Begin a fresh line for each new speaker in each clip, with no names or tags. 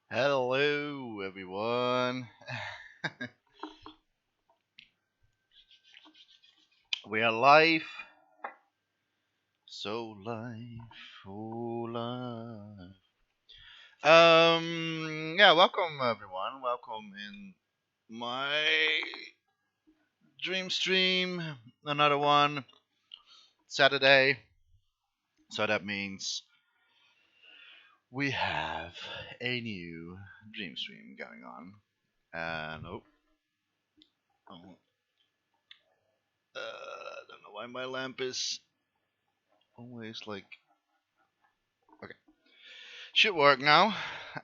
Hello, everyone. We are live. So live, oh live. Yeah. Welcome, everyone. Welcome in my dream stream. Another one. Saturday. So that means we have a new dream stream going on. And I don't know why my lamp is always like. Okay. Should work now.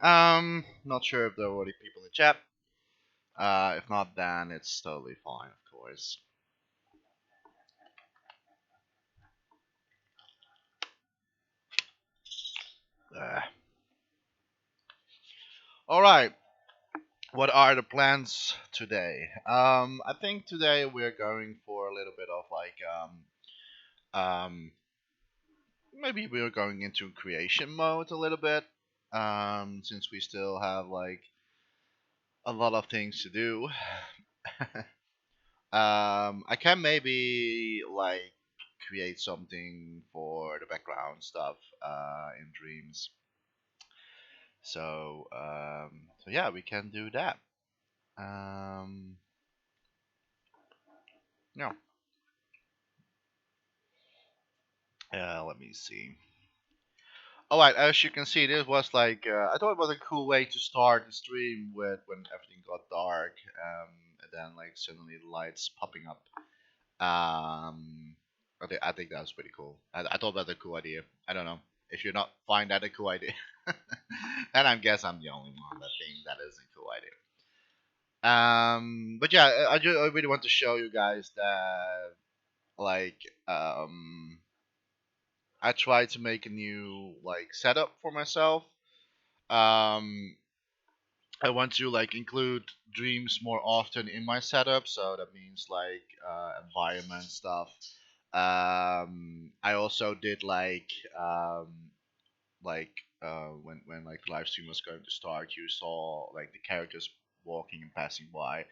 Not sure if there are already people in the chat. If not, then it's totally fine, of course. Uh, all right. What are the plans today? I think today we're going for a little bit of like maybe we're going into creation mode a little bit. Since we still have like a lot of things to do. I can maybe like create something for the background stuff in dreams. So yeah, we can do that. Um, yeah. Let me see. All right, as you can see, this was like I thought it was a cool way to start the stream with when everything got dark, and then like suddenly the lights popping up. Um, I think that was pretty cool. I thought that was a cool idea. I don't know if you not find that a cool idea, then I guess I'm the only one that thinks that is a cool idea. But yeah, I really want to show you guys that like I tried to make a new like setup for myself. Um, I want to like include dreams more often in my setup, so that means like environment stuff. I also did like when like the live stream was going to start, you saw like the characters walking and passing by.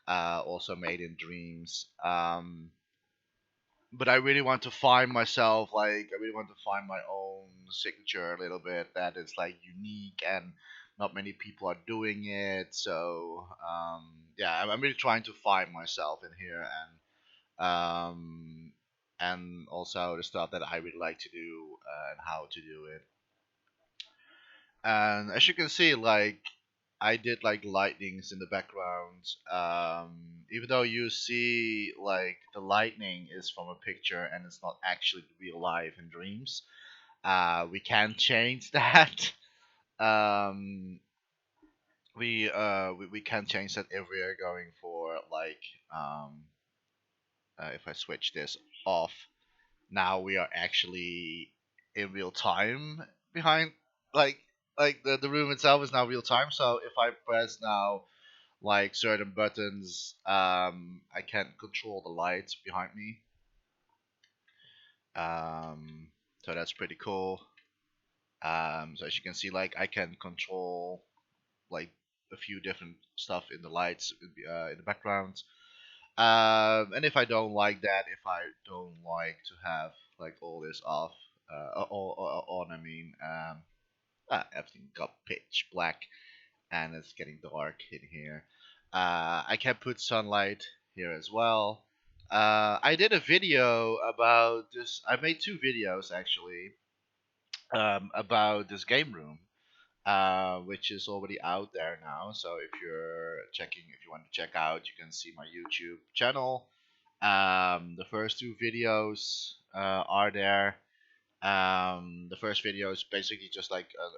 Also made in dreams. But I really want to find myself like I really want to find my own signature a little bit that is like unique and not many people are doing it. So yeah, I'm really trying to find myself in here um, and also the stuff that I really like to do and how to do it. And as you can see, like I did like lightnings in the background. Even though you see like the lightning is from a picture and it's not actually real life in dreams, we can change that. Um, we can change that if we are going for like if I switch this off, now we are actually in real time behind like the room itself is now real time. So if I press now like certain buttons, I can control the lights behind me. Um, so that's pretty cool. So as you can see, like I can control like a few different stuff in the lights in the background. And if I don't like that, if I don't like to have like all this off, all on, I mean, everything got pitch black and it's getting dark in here. I can put sunlight here as well. I did a video about this. I made two videos actually about this game room, which is already out there now. So if you want to check out, you can see my YouTube channel. The first two videos are there. The first video is basically just like a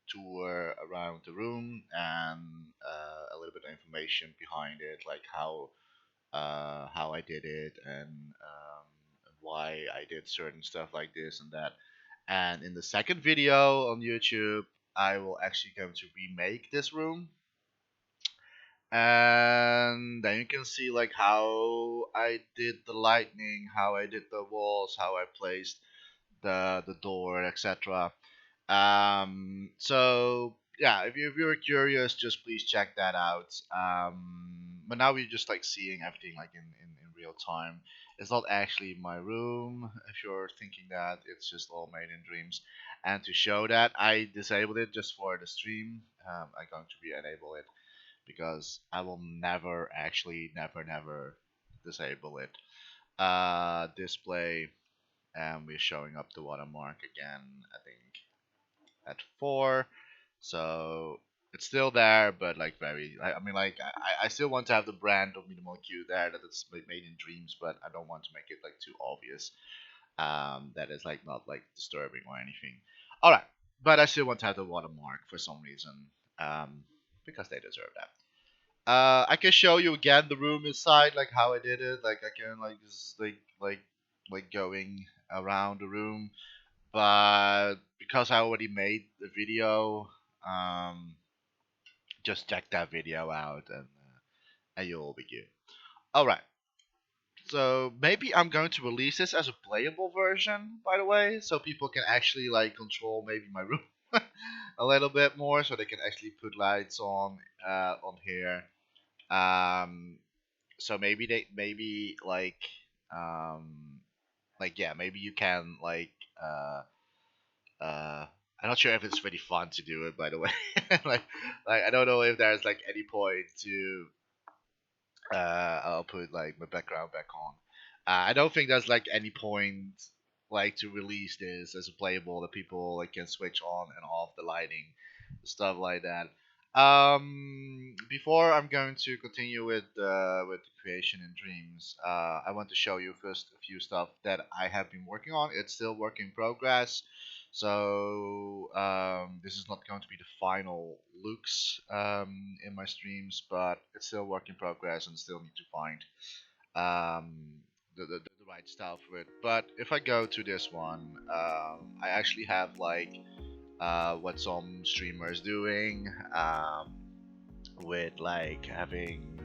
tour around the room and a little bit of information behind it, like how I did it and why I did certain stuff like this and that. And in the second video on YouTube, I will actually going to remake this room, and then you can see like how I did the lightning, how I did the walls, how I placed the door, etc. So yeah, if you're curious, just please check that out. But now we're just like seeing everything like in real time. It's not actually my room. If you're thinking that, it's just all made in dreams. And to show that, I disabled it just for the stream. I'm going to re-enable it because I will never, actually, never disable it. Display, and we're showing up the watermark again. I think at 4. So it's still there, but like very. I mean, like I still want to have the brand of Minimal Q there that it's made in dreams, but I don't want to make it like too obvious. That is like not like disturbing or anything. All right, but I still want to have the watermark for some reason. Um, because they deserve that. I can show you again the room inside, like how I did it. Like I can like just like going around the room, but because I already made the video, um, just check that video out and you'll be good. All right. So maybe I'm going to release this as a playable version, by the way, so people can actually like control maybe my room a little bit more, so they can actually put lights on here. Um, so maybe um like yeah, maybe you can uh I'm not sure if it's really fun to do it, by the way. like like I don't know if there's like any point to I'll put like my background back on. I don't think there's like any point like to release this as a playable that people like can switch on and off the lighting, stuff like that. Before I'm going to continue with the creation in dreams, I want to show you first a few stuff that I have been working on. It's still work in progress. So this is not going to be the final looks in my streams, but it's still work in progress and still need to find um, the right stuff with. But if I go to this one, I actually have like what some streamers doing with like having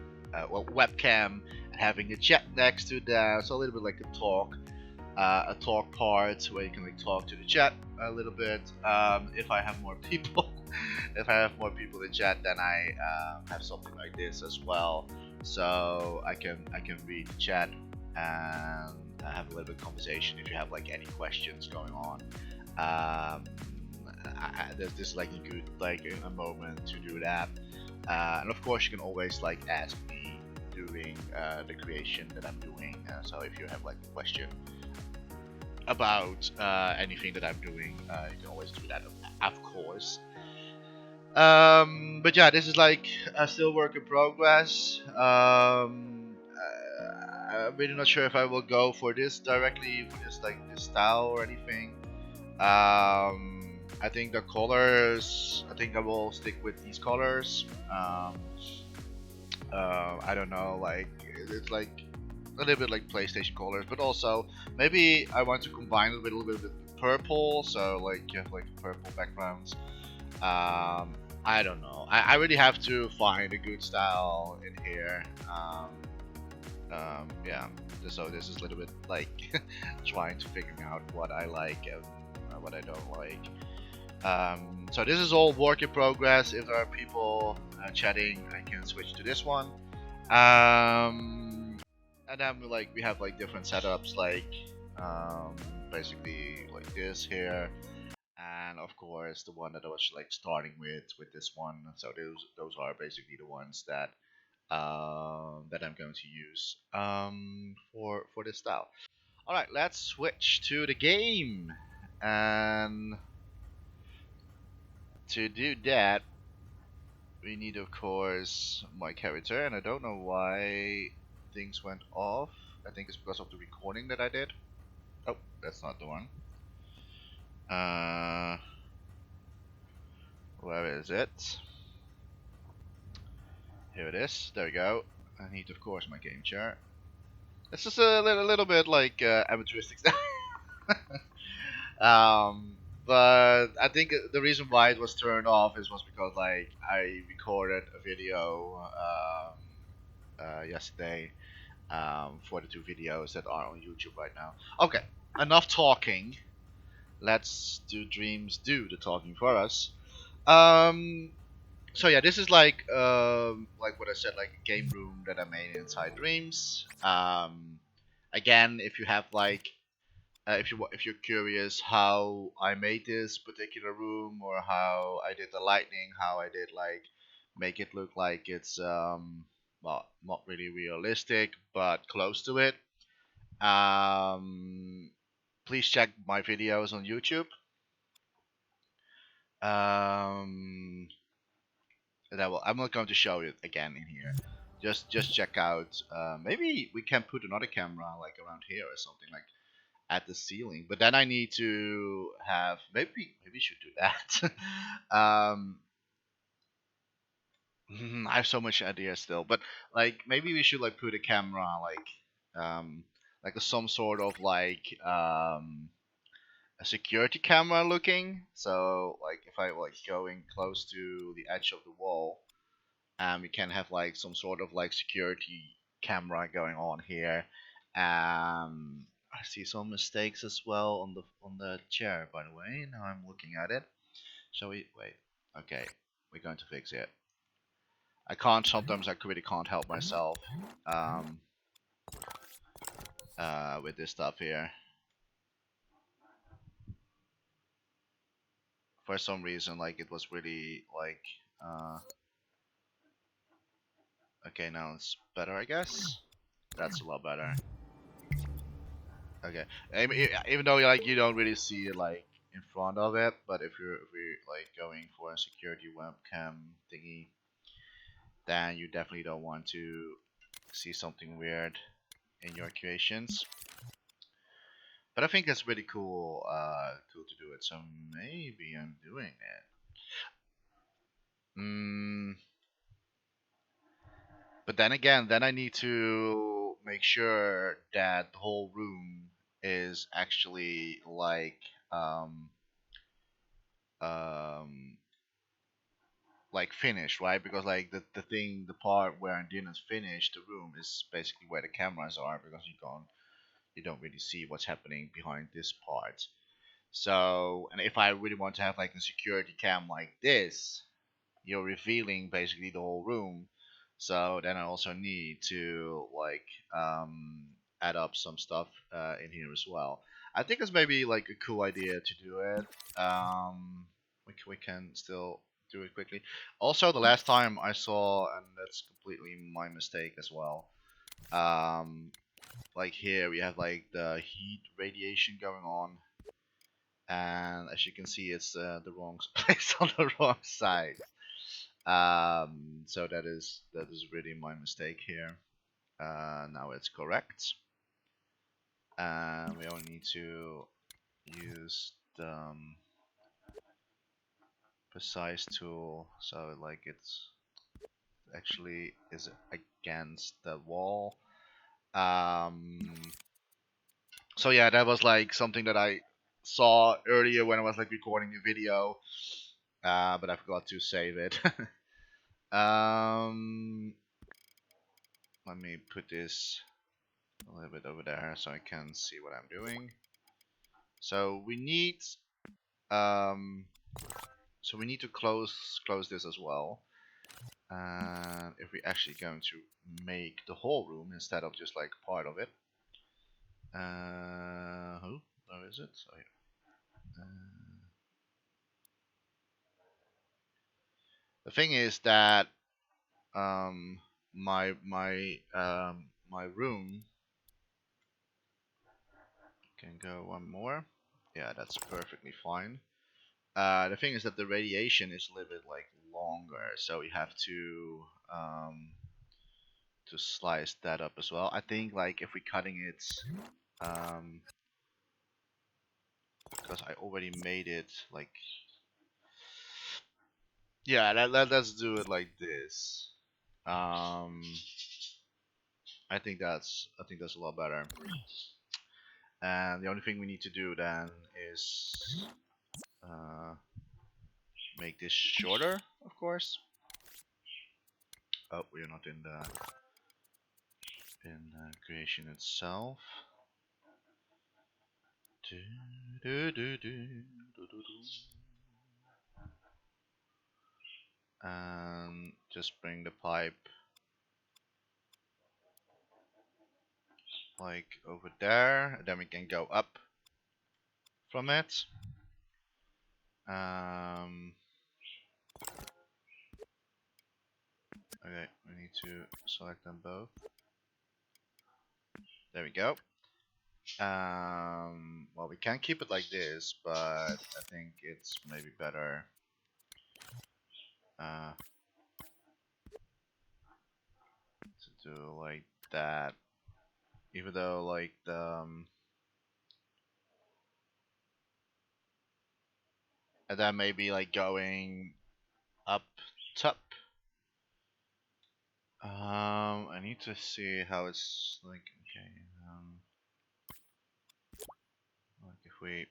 well webcam and having a chat next to that, so a little bit like a talk part where you can like talk to the chat a little bit. If I have more people, if I have more people in chat, then I have something like this as well, so I can read the chat and have a little bit of conversation if you have like any questions going on. Um, there's this like a good like a moment to do that, and of course you can always like ask me during the creation that I'm doing. So if you have like a question about anything that I'm doing, you can always do that, of course. But yeah, this is like a still work in progress. I'm really not sure if I will go for this directly, for this like this style or anything. I think the colors. I think I will stick with these colors. I don't know, like it's like a little bit like PlayStation colors, but also maybe I want to combine it with a little bit with purple, so like you have like purple backgrounds. I don't know. I really have to find a good style in here. Yeah. So this is a little bit like trying to figure out what I like and what I don't like. So this is all work in progress. If there are people chatting, I can switch to this one. And then we have like different setups, like um, basically like this here, and of course the one that I was like starting with this one. So those are basically the ones that I'm going to use for this style. All right, let's switch to the game, and to do that, we need, of course, my character, and I don't know why things went off. I think it's because of the recording that I did. Oh, that's not the one. Uh, where is it? Here it is. There we go. I need, of course, my game chair. It's just a little bit like amateuristic stuff. um, but I think the reason why it was turned off was because like I recorded a video yesterday for the two videos that are on YouTube right now. Okay, enough talking. Let's do dreams do the talking for us. Um. So yeah, this is like what I said, like a game room that I made inside Dreams. Again, if you have like if you're curious how I made this particular room or how I did the lighting, how I did like make it look like it's well, not really realistic but close to it. Um, please check my videos on YouTube. Um, I'm not going to show it again in here. Just check out. Maybe we can put another camera like around here or something like at the ceiling. But then I need to have maybe we should do that. um, I have so much ideas still, but like maybe we should like put a camera like some sort of a security camera looking. So like if I like going close to the edge of the wall, we can have like some sort of like security camera going on here. I see some mistakes as well on the chair. By the way, now I'm looking at it. Shall we wait? Okay, we're going to fix it. I can't. Sometimes I really can't help myself. Um, with this stuff here. For some reason, like it was really like. Okay, now it's better, I guess. That's a lot better. Okay. Even though like you don't really see it like in front of it, but if you're like going for a security webcam thingy, then you definitely don't want to see something weird in your creations. But I think it's really cool to do it. So maybe I'm doing it. Mm, but then again, then I need to make sure that the whole room is actually um um like finished, right? Because like the thing, the part where I didn't finish the room is basically where the cameras are because you don't really see what's happening behind this part. So, and if I really want to have like a security cam like this, you're revealing basically the whole room. So then I also need to um, add up some stuff in here as well. I think it's maybe like a cool idea to do it. We can still do it quickly. Also, the last time I saw, and that's completely my mistake as well. Um, like here we have like the heat radiation going on, and as you can see, it's the wrong place on the wrong side. So that is really my mistake here. Now it's correct. We only need to use the precise tool, so like it's actually is against the wall. Um, so yeah, that was like something that I saw earlier when I was like recording the video, but I forgot to save it. um, Let me put this a little bit over there so I can see what I'm doing. So we need um so we need to close this as well. And if we're actually going to make the whole room instead of just like part of it. Where is it? So here. The thing is that um my room can go one more. Yeah, that's perfectly fine. The thing is that the radiation is a little bit like longer, so you have to slice that up as well. I think like if we're cutting it, um, because I already made it like yeah, let's do it like this. Um, I think that's a lot better. And the only thing we need to do then is uh, make this shorter, of course. Oh, we're not in the creation itself. Do, do, do, do, do, do, do. and just bring the pipe like over there, and then we can go up from it. Okay, we need to select them both. There we go. Well, we can keep it like this, but I think it's maybe better to do like that. Even though like the and then maybe like going up top. I need to see how it's like. Okay, like if we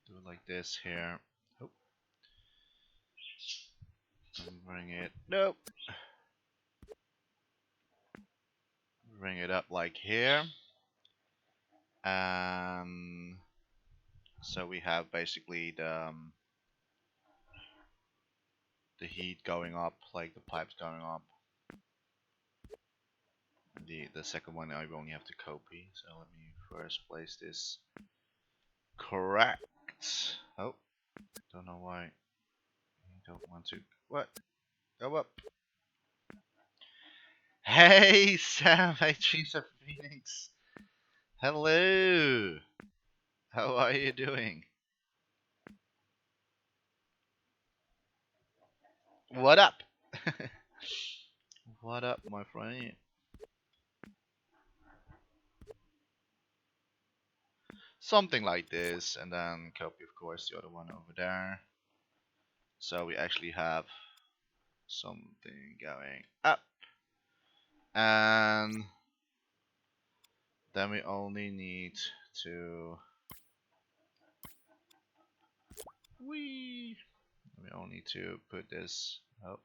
do it like this here. Oh, and bring it. Nope. Bring it up like here. And so we have basically the heat going up, like the pipes going up. The second one I only have to copy, so let me first place this correct. Oh, don't know why I don't want to. What? Go up. Hey Sam, hey Dreams of Phoenix. Hello. How are you doing? What up? What up, my friend? Something like this, and then copy, of course, the other one over there. So we actually have something going up. And then we only need to we only need to put this up.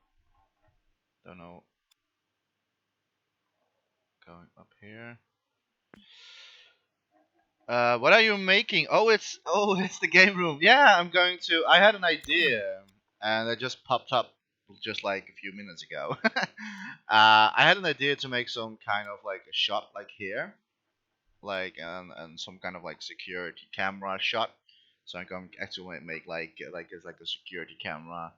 Don't know, going up here. What are you making? It's the game room. Yeah, I'm going to. I had an idea, and it just popped up just like a few minutes ago. I had an idea to make some kind of like a shot like here, like and some kind of like security camera shot. So I'm going to actually make like it's like a security camera,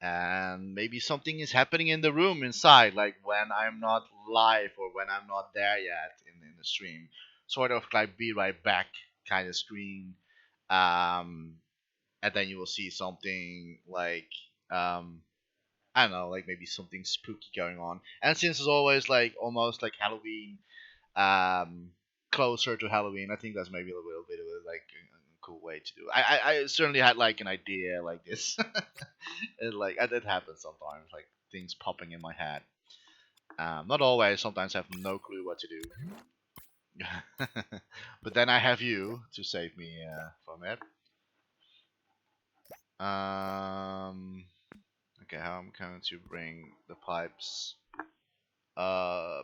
and maybe something is happening in the room inside, like when I'm not live or when I'm not there yet in the stream. Sort of like be right back kind of screen, um, and then you will see something like I don't know, like maybe something spooky going on. And since it's always like almost like Halloween, um, closer to Halloween. I think that's maybe a little bit of like a cool way to do it. I certainly had like an idea like this. And like it happens sometimes, like things popping in my head. Not always. Sometimes I have no clue what to do. But then I have you to save me from it. Um. Okay, how I'm going to bring the pipes. Uh.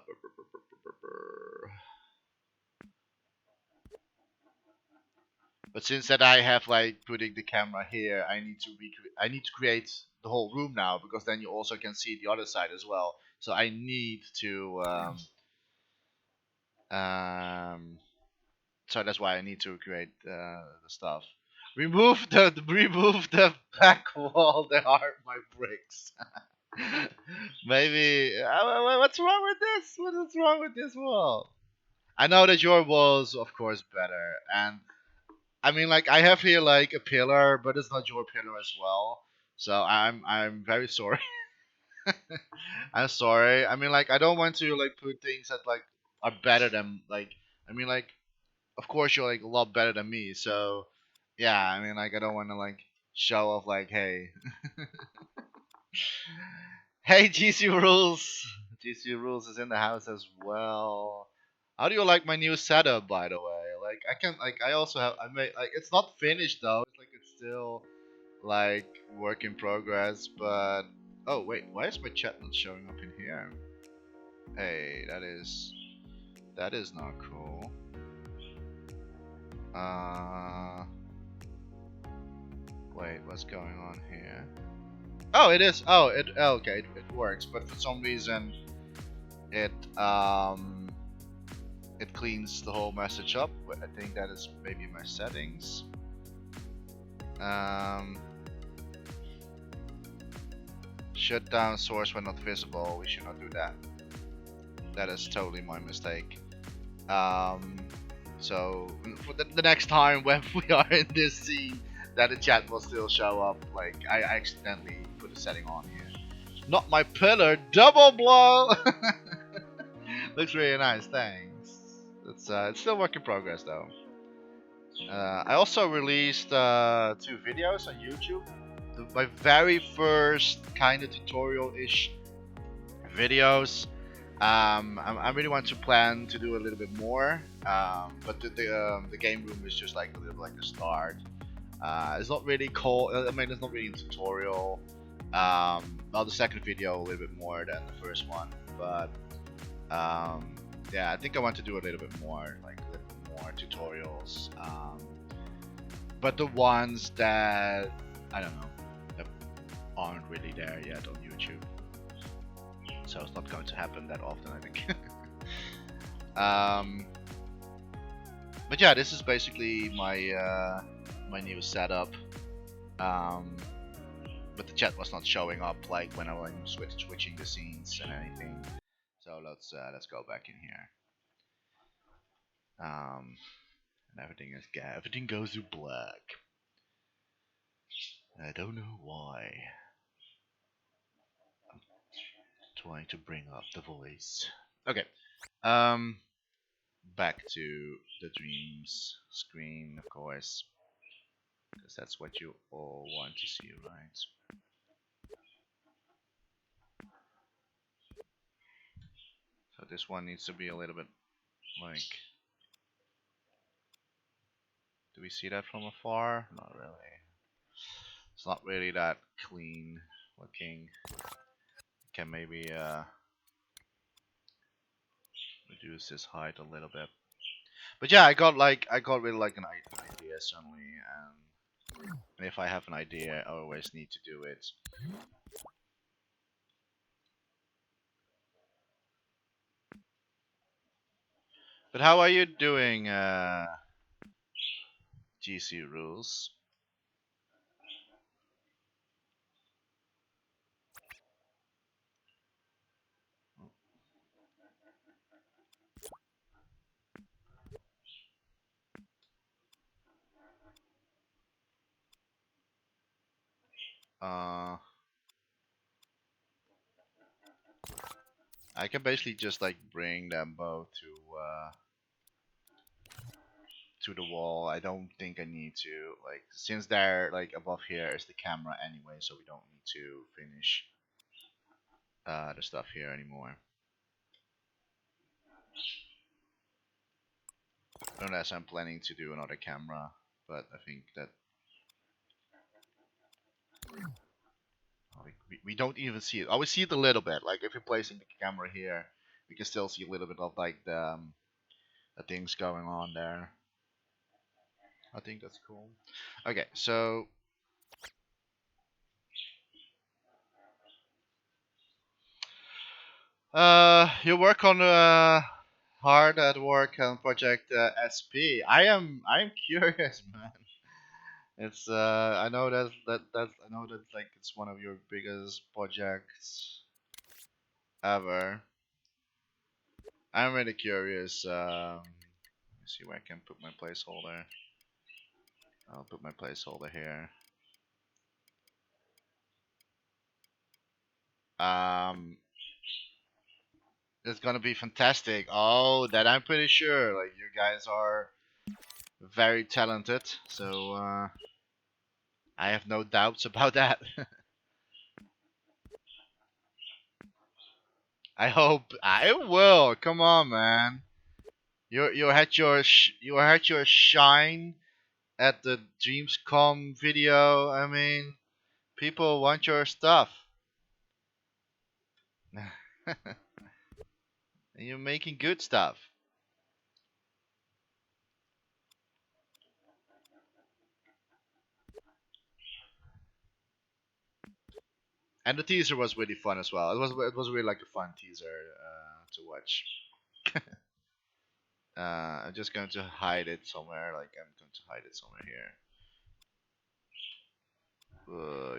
But since that I have like putting the camera here, I need to recreate. I need to create the whole room now because then you also can see the other side as well. So I need to. Um, so that's why I need to create the stuff. Remove the back wall. There are my bricks. Maybe what's wrong with this? What is wrong with this wall? I know that your wall's of course better, and I mean, like I have here like a pillar, but it's not your pillar as well. So I'm very sorry. I'm sorry. I mean, like I don't want to like put things that like are better than like. I mean, like of course you're like a lot better than me. So yeah, I mean, like I don't want to like show off like, hey, hey, GC rules. GC rules is in the house as well. How do you like my new setup, by the way? Like I can like I also have I made like it's not finished though. It's like it's still like work in progress, but oh wait, why is my chat not showing up in here? Hey, that is not cool. Uh, wait, what's going on here? Oh, it is. Oh, okay. It works, but for some reason it it cleans the whole message up. But I think that is maybe my settings. Um, Shut down source when not visible. We should not do that. That is totally my mistake. Um, so for the next time when we are in this scene, that the chat will still show up. Like I accidentally put a setting on here. Not my pillar, double blow. Looks really nice. Thanks. It's still work in progress though. I also released 2 videos on YouTube. My very first kind of tutorial-ish videos. I really want to plan to do a little bit more, but the game room is just like a little like the start. It's not really called. I mean, it's not really a tutorial. Well, the second video a little bit more than the first one, but yeah, I think I want to do a little bit more, like a little bit more tutorials. But the ones that I don't know that aren't really there yet on YouTube, so it's not going to happen that often, I think. um, but yeah, this is basically my new setup. Um, but the chat was not showing up like when I was switching the scenes and anything. So let's go back in here. And everything goes to black. I don't know why. Trying to bring up the voice. Okay. Um, Back to the dreams screen, of course, because that's what you all want to see, right? So this one needs to be a little bit like. Do we see that from afar? Not really. It's not really that clean looking. Can maybe reduce this height a little bit. But yeah, I got really like an idea suddenly, and if I have an idea, I always need to do it. But how are you doing, GC rules? Uh, I can basically just like bring them both to the wall. I don't think I need to like since they're like above here is the camera anyway, so we don't need to finish the stuff here anymore. Unless I'm planning to do another camera, but I think that we don't even see it. Oh, we see it a little bit. Like if you're placing the camera here, we can still see a little bit of like the things going on there. I think that's cool. Okay, so you work on hard at work on project SP. I am curious, man. It's I know that's I know that's like it's one of your biggest projects ever. I'm really curious. Let me see where I can put my placeholder. I'll put my placeholder here. Um, it's gonna be fantastic. Oh, that I'm pretty sure. Like you guys are very talented, so I have no doubts about that. I hope I will. Come on, man. You had your shine at the Dreamscom video. I mean, people want your stuff. And you're making good stuff. And the teaser was really fun as well. It was really like a fun teaser to watch. I'm just going to hide it somewhere. Like I'm going to hide it somewhere here.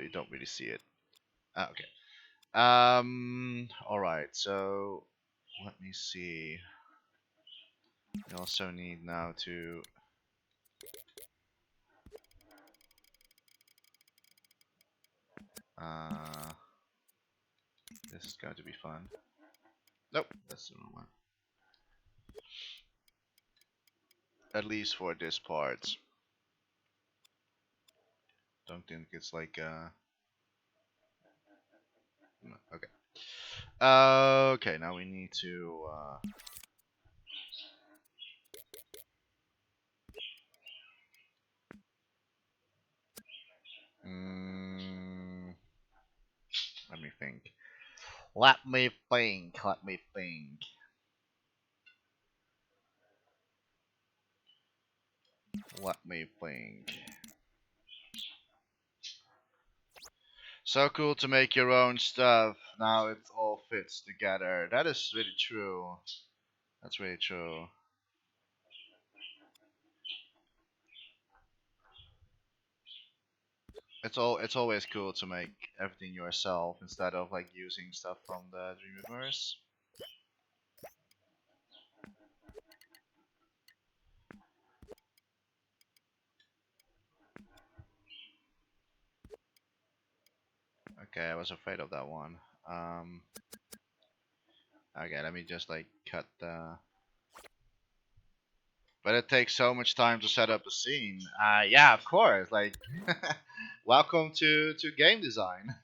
You don't really see it. Okay. All right. So let me see. We also need now to. Uh, this is going to be fun. Nope, that's the wrong one. At least for this part. Don't think it's like no, okay. Okay, now we need to mm, let me think. Let me think. Let me think. Let me think. So cool to make your own stuff. Now it all fits together. That is really true. That's really true. It's always cool to make everything yourself instead of like using stuff from the Dreamiverse. Okay, I was afraid of that one. Um, okay, let me just like cut the. But it takes so much time to set up a scene. Yeah, of course. Like, welcome to game design.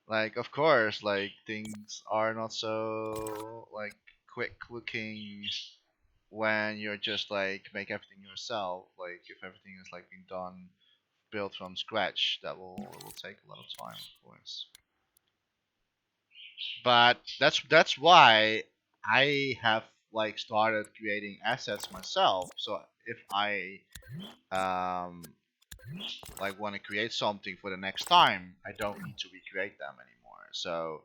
Like, of course, like things are not so like quick looking when you're just like make everything yourself. Like, if everything is like being done built from scratch, that will take a lot of time, of course. But that's why I have like started creating assets myself. So if I um like want to create something for the next time, I don't need to recreate them anymore. So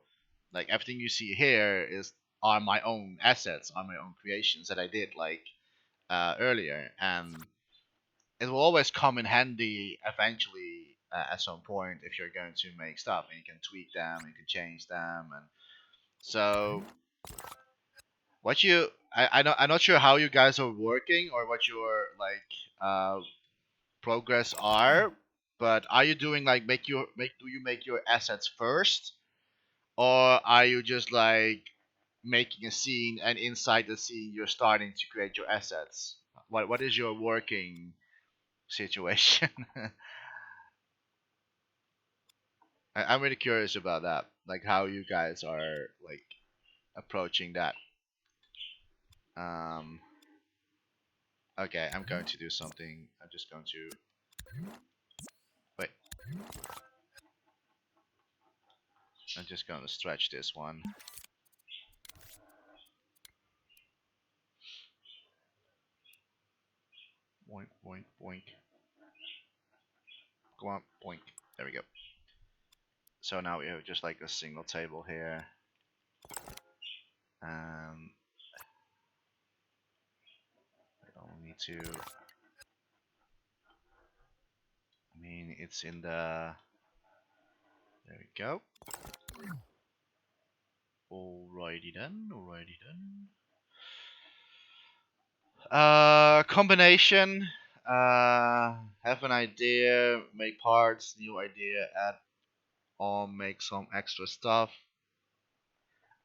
like everything you see here is are my own assets, are my own creations that I did like earlier, and it will always come in handy eventually at some point if you're going to make stuff and you can tweak them, you can change them, and so what you I'm not sure how you guys are working or what your like progress are, but are you doing like make do you make your assets first, or are you just like making a scene and inside the scene you're starting to create your assets? What is your working situation? I'm really curious about that, like how you guys are like approaching that. Um, okay, I'm going to do something. I'm just going to wait. I'm just going to stretch this one. Boink, boink, boink. Go on, boink. There we go. So now we have just like a single table here. Um, I don't need to. I mean, it's in the. There we go. Alrighty then. Alrighty then. Combination. Have an idea, make parts, new idea, add on, make some extra stuff,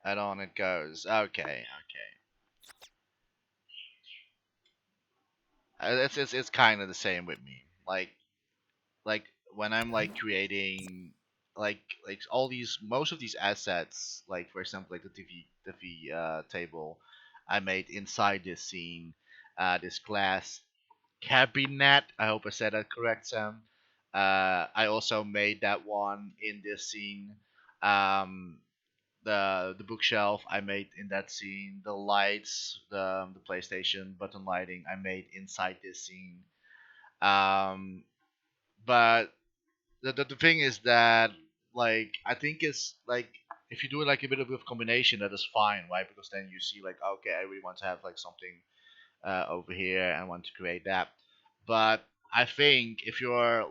add on it goes. Okay, okay. It's kind of the same with me. Like when I'm like creating like all these most of these assets, like for example like the TV table I made inside this scene, this glass cabinet. I hope I said that correct, Sam. I also made that one in this scene. Um, the bookshelf I made in that scene. The lights, the PlayStation button lighting I made inside this scene. Um, but the thing is that like I think it's like if you do like a bit of a combination, that is fine, right? Because then you see like, okay, I really want to have like something over here and want to create that. But I think if you're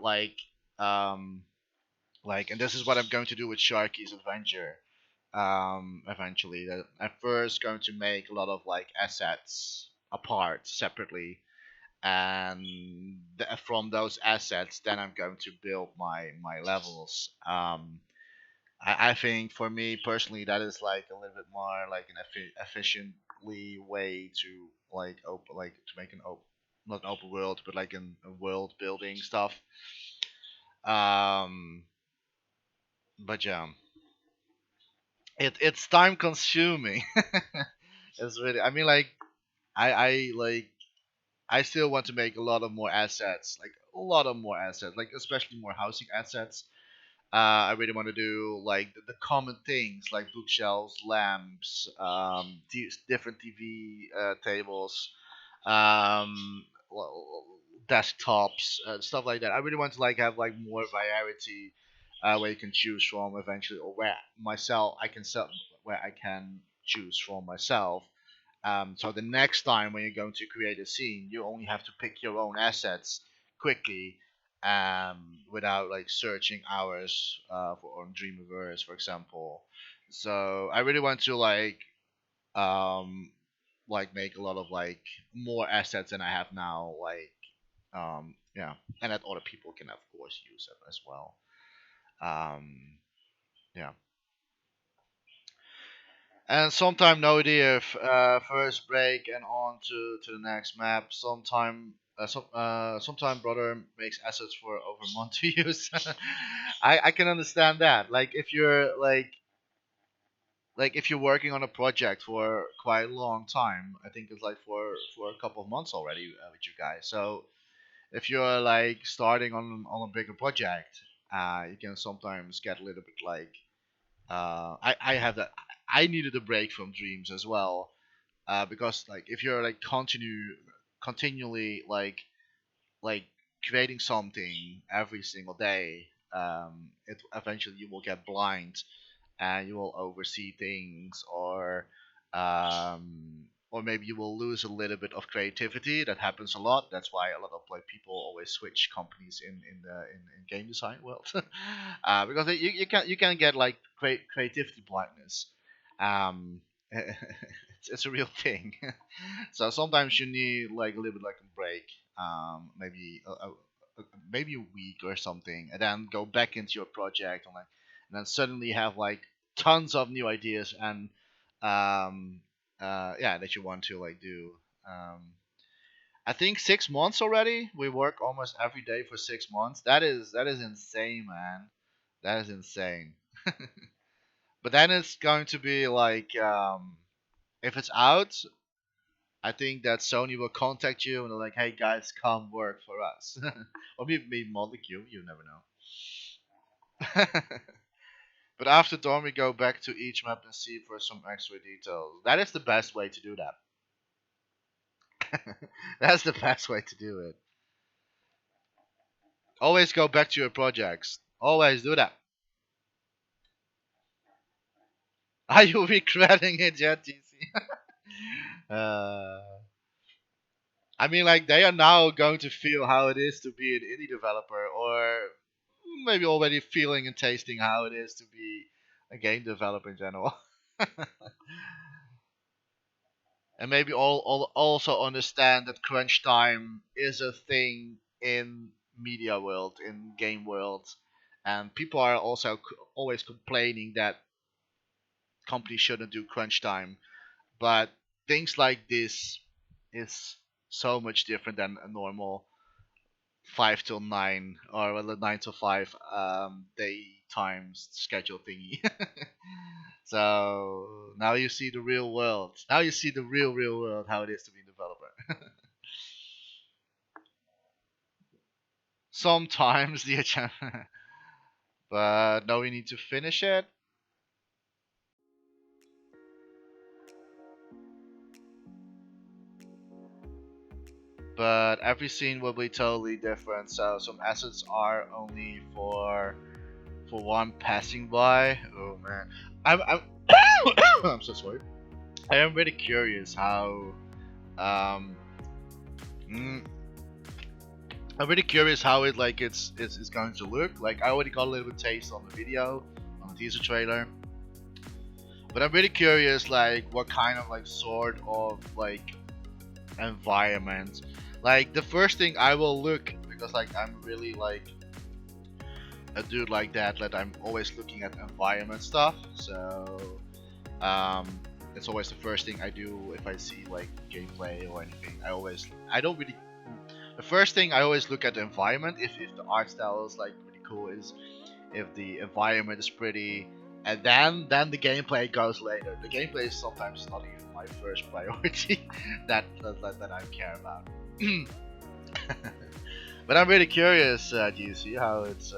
um and this is what I'm going to do with Sharky's Adventure. Eventually, that I'm first going to make a lot of like assets apart separately, and from those assets, then I'm going to build my levels. I think for me personally, that is like a little bit more like an efficiently way to to make an open, not an open world, but like a world building stuff. Um, but yeah, it's time consuming. It's really, I mean, like I still want to make a lot of more assets, like a lot of more assets, like especially more housing assets. I really want to do like the common things like bookshelves, lamps, different TV tables, um, well, desktops, stuff like that. I really want to like have like more variety where you can choose from eventually, or where myself I can sell where I can choose from myself. So the next time when you're going to create a scene, you only have to pick your own assets quickly, without like searching hours for on Dreamweaverse, for example. So I really want to um, make a lot of like more assets than I have now, yeah, and that other people can of course use it as well. Um, yeah. And sometime no diff, first break and on to the next map. Sometime brother makes assets for over a month to use. I can understand that. Like if you're if you're working on a project for quite a long time, I think it's like for a couple of months already with you guys. So if you're like starting on a bigger project, you can sometimes get a little bit I have that. I needed a break from dreams as well, because like if you're like continually like creating something every single day, it eventually you will get blind and you will oversee things, or maybe you will lose a little bit of creativity. That happens a lot. That's why a lot of like people always switch companies in game design world, because you can get like creativity blindness. It's a real thing. So sometimes you need like a little bit like a break, maybe maybe a week or something, and then go back into your project, and then suddenly have like tons of new ideas and um, yeah, that you want to like do. Um, I think 6 months already. We work almost every day for 6 months. That is insane, man. That is insane. But then it's going to be like if it's out, I think that Sony will contact you and they're like, "Hey guys, come work for us," or maybe Molecule. You never know. But after dawn, we go back to each map and see for some extra details. That is the best way to do that. That's the best way to do it. Always go back to your projects. Always do that. Are you regretting it yet, TC? uh, I mean, like they are now going to feel how it is to be an indie developer, or maybe already feeling and tasting how it is to be a game developer in general. And maybe all also understand that crunch time is a thing in media world, in game world, and people are also always complaining that companies shouldn't do crunch time, but things like this is so much different than a normal 5 till 9, or well, a 9 to 5 daytime schedule thingy. So now you see the real world. Now you see the real world, how it is to be a developer. Sometimes the agenda, but now we need to finish it. But every scene will be totally different. So some assets are only for one passing by. Oh man, I'm I'm so sorry. I am really curious how um mm, I'm really curious how it's going to look. Like I already got a little bit taste on the video, on the teaser trailer, but I'm really curious like what kind of like sort of like environment. Like the first thing I will look, because like I'm really like a dude like that, that I'm always looking at environment stuff. So um, it's always the first thing I do if I see like gameplay or anything. I don't really. The first thing I always look at the environment. If the art style is like pretty cool, is if the environment is pretty, and then the gameplay goes later. The gameplay is sometimes not even my first priority that I care about. But I'm really curious, GC, how it's.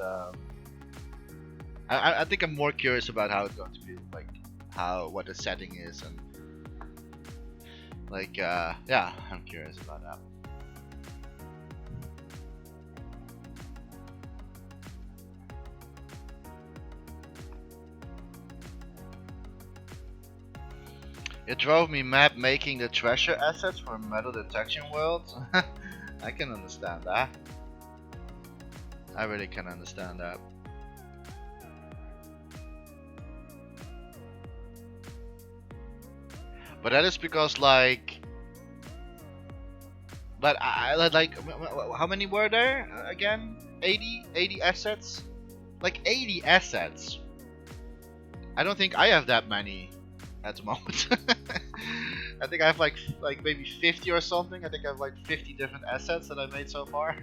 I think I'm more curious about how it's going to be, like how what the setting is, and like yeah, I'm curious about that. It drove me mad making the treasure assets for metal detection worlds. I can understand that. I really can understand that. But that is because like, but I like how many were there again? 80 assets? Like 80 assets. I don't think I have that many at the moment. I think I have like maybe 50 or something. I think I have like 50 different assets that I made so far.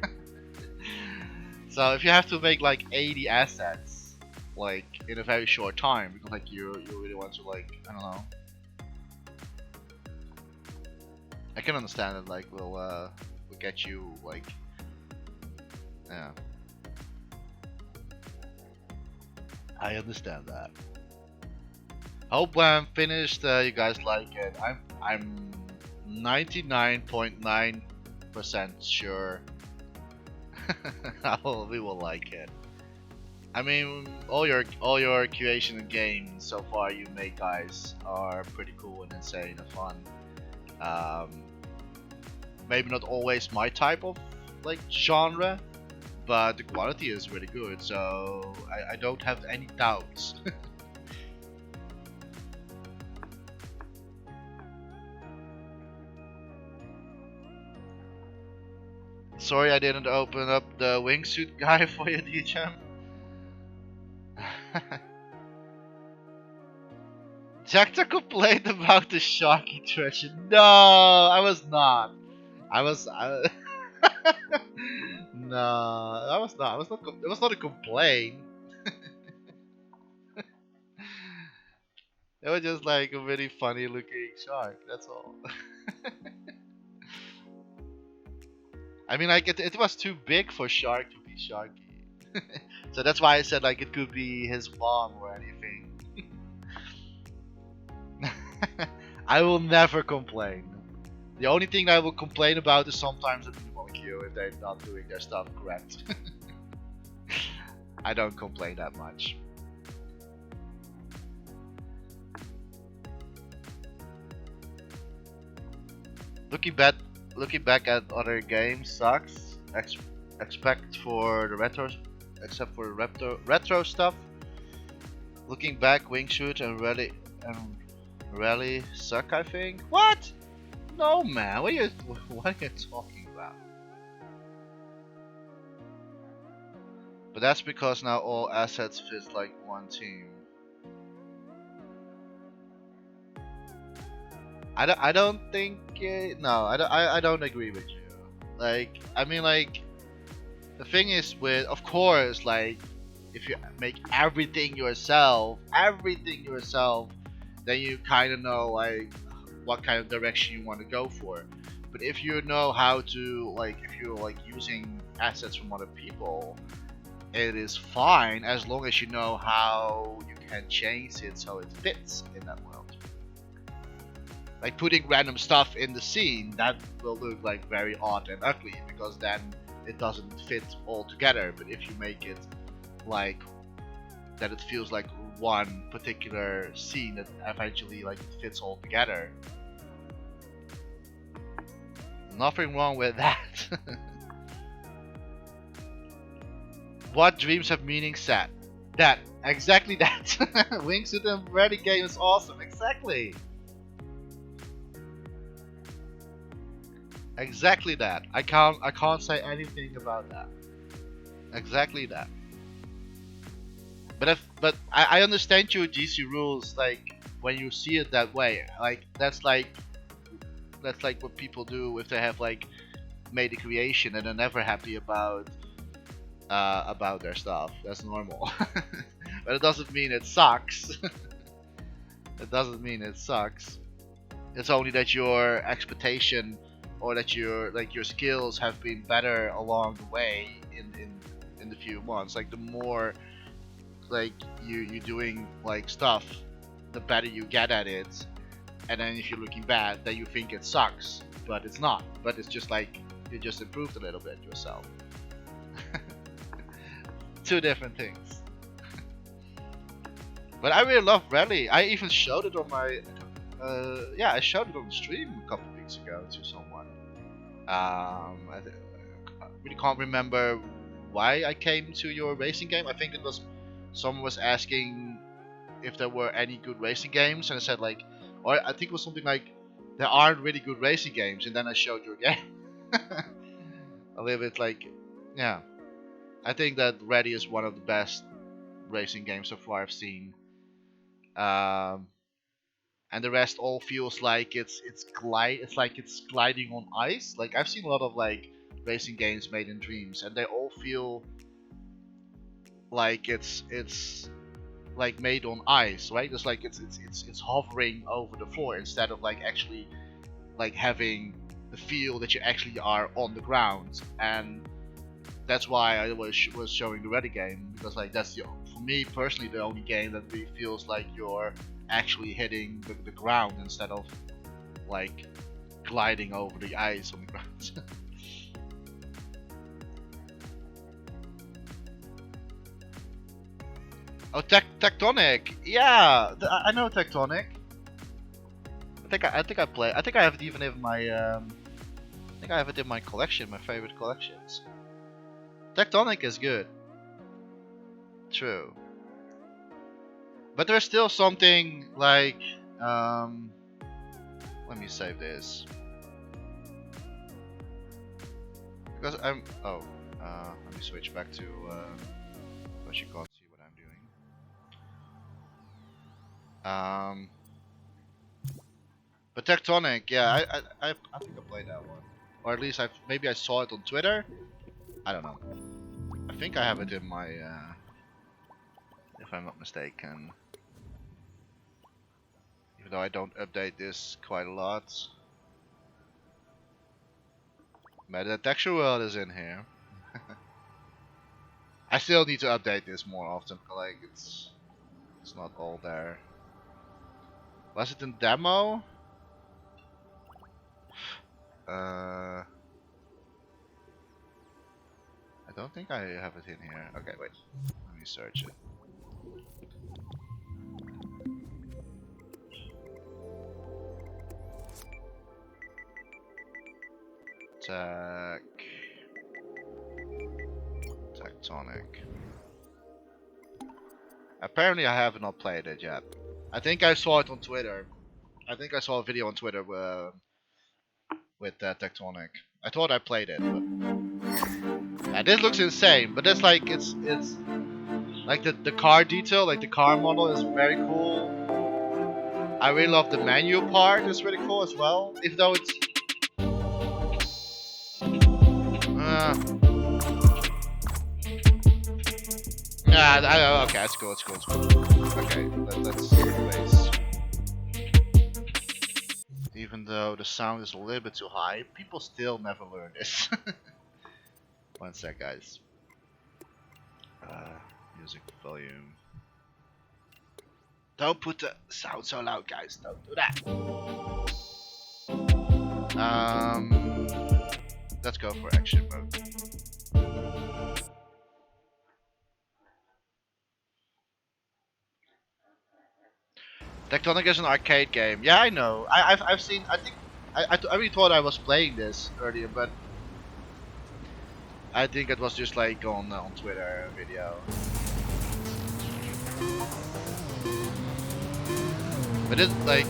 So if you have to make like 80 assets like in a very short time, because like you really want to like, I don't know. I can understand it, like will get you like, yeah. I understand that. Hope when I'm finished, you guys like it. I'm 99.9% sure we will like it. I mean, all your creation and games so far you made, guys, are pretty cool and insane and fun. Um, Maybe not always my type of like genre, but the quality is really good, so I don't have any doubts. Sorry I didn't open up the wingsuit guy for you, DHM. Jechta complained about the Sharky treasure. No, I was not. I was. No, I was not. I was not. It was not a complaint. It was just like a really funny looking shark. That's all. I mean, like it was too big for Shark to be Sharky. So that's why I said like it could be his mom or anything. I will never complain. The only thing I will complain about is sometimes at the molecule if they're not doing their stuff correct. I don't complain that much. Looking back, looking back at other games sucks. Expect for the retro, except for retro stuff. Looking back, Wingsuit and Rally suck. I think. What? No, man. What are you talking about? But that's because now all assets fit like one team. I don't think no, I don't agree with you. Like I mean like the thing is with, of course, like if you make everything yourself, then you kind of know like what kind of direction you want to go for. But if you know how to, like if you're like using assets from other people, it is fine as long as you know how you can change it so it fits in that world. Like putting random stuff in the scene, that will look like very odd and ugly because then it doesn't fit all together. But if you make it like that it feels like one particular scene that eventually like fits all together. Nothing wrong with that. What dreams have meaning set? That. Exactly that. Wingsuit and Ready game is awesome. Exactly. Exactly that. I can't say anything about that. Exactly that. But I understand your GC rules like when you see it that way. Like that's like what people do if they have like made a creation and they're never happy about their stuff. That's normal. But it doesn't mean it sucks. It doesn't mean it sucks. It's only that your expectation or that your skills have been better along the way in the few months. Like the more like you doing like stuff, the better you get at it. And then if you're looking bad, then you think it sucks, but it's not. But it's just like you just improved a little bit yourself. Two different things. But I really love Rally. I even showed it on my yeah, I showed it on the stream a couple weeks ago to someone. I really can't remember why I came to your racing game. I think it was someone was asking if there were any good racing games, and I said like, or I think it was something like there aren't really good racing games, and then I showed your game. A little bit like, yeah, I think that Ready is one of the best racing games so far I've seen. Um, and the rest all feels like it's like it's gliding on ice. Like I've seen a lot of like racing games made in Dreams, and they all feel like it's like made on ice, right? It's like it's hovering over the floor instead of like actually like having the feel that you actually are on the ground. And that's why I was showing the Ready game, because like that's for me personally the only game that really feels like you're actually hitting the ground instead of like gliding over the ice on the ground. Oh, Tectonic. Yeah, I know Tectonic. I think I play. I think I have it even in my. I think I have it in my collection, my favorite collections. Tectonic is good. True. But there's still something like. Let me save this. Because I'm. Oh. Let me switch back to. So she can't see what I'm doing. But Tectonic, yeah, I think I played that one, or at least maybe I saw it on Twitter. I don't know. I think I have it in my, if I'm not mistaken. Even though I don't update this quite a lot. But the texture world is in here. I still need to update this more often. Like it's not all there. Was it in demo? I don't think I have it in here. Okay, wait. Let me search it. Tectonic. Apparently I have not played it yet. I think I saw it on Twitter. I think I saw a video on Twitter with Tectonic. I thought I played it, but this looks insane. But it's like it's like the car detail, like the car model is very cool. I really love the menu part. It's really cool as well. Even though it's okay, it's cool, it's cool, it's cool. Okay, let's anyways. Even though the sound is a little bit too high, people still never learn this. One sec, guys. Music volume. Don't put the sound so loud, guys. Don't do that. Let's go for action mode. Tectonic is an arcade game. Yeah, I know. I've seen. I think I really thought I was playing this earlier, but I think it was just like on Twitter video. But it's like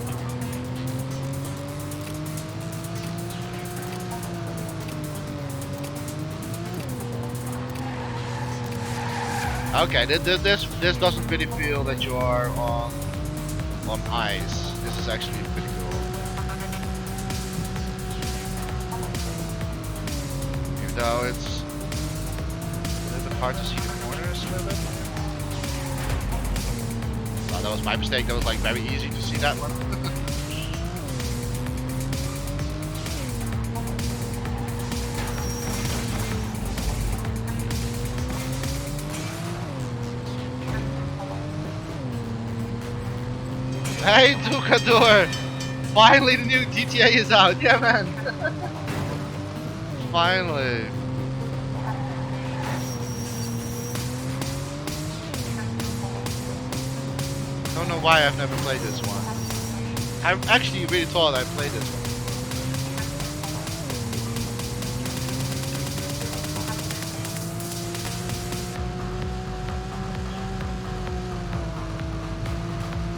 okay. This doesn't really feel that you are on ice. This is actually pretty cool. Even though it's a little bit hard to see the corners a little bit. Well, that was my mistake. That was like very easy to see that one. Hey, Ducador! Finally, the new GTA is out. Yeah, man. Finally. Don't know why I've never played this one. I actually really thought I played this one.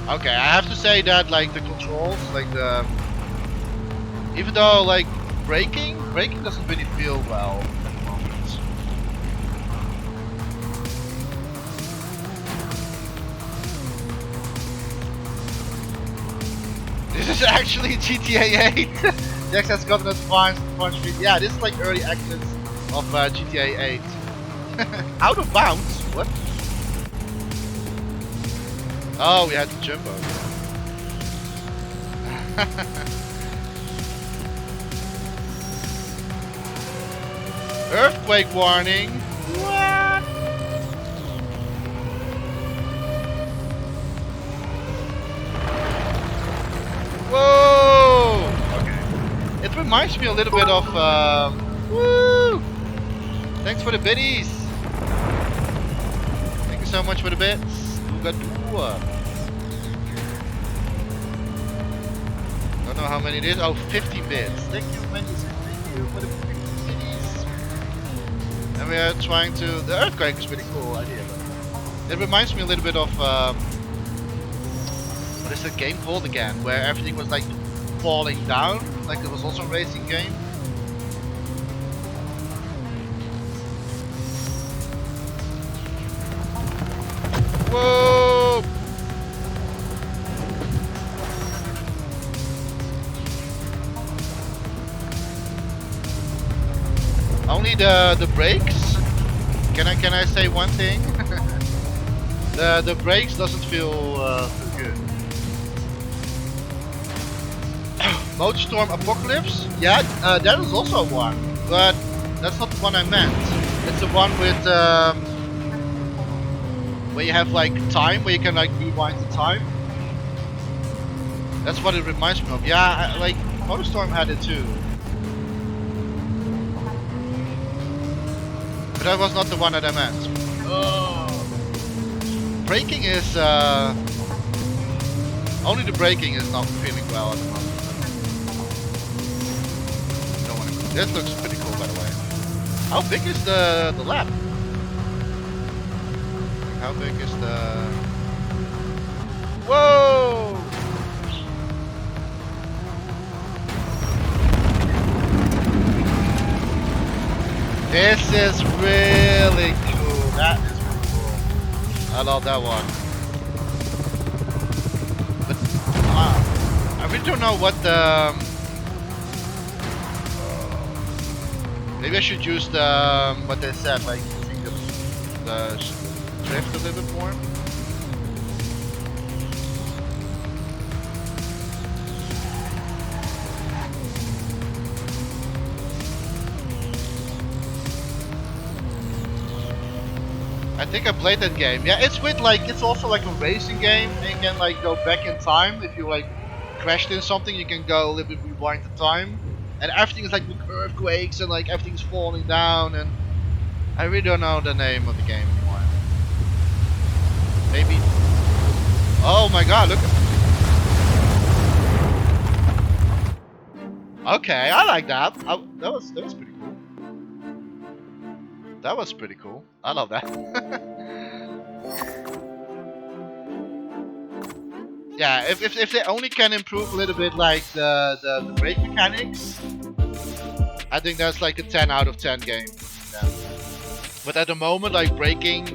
Okay, I have to say that like the controls, like the even though like braking doesn't really feel well at the moment. This is actually GTA 8. Jechta has gotten advanced punch speed. Yeah, this is like early access of GTA 8. Out of bounds? What? Oh, we had to jump over. Earthquake warning. What? Whoa! Okay. It reminds me a little bit of. Woo! Thanks for the biddies. Thank you so much for the bits. Don't know how many it is. Oh, 50 bits. Thank you, Mendes. Thank you for the 50 bits. And we are trying to. The earthquake is pretty cool idea. It reminds me a little bit of. What is the game called again? Where everything was like falling down. Like it was also a racing game. Whoa! Only the brakes. Can I say one thing? the brakes doesn't feel good. Motorstorm Apocalypse. Yeah, that is also one, but that's not the one I meant. It's the one with where you have like time, where you can like rewind the time. That's what it reminds me of. Yeah, like Motorstorm had it too. But that was not the one that I meant. Oh. Braking is only the braking is not feeling well at the moment. Don't want to. This looks pretty cool, by the way. How big is the lap? How big is the? Whoa! This is really cool. That is really cool. I love that one. But I really don't know what the. Maybe I should use the what they said, like using the drift a little bit more. I think I played that game. Yeah, it's with like it's also like a racing game, and you can like go back in time if you like crashed in something. You can go a little bit rewind the time, and everything is like with earthquakes and like everything's falling down. And I really don't know the name of the game anymore. Maybe. Oh my God! Look. Okay, I like that. That was pretty cool. That was pretty cool. I love that. Yeah, if they only can improve a little bit like the brake mechanics, I think that's like a 10 out of 10 game. Yeah. But at the moment, like braking,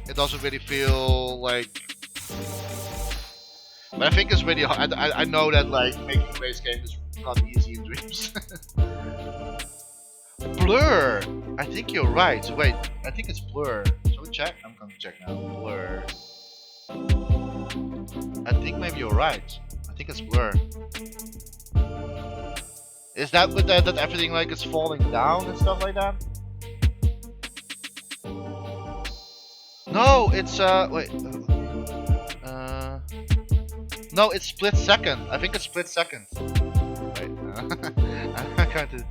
it doesn't really feel like. But I think it's really hard. I know that like making a race game is not easy in dreams. Blur. I think you're right. Wait, I think it's Blur. Shall we check? I'm gonna check now. Blur. I think maybe you're right. I think it's Blur. Is that with that everything like is falling down and stuff like that? No, it's wait. No, it's split second. I think it's split second. Wait, I can't.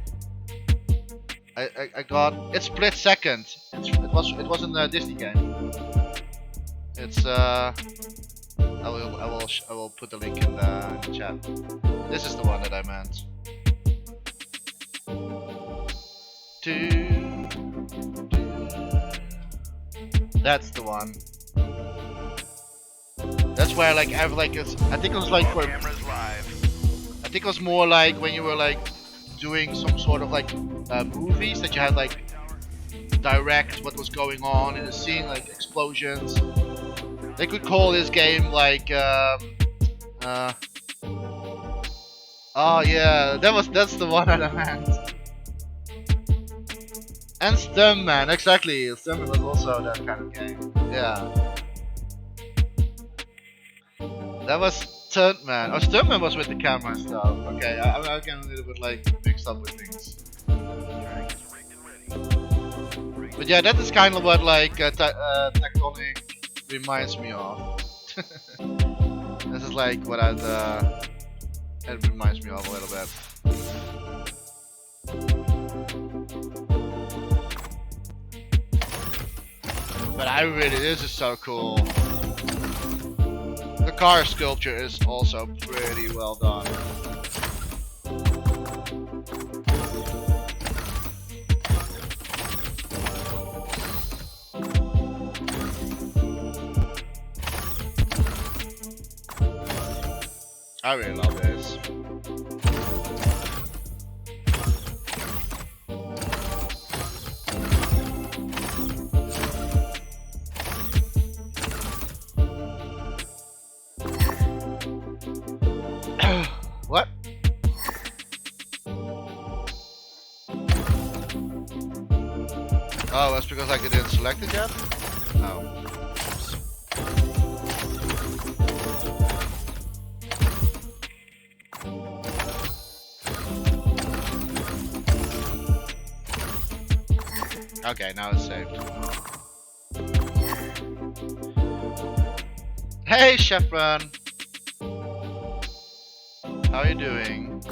I got it's split second. It was in a Disney game. It's I will put the link in the chat. This is the one that I meant. That's the one. That's where like I think it was like for. I think it was more like when you were like doing some sort of like movies that you had like direct what was going on in the scene, like explosions. They could call this game like oh yeah, that's the one that I meant. And Stuntman, exactly. Stuntman was also that kind of game. Yeah. That was Stuntman. Oh, Stuntman was with the camera and stuff. Okay, I'm getting a little bit like mixed up with things. But yeah, that is kind of what like Tectonic reminds me of. This is like what it reminds me of a little bit. But this is so cool. The car sculpture is also pretty well done. I really love this. What? Oh, that's because like I didn't select it yet? Oh. Okay, now it's saved. Hey, Chevron! How are you doing?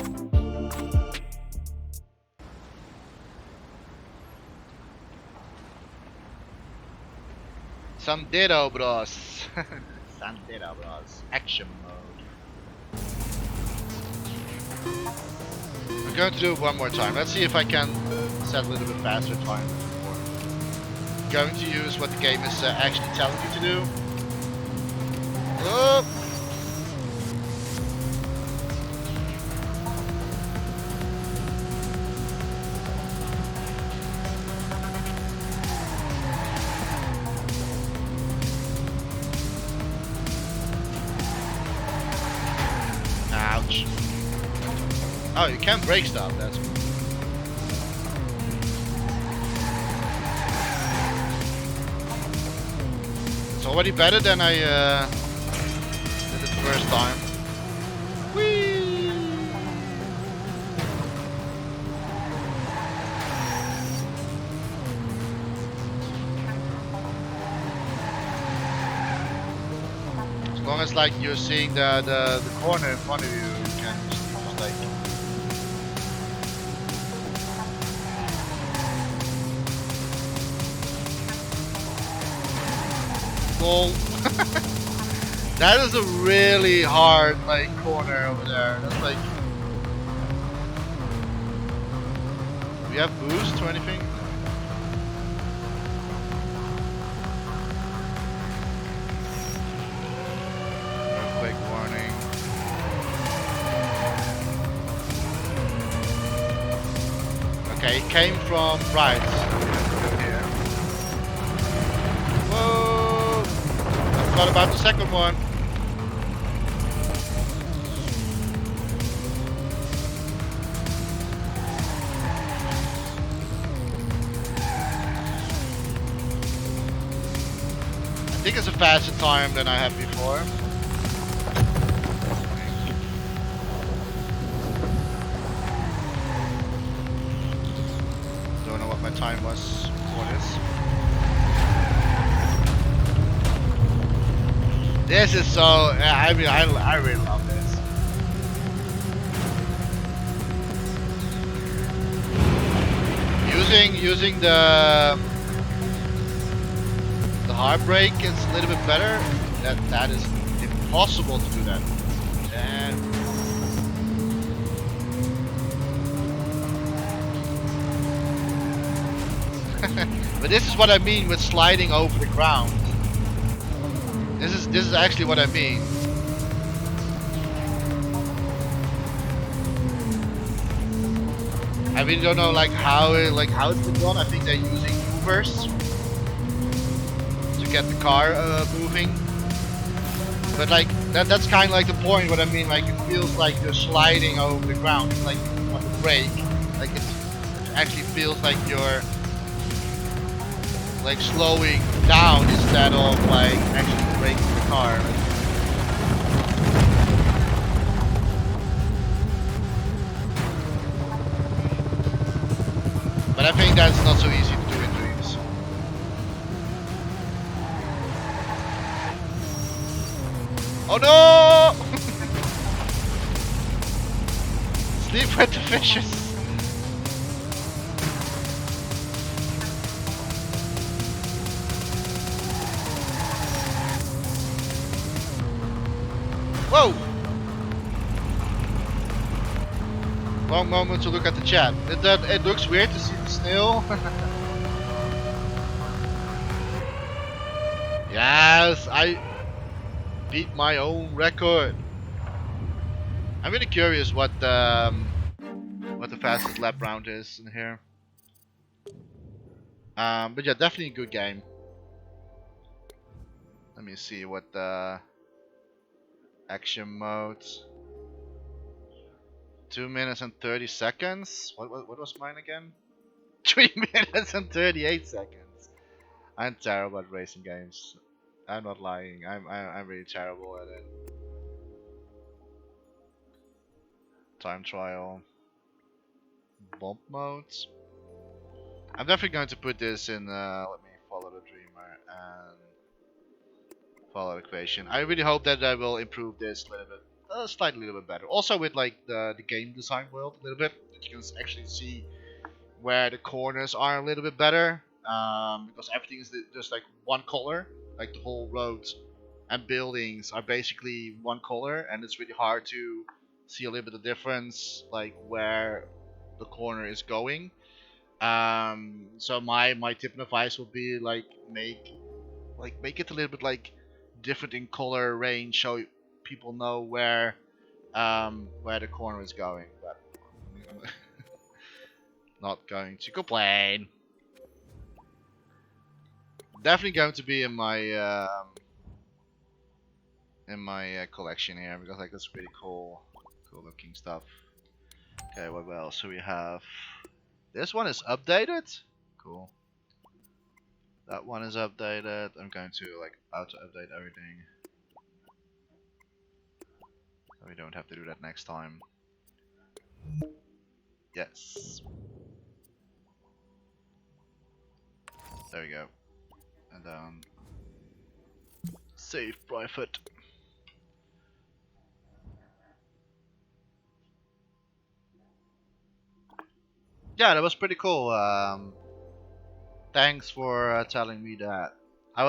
Some Ditto Bros. Some Ditto Bros. Action mode. I'm going to do it one more time. Let's see if I can set a little bit faster time than before. Going to use what the game is actually telling me to do. Whoop. Ouch. Oh, you can break stuff, that's cool. It's already better than I did it the first time. Whee! As long as like you're seeing the corner in front of you, you can just like goal. That is a really hard like corner over there. That's like you have boost or anything? Earthquake warning. Okay, it came from right here. Whoa! I forgot about the second one. I think it's a faster time than I had before. Don't know what my time was for this. This is so. I mean, I really love this. Using the hard brake is a little bit better. That is impossible to do that. And but this is what I mean with sliding over the ground. This is actually what I mean. I really don't know how it's been done. I think they're using movers to get the car moving. But that's kind of like the point. What I mean, it feels like you're sliding over the ground. It's like on the brake. It actually feels like you're slowing down instead of actually braking the car. But I think that's not so easy to do in Dreams. Oh no! Sleep with the fishes. Whoa! Wrong moment to look at the chat. It looks weird to see the snail. Yes, I beat my own record. I'm really curious what the fastest lap round is in here. But yeah, definitely a good game. Let me see what the action modes. 2 minutes and 30 seconds. What was mine again? 3 minutes and 38 seconds. I'm terrible at racing games. I'm not lying. I'm really terrible at it. Time trial. Bump modes. I'm definitely going to put this in. Let me follow the dreamer and follow the equation. I really hope that I will improve this a little bit, slightly a little bit better. Also with the game design world a little bit, that you can actually see where the corners are a little bit better. Because everything is just one color, the whole roads and buildings are basically one color, and it's really hard to see a little bit of difference, where the corner is going. So my tip and advice would be make it a little bit different in color range, so people know where the corner is going. But not going to complain. Definitely going to be in my collection here, because that's really cool looking stuff. Okay, what else? So we have this one is updated. Cool. That one is updated. I'm going to auto update everything, so we don't have to do that next time. Yes. There we go. And then save private. Yeah, that was pretty cool. Thanks for telling me that. I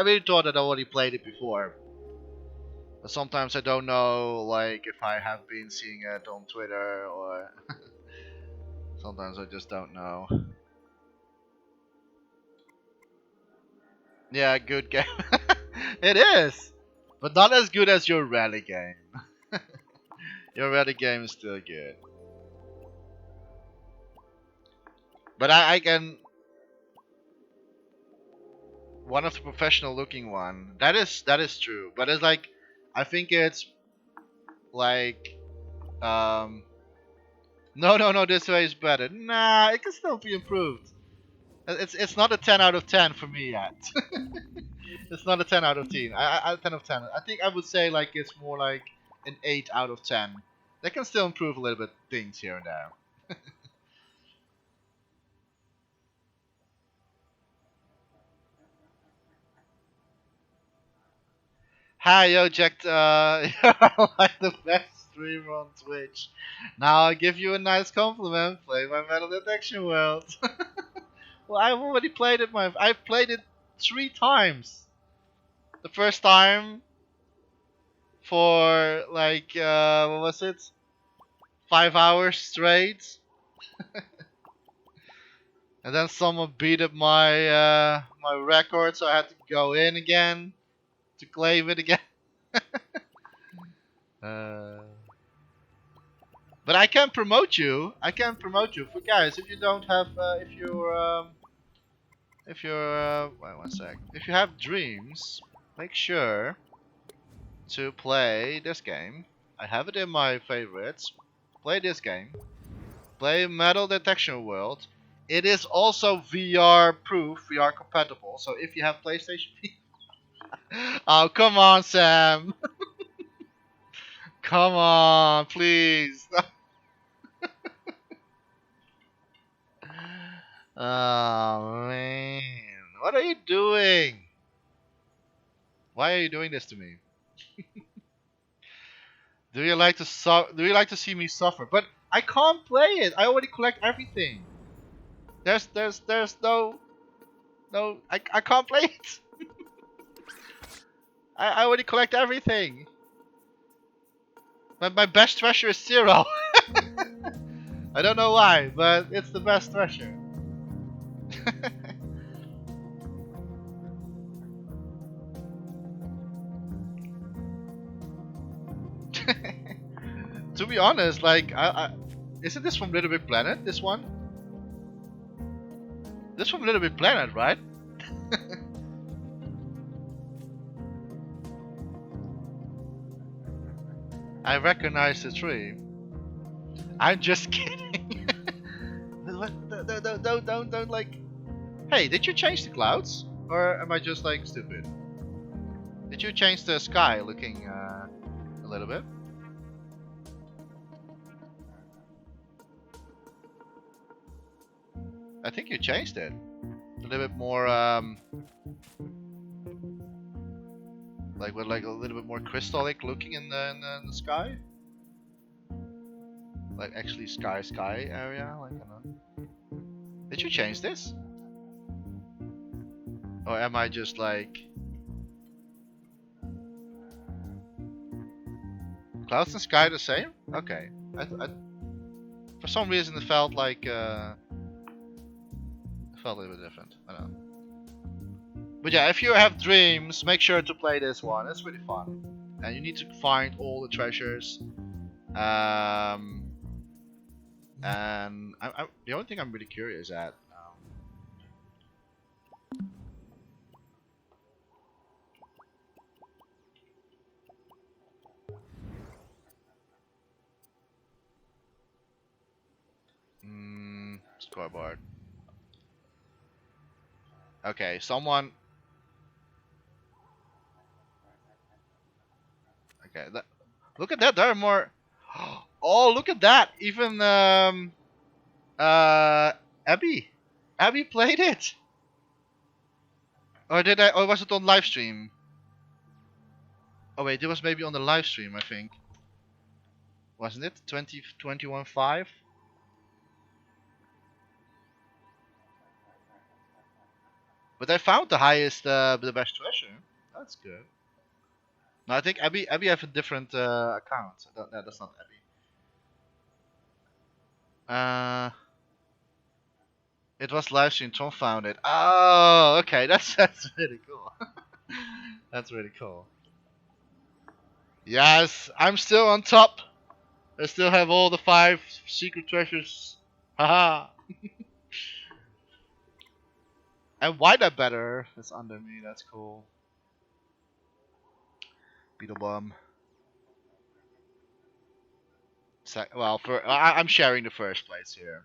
really thought that I already played it before, but sometimes I don't know if I have been seeing it on Twitter or Sometimes I just don't know. Yeah, good game. It is, but not as good as your rally game. Your rally game is still good, but I can one of the professional looking one. That is true, but it's like I think it's like no, this way is better. Nah, it can still be improved. It's not a 10 out of 10 for me yet. It's not a 10 out of 10. 10 of 10. I think I would say like it's more like an 8 out of 10. They can still improve a little bit things here and there. Hi, yo, Jechta. You're like the best streamer on Twitch. Now I'll give you a nice compliment. Play my metal detection world. Well, I've already played it. I've played it 3 times. The first time for like what was it? 5 hours straight, and then someone beat up my record, so I had to go in again to claim it again. Uh, but I can promote you. I can promote you for guys if you don't have if you're wait one sec. If you have dreams, make sure to play this game. I have it in my favorites. Play this game. Play Metal Detection World. It is also VR proof, VR compatible. So if you have PlayStation, oh come on, Sam, come on, please. Oh man, what are you doing? Why are you doing this to me? Do you like to see me suffer? But I can't play it. I already collect everything. There's no. I can't play it. I already collect everything. My best treasure is 0. I don't know why, but it's the best treasure. To be honest, like isn't this from Little Big Planet? This one? This from Little Big Planet, right? I recognize the tree. I'm just kidding. Don't like. Hey, did you change the clouds, or am I just like stupid? Did you change the sky looking a little bit? I think you changed it a little bit more, like with like a little bit more crystallic looking in the sky, like actually sky area. Like, I don't know. Did you change this, or am I just like clouds and sky the same? Okay, for some reason it felt like it felt a little bit different. I don't know. But yeah, if you have dreams, make sure to play this one. It's really fun, and you need to find all the treasures. Um, and the only thing I'm really curious at. Scoreboard. Okay, someone. Okay, look at that. There are more. Oh, look at that. Even uh Abby, Abby played it. Or did I? Or was it on live stream? Oh wait, it was maybe on the live stream. I think, wasn't it? 2021.5. But I found the highest, the best treasure. That's good. No, I think Abby have a different account. That's not Abby. It was live stream. Tom found it. Oh, okay. That's really cool. That's really cool. Yes, I'm still on top. I still have all the 5 secret treasures. Haha. And why that better? It's under me. That's cool. Beetle Bum. Well, I'm sharing the first place here.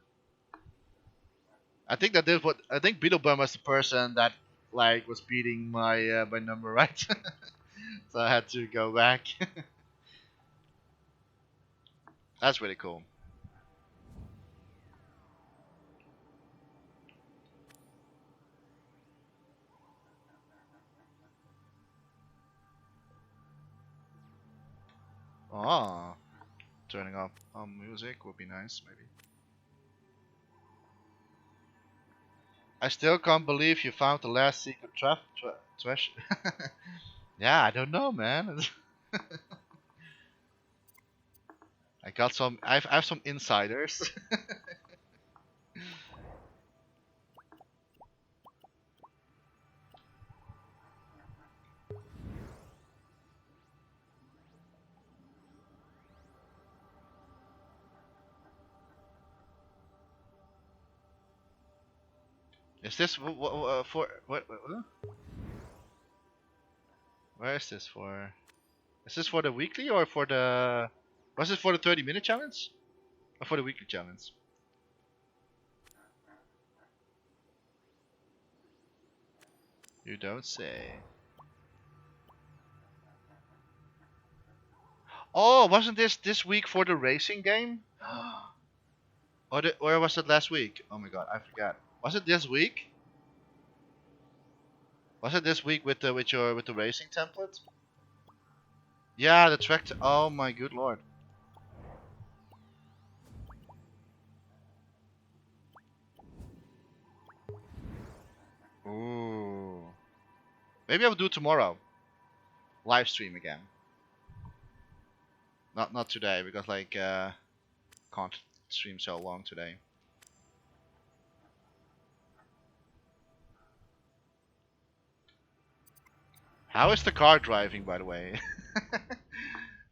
I think that this what I think Beetle Bum was the person that like was beating my number, right? So I had to go back. That's really cool. Oh, turning up on music would be nice, maybe. I still can't believe you found the last secret treasure. Yeah, I don't know, man. I got some. I have some insiders. Is this for what? Where is this for? Is this for the weekly or for the? Was it for the 30-minute challenge? Or for the weekly challenge? You don't say. Oh, wasn't this week for the racing game? Or was it last week? Oh my god, I forgot. Was it this week? Was it this week with the racing template? Yeah, the track. Oh my good lord. Ooh. Maybe I'll do tomorrow. Live stream again. Not today because can't stream so long today. How is the car driving, by the way?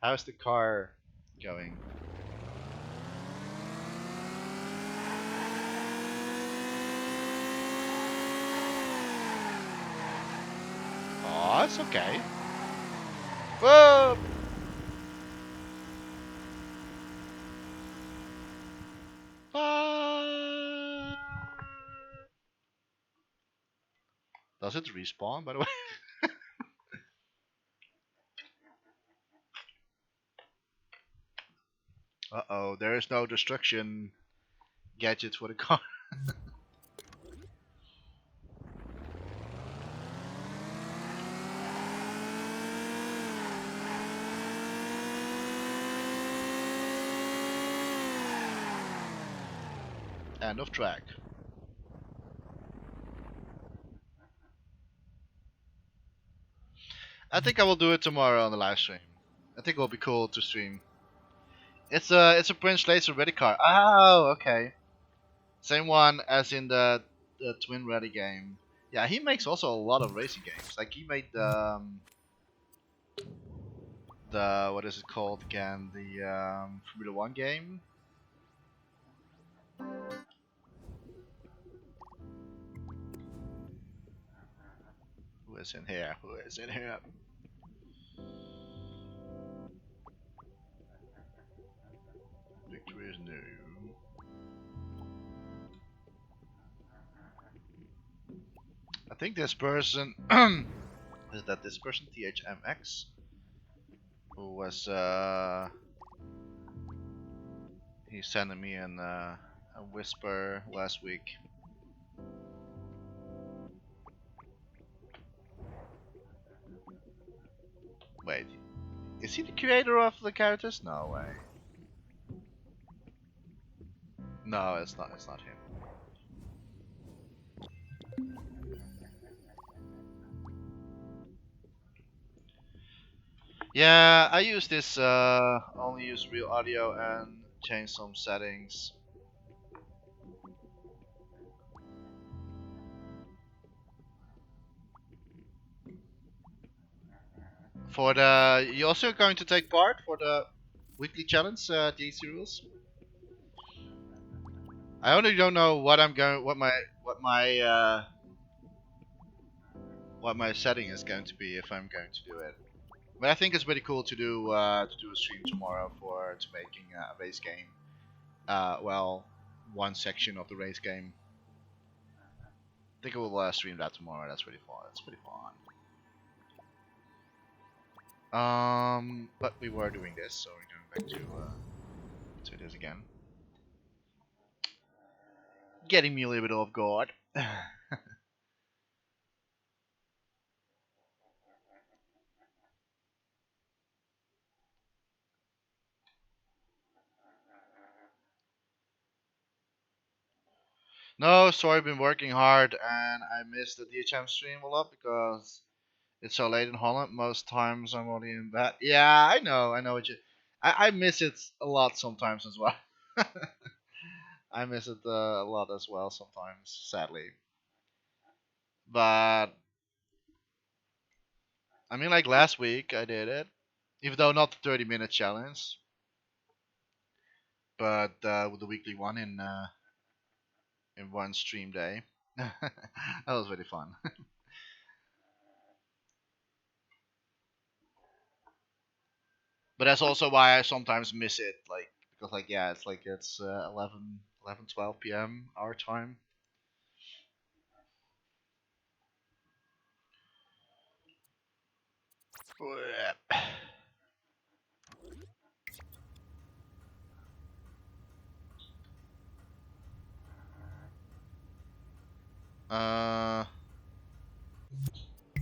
How is the car going? Oh, it's okay. Whoa! Ah! Does it respawn, by the way? Uh-oh, there is no destruction gadget for the car. End of track. I think I will do it tomorrow on the live stream. I think it will be cool to stream. It's a Prince Laser ready car. Oh, okay. Same one as in the Twin Ready game. Yeah, he makes also a lot of racing games. Like he made the what is it called again? The Formula One game. Who is in here? Who is in here? Victory is new. I think this person is that this person THMX who was he sent me a whisper last week. Wait, is he the creator of the characters? No way. No, it's not. It's not him. Yeah, I use this. Only use real audio and change some settings. For the, you also going to take part for the weekly challenge, DC rules. I only don't know what my setting is going to be if I'm going to do it. But I think it's pretty cool to do a stream tomorrow for to making a race game. Well, one section of the race game. I think we'll stream that tomorrow. That's pretty fun. That's pretty fun. But we were doing this, so we're going back to this again. Getting me a little bit off guard. No, sorry, I've been working hard and I missed the DHM stream a lot because it's so late in Holland. Most times I'm only in bed. Yeah, I know what you. I miss it a lot sometimes as well. I miss it a lot as well sometimes, sadly. But I mean, like last week I did it, even though not the 30-minute challenge, but with the weekly one in one stream day. That was really fun. But that's also why I sometimes miss it, like because like yeah, it's like it's 12 p.m. our time. Uh,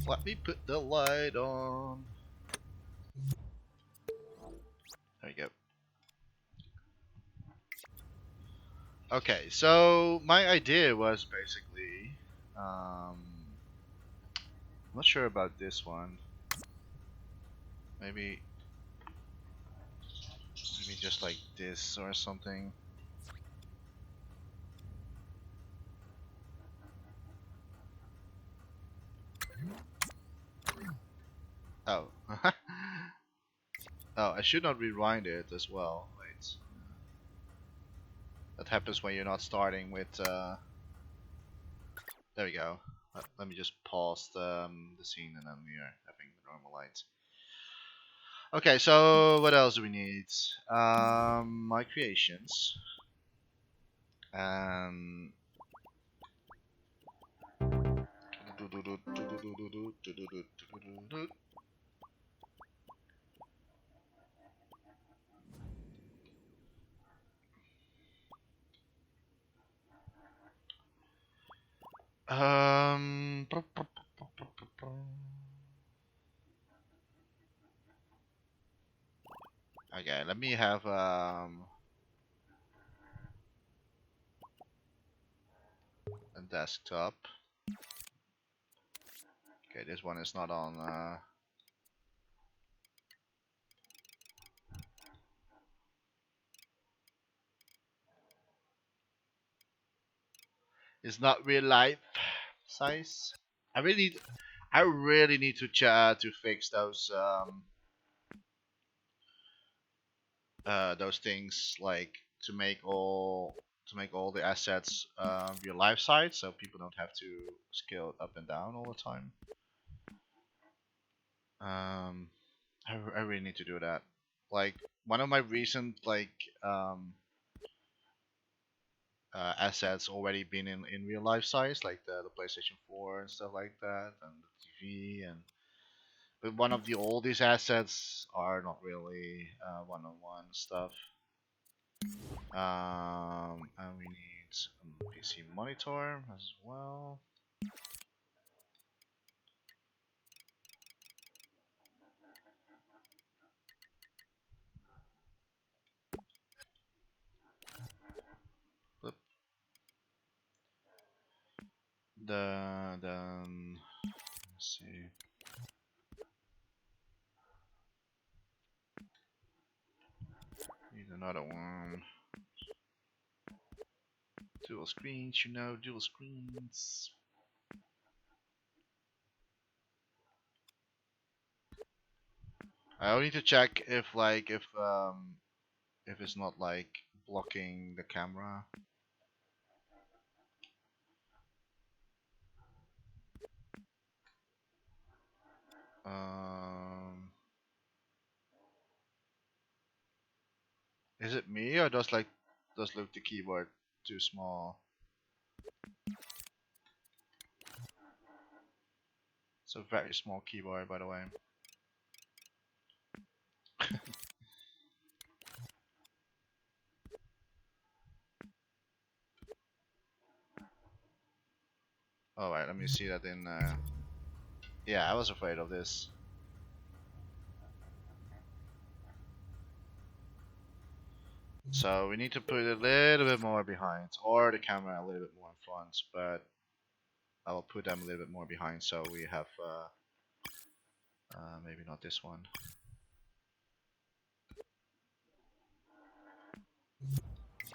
let me put the light on. There you go. Okay, so my idea was basically, I'm not sure about this one. Maybe, maybe just like this or something. Oh, oh, I should not rewind it as well. Wait, that happens when you're not starting with. There we go. Let me just pause the scene and then we are having the normal lights. Okay, so what else do we need? My creations. Um, um, okay, let me have a desktop. Okay, this one is not on. It's not real life size. I really, need, I really need to fix those things like to make all the assets real life size, so people don't have to scale it up and down all the time. Um, I really need to do that. Like one of my recent assets already been in real life size, like the PlayStation 4 and stuff like that, and the TV, and but one of the oldest assets are not really one-on-one stuff. And we need a PC monitor as well. Flip. Let's see. Need another one. Dual screens, you know, dual screens. I need to check if it's not like blocking the camera. Um, is it me or does look the keyboard too small? It's a very small keyboard, by the way. All right, let me see that in. Yeah, I was afraid of this. So we need to put it a little bit more behind, or the camera a little bit more in front. But I will put them a little bit more behind, so we have maybe not this one.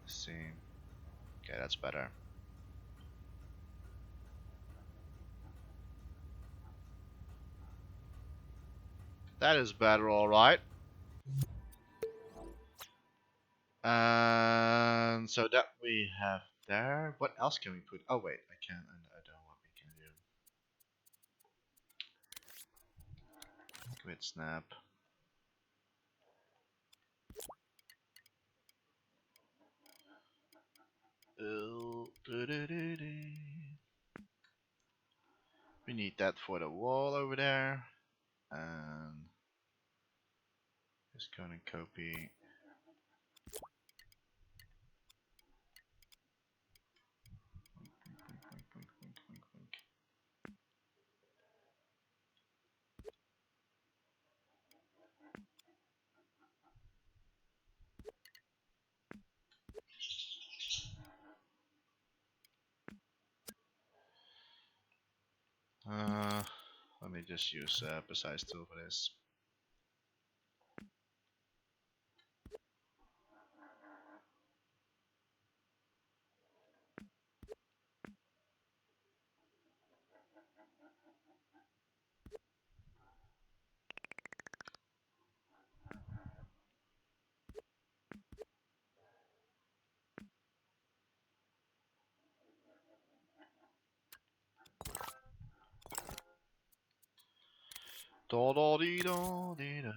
Let's see. Okay, that's better. That is better, all right. And so that we have there. What else can we put? Oh wait, I can't. I don't know what we can do. Quit snap. We need that for the wall over there, and just gonna copy. Uh, Let me just use precise tool for this. Da da dee da dee da.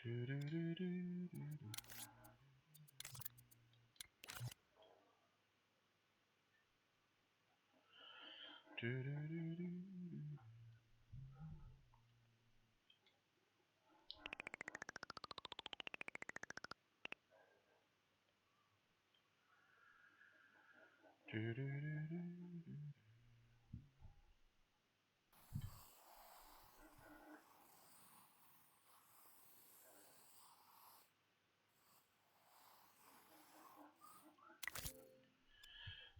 Do do do do do do do do do. Do do do do.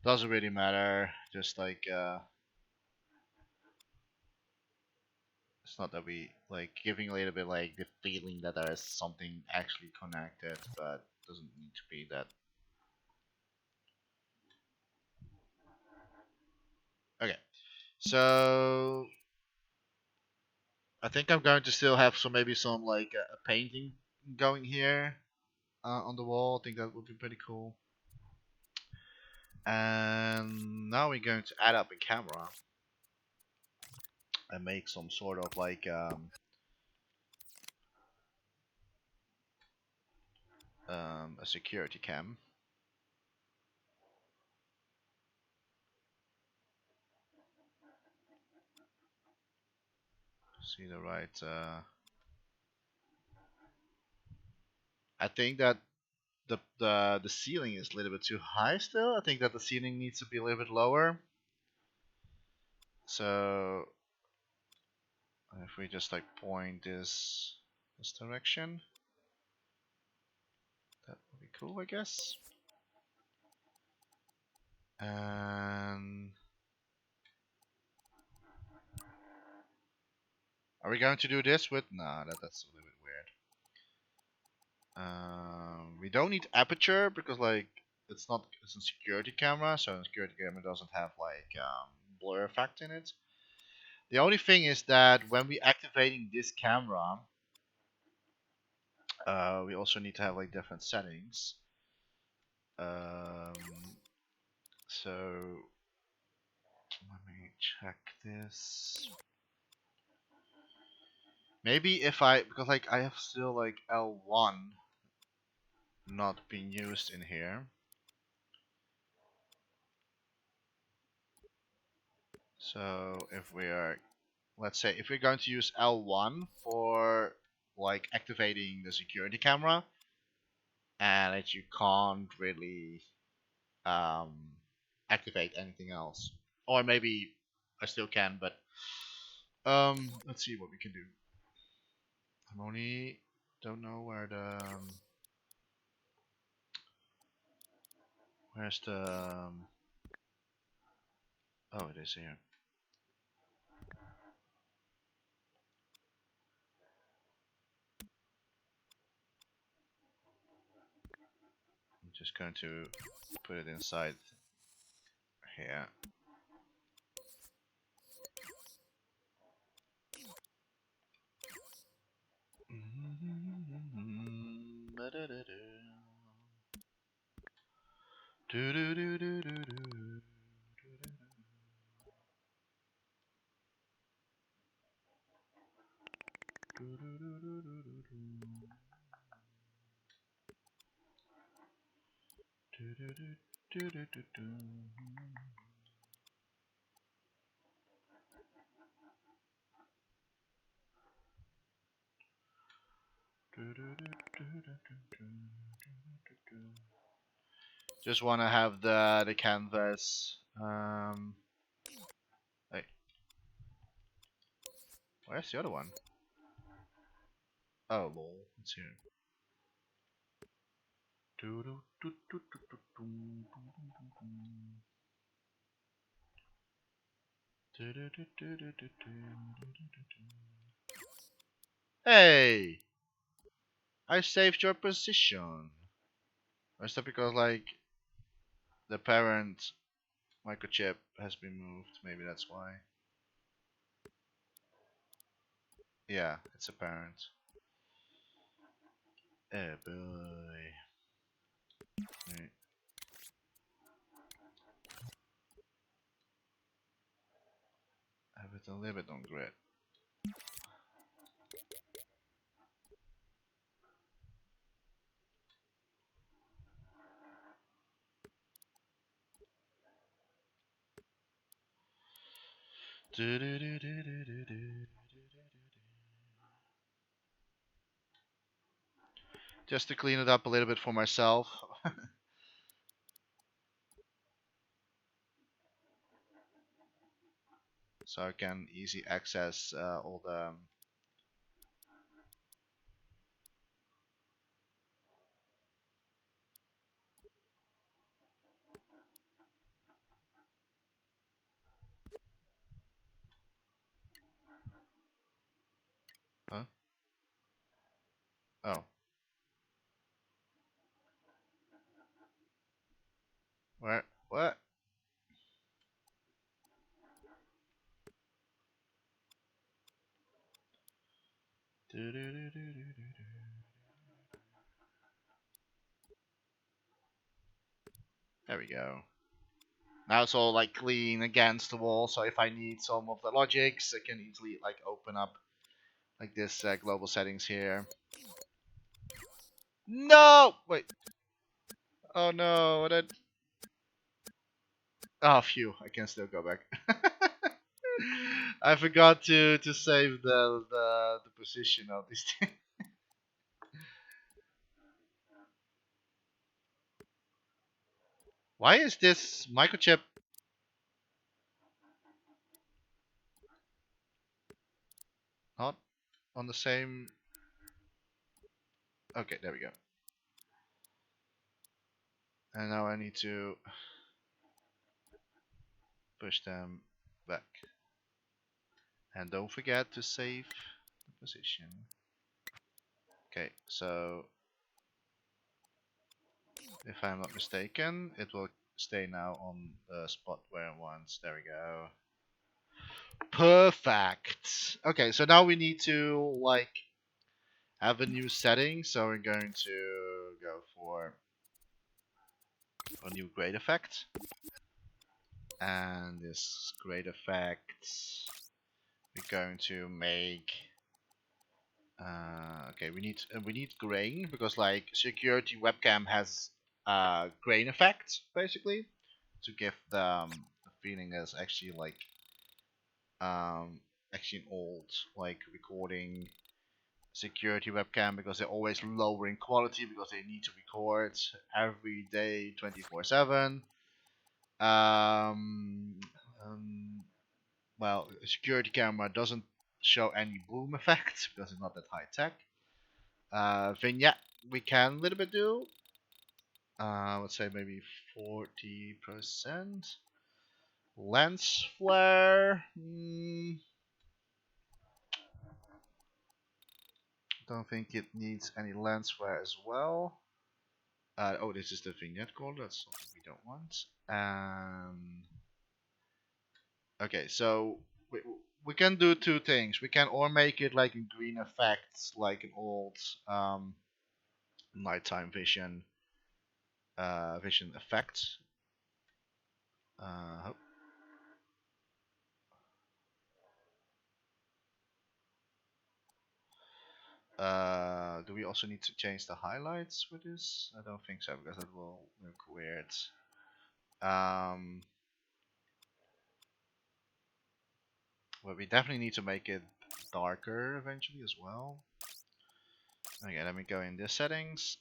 Doesn't really matter. Just like it's not that we like giving a little bit like the feeling that there is something actually connected, but doesn't need to be that. Okay, so I think I'm going to still have some maybe some like a painting going here on the wall. I think that would be pretty cool. And now we're going to add up a camera and make some sort of like a security cam. See the right. I think that the ceiling is a little bit too high still. I think that the ceiling needs to be a little bit lower. So if we just like point this direction, that would be cool, I guess. And are we going to do this with? Nah, that's a little bit weird. We don't need aperture because like it's not it's a security camera, so a security camera doesn't have like blur effect in it. The only thing is that when we activating this camera, we also need to have like different settings. Um, so let me check this. Maybe if I because like I have still like L1 not being used in here. So if we are, let's say, if we're going to use L1 for like activating the security camera, and that you can't really um, activate anything else, or maybe I still can, but let's see what we can do. I'm only don't know where the where's the oh, it is here. I'm just going to put it inside here. Just want to have the canvas. Wait, where's the other one? Oh, lol, it's here. Hey, I saved your position. Or is that because like the parent microchip has been moved? Maybe that's why. Yeah, it's apparent. Oh boy. Right. Have it a little bit on grid. Just to clean it up a little bit for myself. So I can easy access all the huh? Oh, where? What? There we go. Now it's all like clean against the wall. So if I need some of the logics, I can easily like open up like this global settings here. No, wait. Oh no, what did? Oh, phew! I can still go back. I forgot to save the position of this thing. Why is this microchip not on the same? Okay, there we go. And now I need to push them back. And don't forget to save the position. Okay, so If I'm not mistaken, it will stay now on the spot where it wants. There we go. Perfect. Okay, so now we need to like have a new setting. So we're going to go for a new grade effect, and this grade effect we're going to make. Okay, we need grain because like security webcam has grain effect basically to give the feeling as actually like um, actually an old like recording security webcam because they're always lowering quality because they need to record every day 24/7. Um, um, well, a security camera doesn't show any boom effect because it's not that high tech. Vignette we can a little bit do. Let's say maybe 40%. Lens flare. Don't think it needs any lens flare as well. Oh, this is the vignette color. That's something we don't want. Okay, so we can do two things. We can or make it like a green effect, like an old um, nighttime vision effect. Uh, do we also need to change the highlights with this? I don't think so because it will look weird. Um, well, we definitely need to make it darker eventually as well. Okay, let me go in the settings.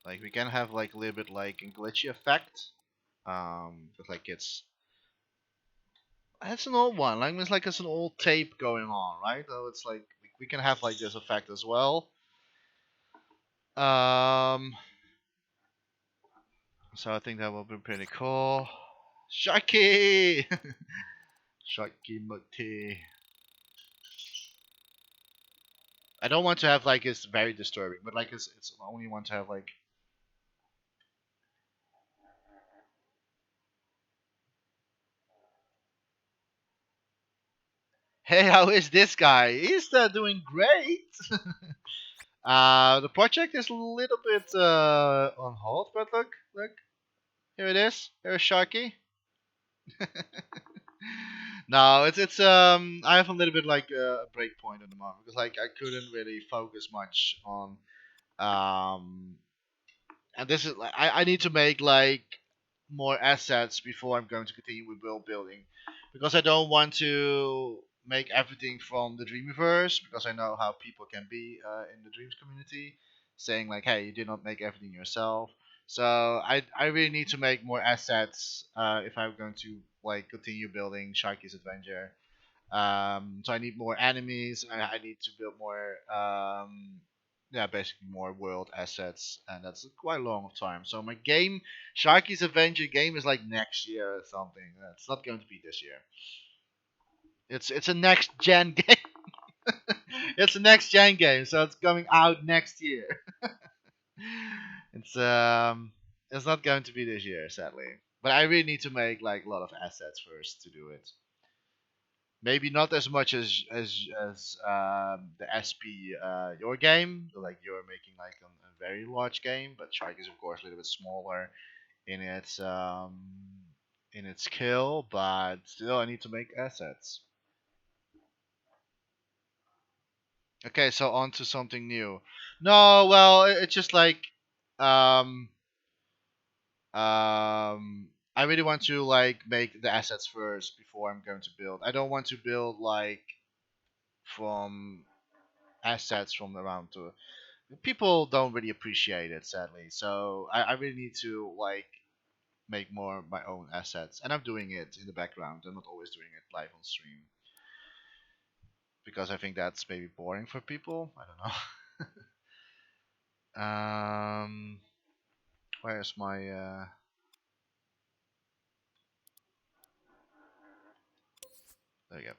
Like we can have like a little bit like a glitchy effect. But like it's an old one. Like it's like it's an old tape going on, right? So it's like we can have like this effect as well. Um, so I think that will be pretty cool. Sharky, Sharky Mutti. I don't want to have like it's very disturbing, but like it's only want to have like. Hey, how is this guy? He's doing great. The project is a little bit on hold, but look, here it is. Here's Sharky. No, it's I have a little bit like a break point at the moment because like I couldn't really focus much on um and this is like I need to make like more assets before I'm going to continue with world building because I don't want to make everything from the Dreamiverse because I know how people can be in the Dreams community saying like hey you did not make everything yourself so I really need to make more assets if I'm going to like continue building Sharky's Adventure so I need more enemies. I need to build more, yeah, basically more world assets, and that's quite a long time. So my game, Sharky's Adventure game, is like next year or something. It's not going to be this year. It's a next gen game. It's a next gen game, so it's coming out next year. it's um, it's not going to be this year, sadly. But I really need to make like a lot of assets first to do it. Maybe not as much as the SP your game. Like you're making like a very large game, but Shark is of course a little bit smaller in its skill, but still I need to make assets. Okay, so on to something new. No, well, it's just like um I really want to like make the assets first before I'm going to build. I don't want to build like from assets from around to people don't really appreciate it sadly so I really need to like make more of my own assets and I'm doing it in the background. I'm not always doing it live on stream because I think that's maybe boring for people. I don't know. Where's my there you go,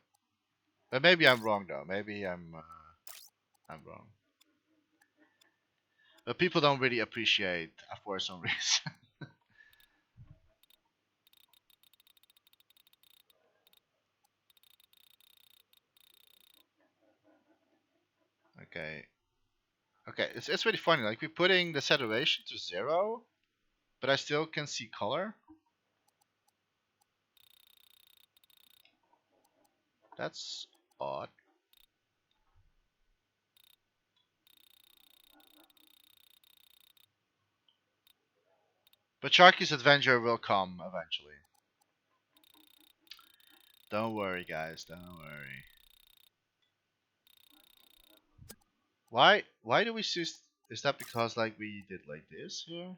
but maybe I'm wrong though. Maybe I'm wrong. But people don't really appreciate for some reason. Okay. Okay, it's really funny. Like we're putting the saturation to 0, but I still can see color. That's odd. But Sharky's adventure will come eventually. Don't worry, guys. Don't worry. Why do we see? Is that because like we did like this here?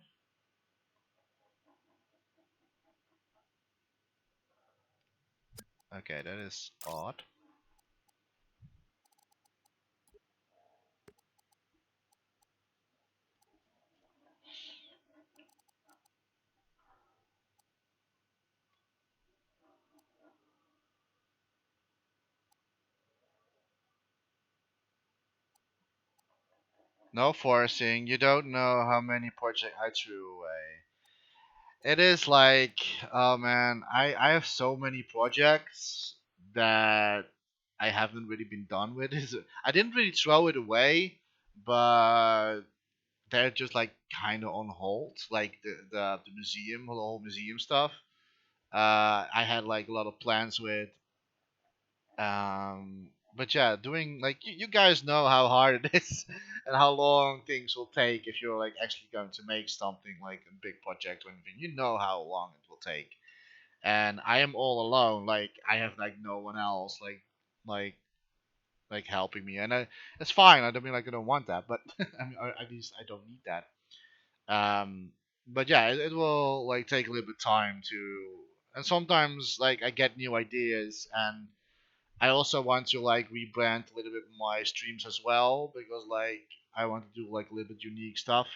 Okay, that is odd. No forcing. You don't know how many projects I threw away. It is like, oh man, I have so many projects that I haven't really been done with. I didn't really throw it away, but they're just like kind of on hold. Like the museum, the whole museum stuff. I had like a lot of plans with. But yeah, doing like you guys know how hard it is and how long things will take if you're like actually going to make something like a big project or anything. You know how long it will take, and I am all alone. Like I have like no one else like like helping me, and it's fine. I don't mean like I don't want that, but I mean at least I don't need that. Um, but yeah, it will like take a little bit of time to, and sometimes like I get new ideas and I also want to like rebrand a little bit my streams as well because like I want to do like a little bit unique stuff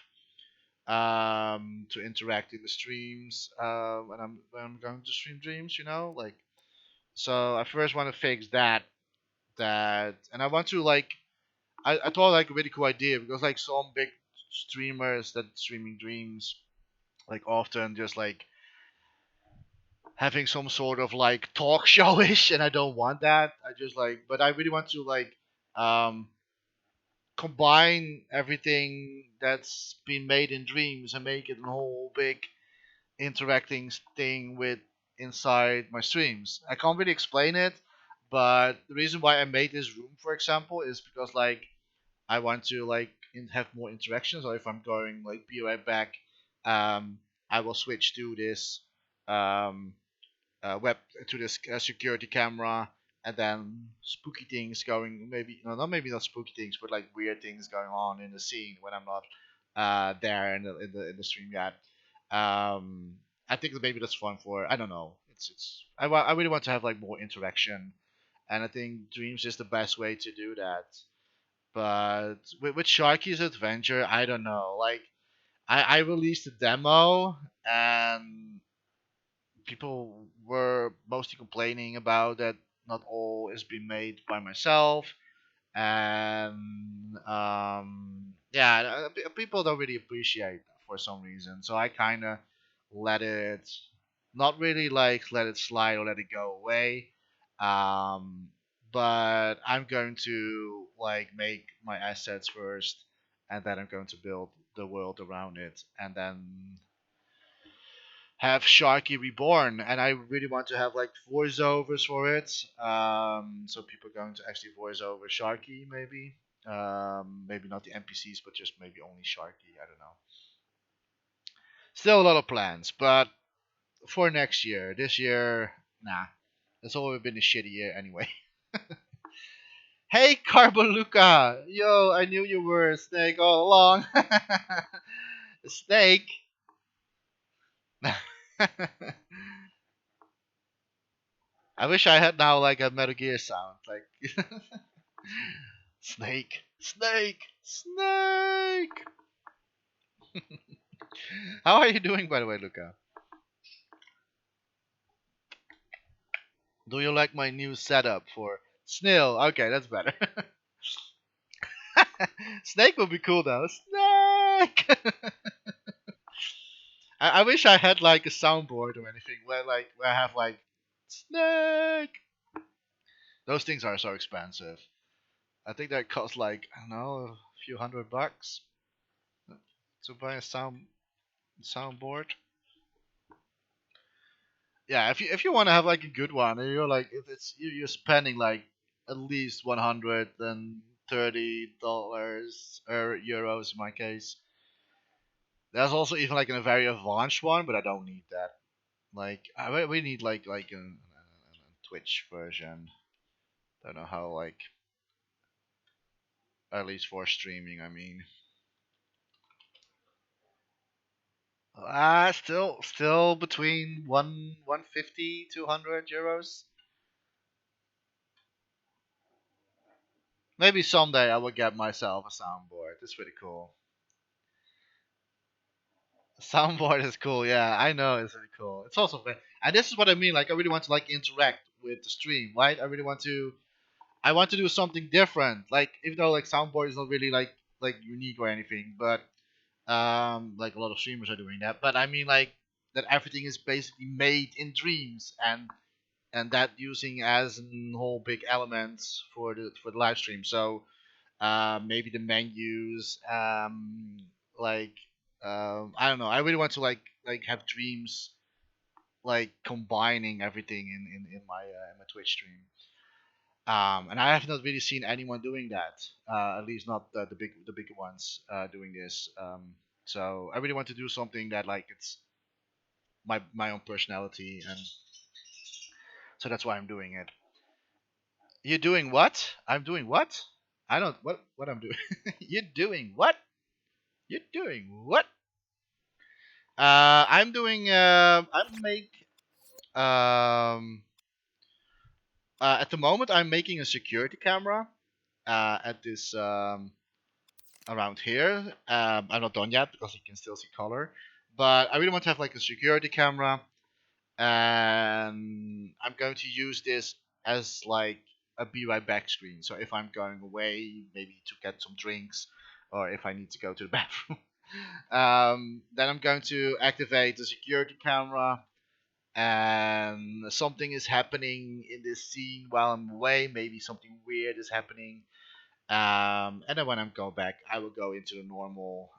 to interact in the streams when I'm going to stream dreams, you know, like so I first want to fix that and I want to like I thought like a really cool idea because like some big streamers that streaming dreams like often just like having some sort of like talk showish and I don't want that. I just like but I really want to like um combine everything that's been made in dreams and make it a whole big interacting thing with inside my streams. I can't really explain it, but the reason why I made this room, for example, is because like I want to like have more interactions. Or if I'm going like be right back, um, I will switch to this um, web to this security camera, and then spooky things going. Maybe no, not maybe not spooky things, but like weird things going on in the scene when I'm not there in the stream yet. Um, I think that maybe that's fun for. I don't know. It's. I really want to have like more interaction, and I think Dreams is the best way to do that. But with Sharky's Adventure, I don't know. Like I released a demo and people were mostly complaining about that not all is being made by myself and yeah people don't really appreciate for some reason so I kind of let it not really like let it slide or let it go away um, but I'm going to like make my assets first and then I'm going to build the world around it and then have Sharky Reborn, and I really want to have like voiceovers for it. So people are going to actually voice over Sharky, maybe. Maybe not the NPCs, but just maybe only Sharky. I don't know. Still a lot of plans, but for next year, this year, nah. It's always been a shitty year anyway. Hey, Carbon Luca! Yo, I knew you were a snake all along. A snake? I wish I had now like a Metal Gear sound, like snake, snake, snake. How are you doing, by the way, Luca? Do you like my new setup for Snail? Okay, that's better. Snake would be cool though. Snake. I wish I had like a soundboard or anything where I have like snake. Those things are so expensive. I think that costs like I don't know a few $100 to buy a soundboard. Yeah, if you want to have like a good one, and you're like if it's you're spending like at least $130 or euros in my case. There's also even like a very advanced one, but I don't need that. Like we need like a Twitch version. Don't know how like at least for streaming. I mean, still between 150 200 euros. Maybe someday I will get myself a soundboard. It's pretty cool. Soundboard is cool. Yeah, I know it's really cool. It's also and this is what I mean. Like I really want to like interact with the stream, right? I really want to. I want to do something different. Like even though like soundboard is not really like unique or anything, but like a lot of streamers are doing that. But I mean like that everything is basically made in dreams and that using as a whole big elements for the live stream. So maybe the menus, like I don't know. I really want to like have dreams like combining everything in my Twitch stream. And I have not really seen anyone doing that. At least not the bigger ones doing this. So I really want to do something that like it's my own personality, and so that's why I'm doing it. You're doing what? I'm doing what? I don't what I'm doing. You're doing what? You're doing what? I'm doing. I'm make. Um, at the moment, I'm making a security camera. At this around here. I'm not done yet because you can still see color. But I really want to have like a security camera, and I'm going to use this as like a be right back screen. So if I'm going away, maybe to get some drinks, or if I need to go to the bathroom, then I'm going to activate the security camera. And something is happening in this scene while I'm away. Maybe something weird is happening, and then when I'm going back, I will go into the normal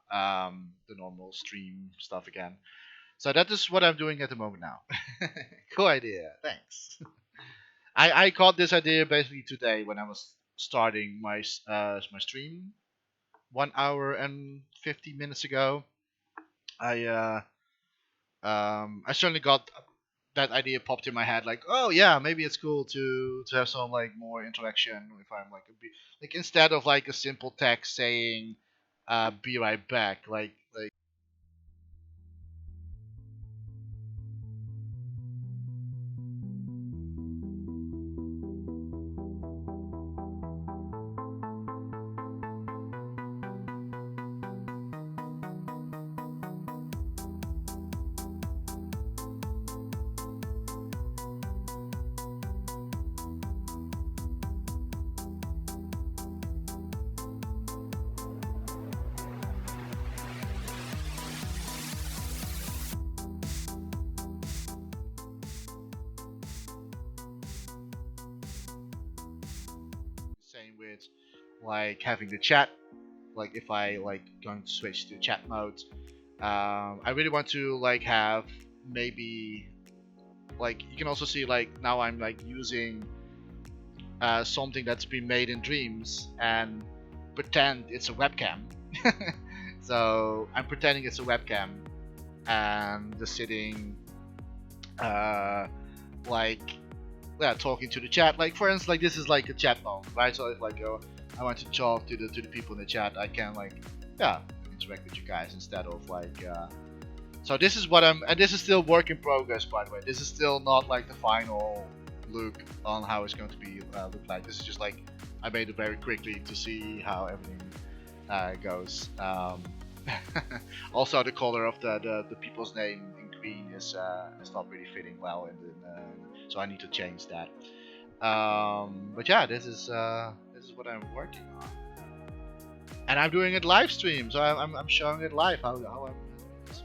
stream stuff again. So that is what I'm doing at the moment now. Cool idea. Thanks. I caught this idea basically today when I was starting my stream 1 hour and 50 minutes ago. I I certainly got that idea popped in my head like, oh yeah, maybe it's cool to have some like more interaction if I'm like instead of like a simple text saying be right back, like same with like having the chat, like if I like going to switch to chat mode. I really want to like have maybe like you can also see like now I'm like using something that's been made in dreams and pretend it's a webcam. So I'm pretending it's a webcam and just sitting uh, like yeah talking to the chat. Like for instance, like this is like a chat moment, right? So if like I want to talk to the people in the chat, I can like yeah interact with you guys instead of like so this is what I'm, and this is still work in progress, by the way. This is still not like the final look on how it's going to be look like. This is just like I made it very quickly to see how everything goes. Also, the color of the people's name in green is not really fitting well, so I need to change that. But yeah, this is what I'm working on. and I'm doing it live stream, so I'm showing it live. How I'm doing this.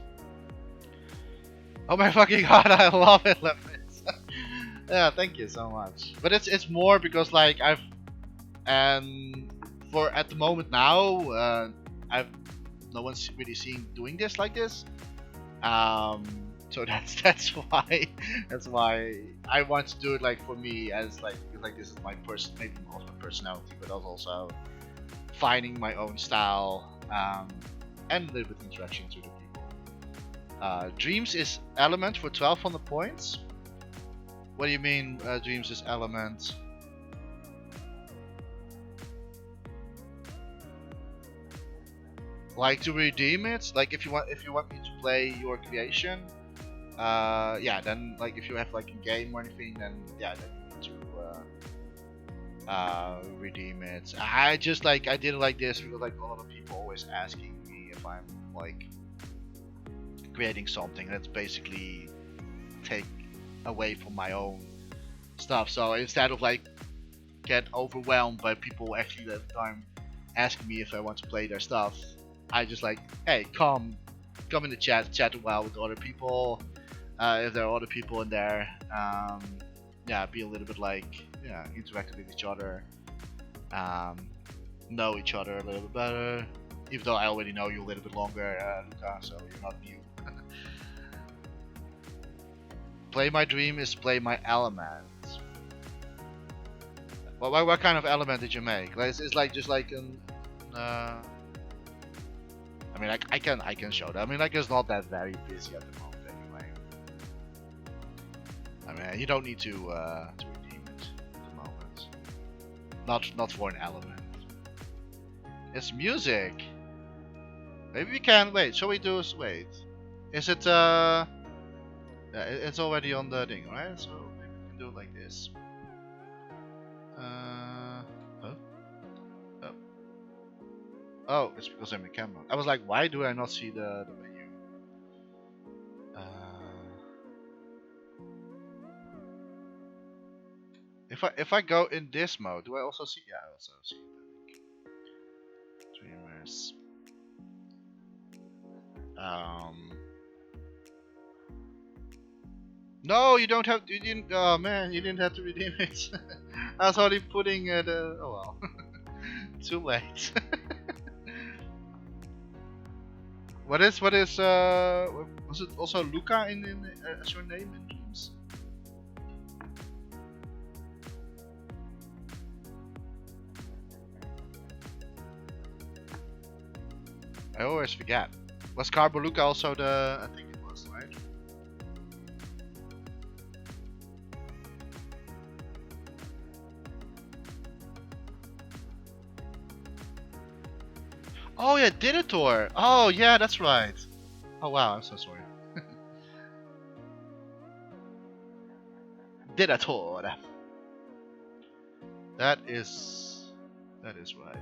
Oh my fucking god, I love it, Lemons. Yeah, thank you so much. But it's more because like I've and for at the moment now, I've no one's really seen doing this like this. Um, so that's why I want to do it like for me as like this is my maybe also my personality, but also finding my own style, and a little bit interaction with the people. Dreams is element for 1200 points. What do you mean, Dreams is element? Like to redeem it? Like if you want me to play your creation, yeah, then like if you have like a game or anything, then yeah, then you need to redeem it. I just like I did it like this because like a lot of people always asking me if I'm like creating something that's basically take away from my own stuff. So instead of like get overwhelmed by people actually that time asking me if I want to play their stuff, I just like, hey, come in the chat a while with other people. If there are other people in there, yeah, be a little bit like, yeah, interacting with each other, know each other a little bit better. Even though I already know you a little bit longer, Luca, so you're not new. Play my dream is play my element. Well, what kind of element did you make? Like, it's like just like an. I mean, I can show that. I mean, like, it's not that very busy at the moment anyway. I mean, you don't need to redeem it at the moment. Not for an element. It's music. Maybe we can wait. Shall we do? Wait. Is it Yeah, it's already on the thing, right? So maybe we can do it like this. Oh. Oh, it's because I'm in camera. I was like, why do I not see the menu? If I go in this mode, do I also see? Yeah, I also see the streamers. No, you don't have. You didn't. Oh man, you didn't have to redeem it. I was already putting it. Oh well. Too late. What is was it also Luca in as your name in Dreams? I always forget. Was Carbo Luca also the? I think it was, right? Oh yeah, Ditator. Oh yeah, that's right. Oh wow, I'm so sorry. Ditator. That is right.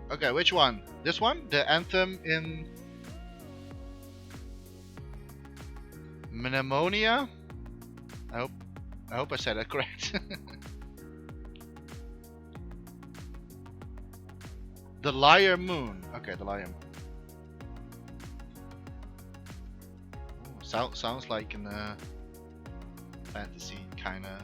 Okay, which one? This one? The anthem in Mnemonia? I hope I said that correct. The Liar Moon. Okay, the Liar Moon. Ooh, sounds like in a fantasy kind of.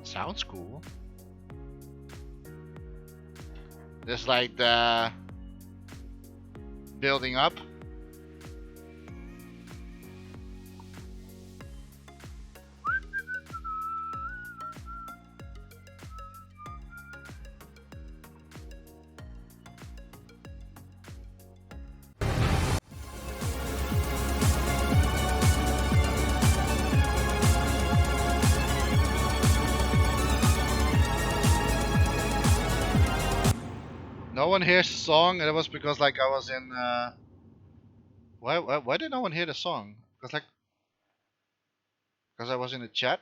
Sounds cool. There's like the building up. No one hears the song, and it was because like I was in. Why did no one hear the song? Because I was in the chat.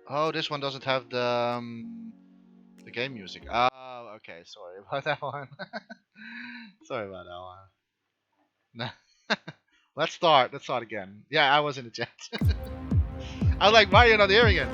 Oh, this one doesn't have the game music. Oh, okay. Sorry about that one. Sorry about that one. No. Let's start. Let's start again. Yeah, I was in the chat. I was like, why are you not hearing it?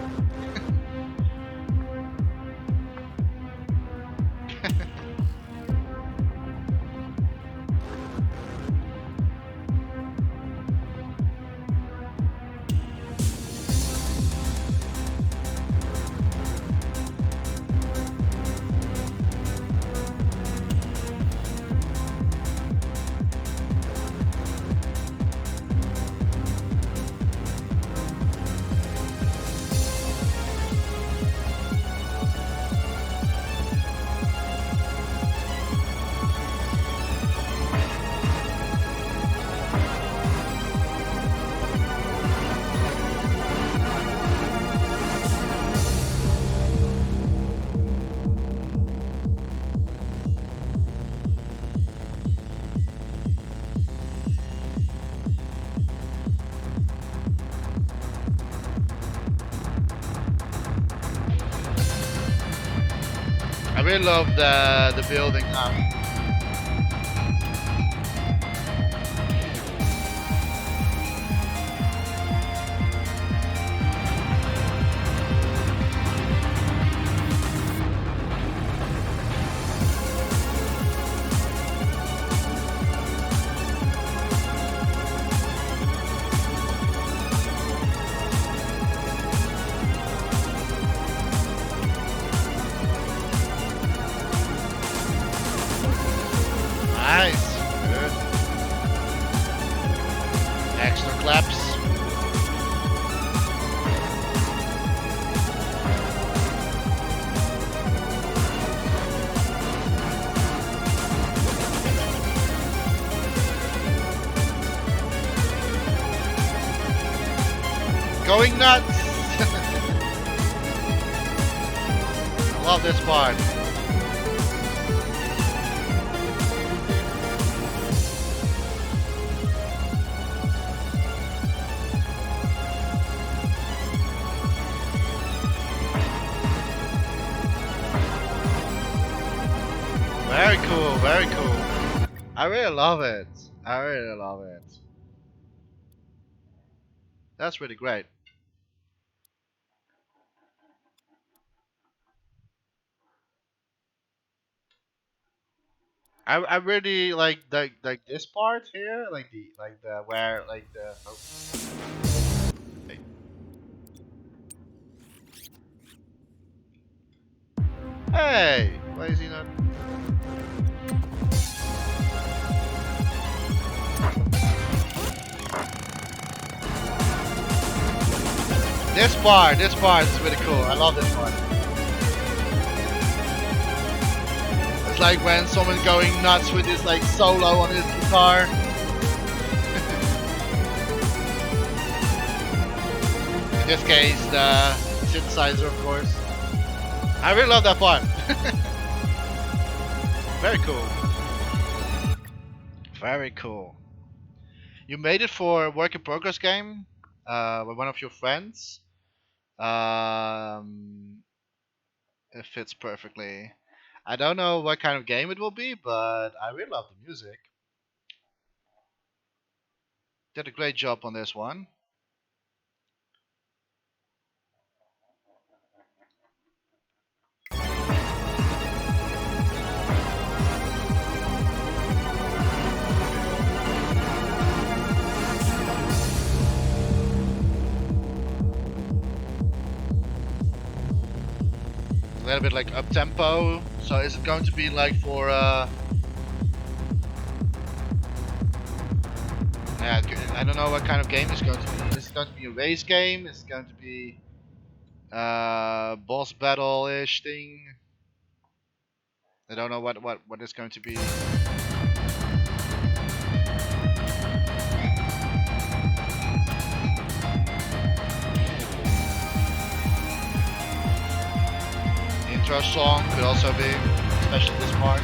I really love the building up. Nice. Good. Extra claps. Going nuts. I love this part. Very cool, very cool. I really love it. I really love it. That's really great. I really like this part here, like the where like the oh. Hey. Hey, why is he not? This part is really cool. I love this part. It's like when someone's going nuts with this like solo on his guitar. In this case, the synthesizer, of course. I really love that part. Very cool. Very cool. You made it for a work in progress game with one of your friends. It fits perfectly. I don't know what kind of game it will be, but I really love the music. Did a great job on this one. A little bit like up tempo. So is it going to be like for yeah, I don't know what kind of game it's going to be. Is it going to be a race game? Is it going to be boss battle-ish thing? I don't know what it's going to be. Intro song could also be. especially this part.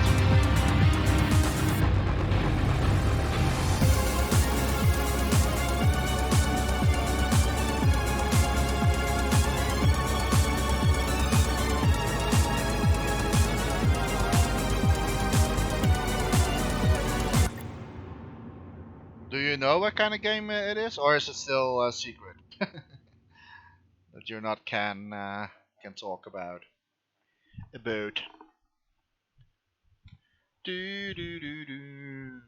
Do you know what kind of game it is, or is it still a secret that you're not can talk about? About. Do do do do.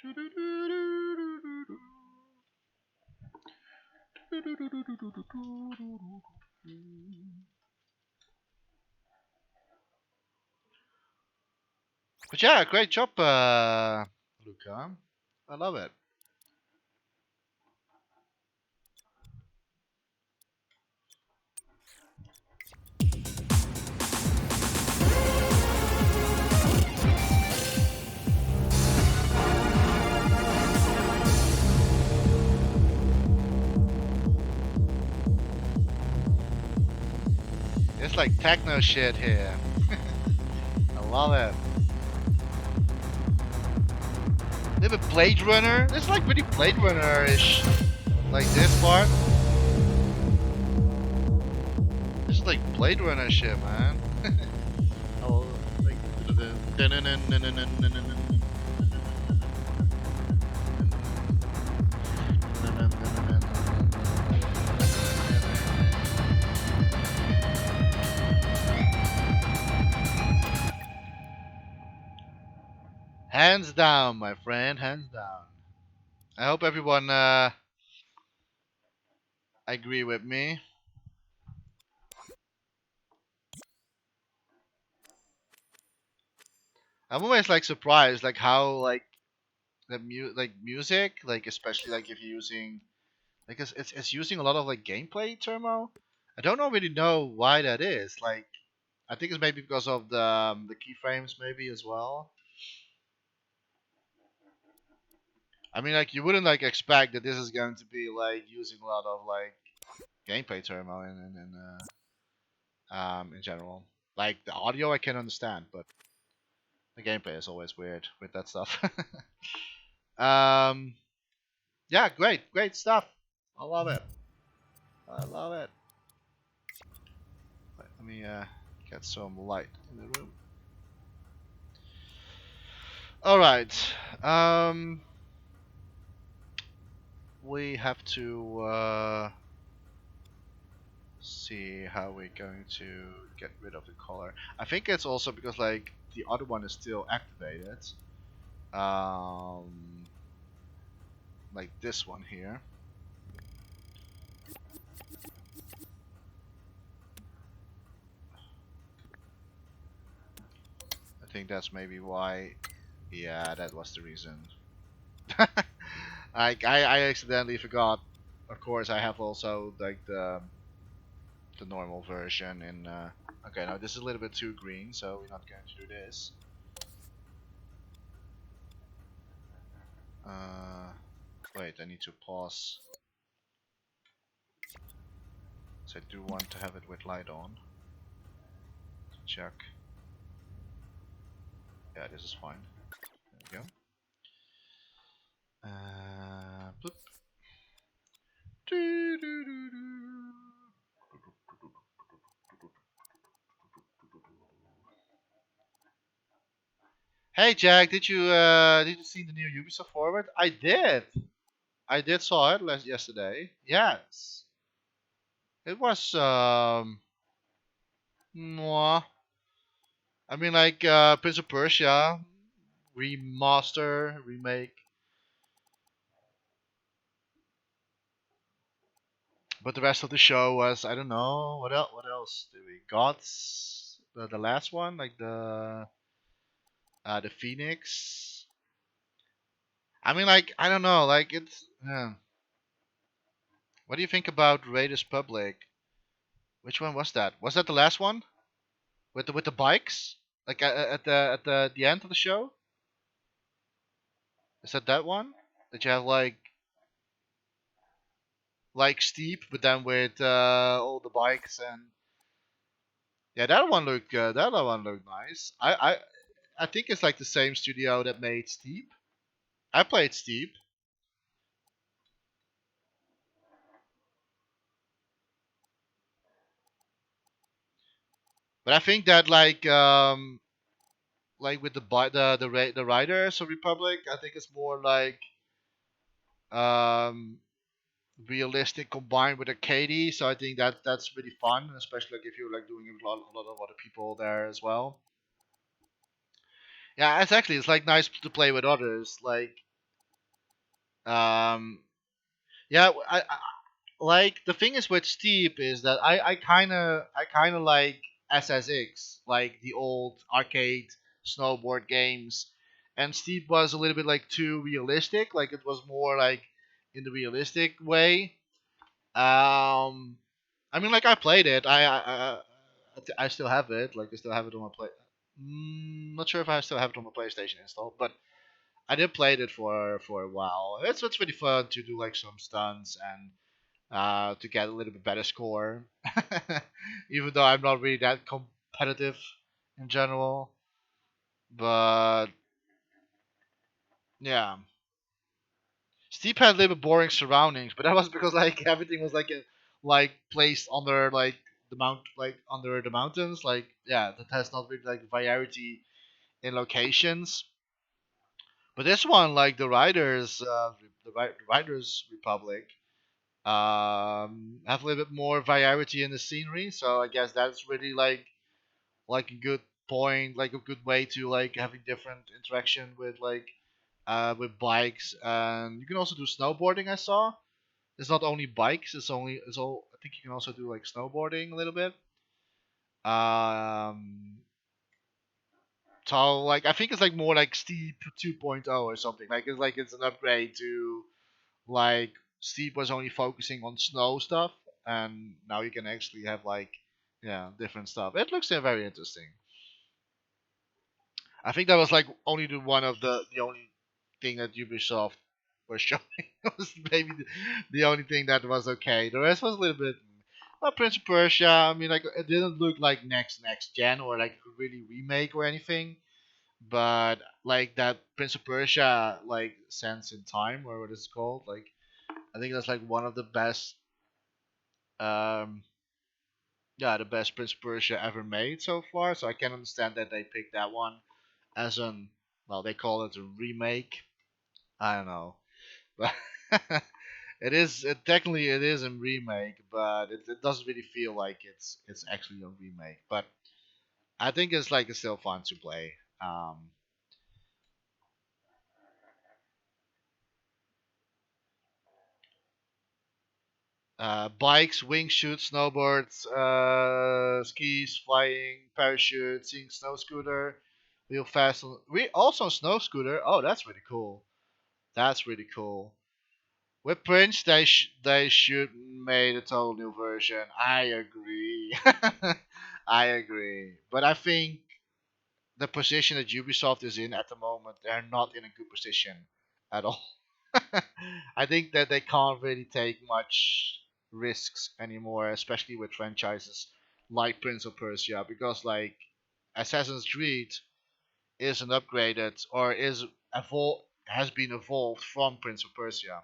Do do do do do do. Do do do do do do do do do. But yeah, great job, Luca. I love it. It's like techno shit here. I love it. They have a Blade Runner. It's like pretty Blade Runner-ish. Like this part. This is like Blade Runner shit, man. Oh, like. Hands down, my friend. Hands down. I hope everyone agree with me. I'm always like surprised, like how like like music, like especially like if you're using like it's using a lot of like gameplay turmo. I don't really know why that is. Like I think it's maybe because of the keyframes maybe as well. I mean, like you wouldn't like expect that this is going to be like using a lot of like gameplay turmo in general. Like the audio I can understand, but the gameplay is always weird with that stuff. um, yeah, great stuff. I love it. I love it. Let me get some light in the room. All right. Um, we have to see how we're going to get rid of the color. I think it's also because like the other one is still activated. Um, like this one here. I think that's maybe why. Yeah, that was the reason. I accidentally forgot. Of course, I have also like the normal version in. Okay, now this is a little bit too green, so we're not going to do this. Uh, wait, I need to pause. So I do want to have it with light on. Check. Yeah, this is fine. There we go. Bloop. Hey Jack, did you see the new Ubisoft forward? I did. I did saw it yesterday. Yes. It was mwah. I mean like Prince of Persia remaster, remake. But the rest of the show was I don't know what else did we got the last one like the Phoenix. I mean like I don't know like it's what do you think about Raiders Public? Which one was that? Was that the last one with the bikes like at the end of the show? Is that one that you have like steep but then with all the bikes and Yeah, that one looked good. That one looked nice. I think it's like the same studio that made Steep. I played Steep, but I think that like with the Riders of Republic, I think it's more like um realistic combined with arcadey. So I think that that's really fun, especially like if you're like doing it with a lot of other people there as well. Yeah, exactly. It's like nice to play with others. Um, yeah, like the thing is with Steep is that I kind of like SSX, like the old arcade snowboard games, and Steep was a little bit like too realistic. Like it was more like in the realistic way. I mean, like I played it. I still have it. Like I still have it on my play. Not sure if I still have it on my PlayStation installed, but I did play it for a while. It's really fun to do like some stunts and to get a little bit better score. Even though I'm not really that competitive in general, but yeah, Steep had a little bit boring surroundings, but that was because like everything was like placed under like the mount like under the mountains. Like yeah, that has not really like variety in locations. But this one, like the Riders Republic, have a little bit more variety in the scenery. So I guess that's really like a good point, like a good way to like having different interaction with bikes, and you can also do snowboarding. I saw it's not only bikes; it's all. I think you can also do like snowboarding a little bit. Um, so like I think it's like more like Steep 2.0 or something. Like it's an upgrade to like Steep was only focusing on snow stuff, and now you can actually have like yeah different stuff. It looks very interesting. I think that was like only one of the only thing that Ubisoft was showing. Was maybe the only thing that was okay. The rest was a little bit. Well, Prince of Persia. I mean, like it didn't look like next gen or like really remake or anything. But like that Prince of Persia like Sense in Time or what it's called. Like I think that's like one of the best. Um, yeah, the best Prince of Persia ever made so far. So I can understand that they picked that one as an well, they call it a remake. I don't know, but technically it is a remake, but it doesn't really feel like it's actually a remake. But I think it's still fun to play. Um, Bikes, wing shoots, snowboards, skis, flying, parachute, seeing snow scooter, real fast. We also snow scooter. Oh, that's really cool. That's really cool. With Prince, they should made a total new version. I agree. I agree. But I think the position that Ubisoft is in at the moment, they're not in a good position at all. I think that they can't really take much risks anymore, especially with franchises like Prince of Persia, because like Assassin's Creed is an upgraded or is has been evolved from Prince of Persia.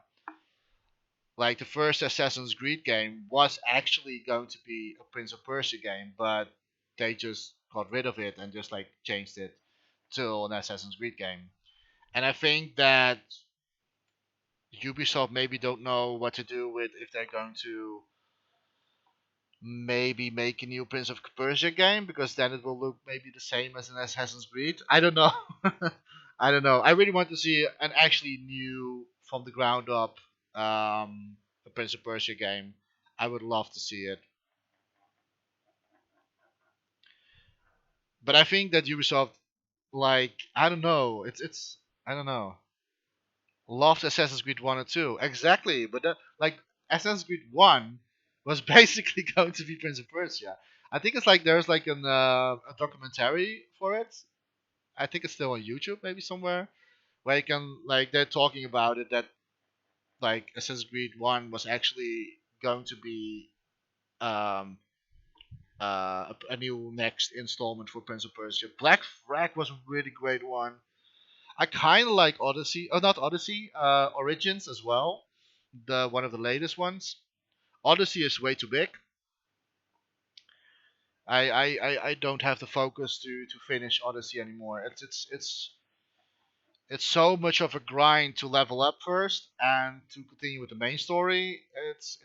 Like the first Assassin's Creed game was actually going to be a Prince of Persia game, but they just got rid of it and just like changed it to an Assassin's Creed game. And I think that Ubisoft maybe don't know what to do with if they're going to maybe make a new Prince of Persia game because then it will look maybe the same as an Assassin's Creed. I don't know. I don't know. I really want to see an actually new from the ground up a Prince of Persia game. I would love to see it. But I think that Ubisoft like I don't know. It's I don't know. Loved Assassin's Creed 1 and 2. Exactly. But like Assassin's Creed 1 was basically going to be Prince of Persia. I think it's like there's like a documentary for it. I think it's still on YouTube maybe somewhere where you can like they're talking about it that like Assassin's Creed 1 was actually going to be um a new next installment for Prince of Persia. Black Flag was a really great one. I kind of like Odyssey, oh not Odyssey, Origins as well. The one of the latest ones. Odyssey is way too big. I don't have the focus to finish Odyssey anymore. It's so much of a grind to level up first and to continue with the main story. It's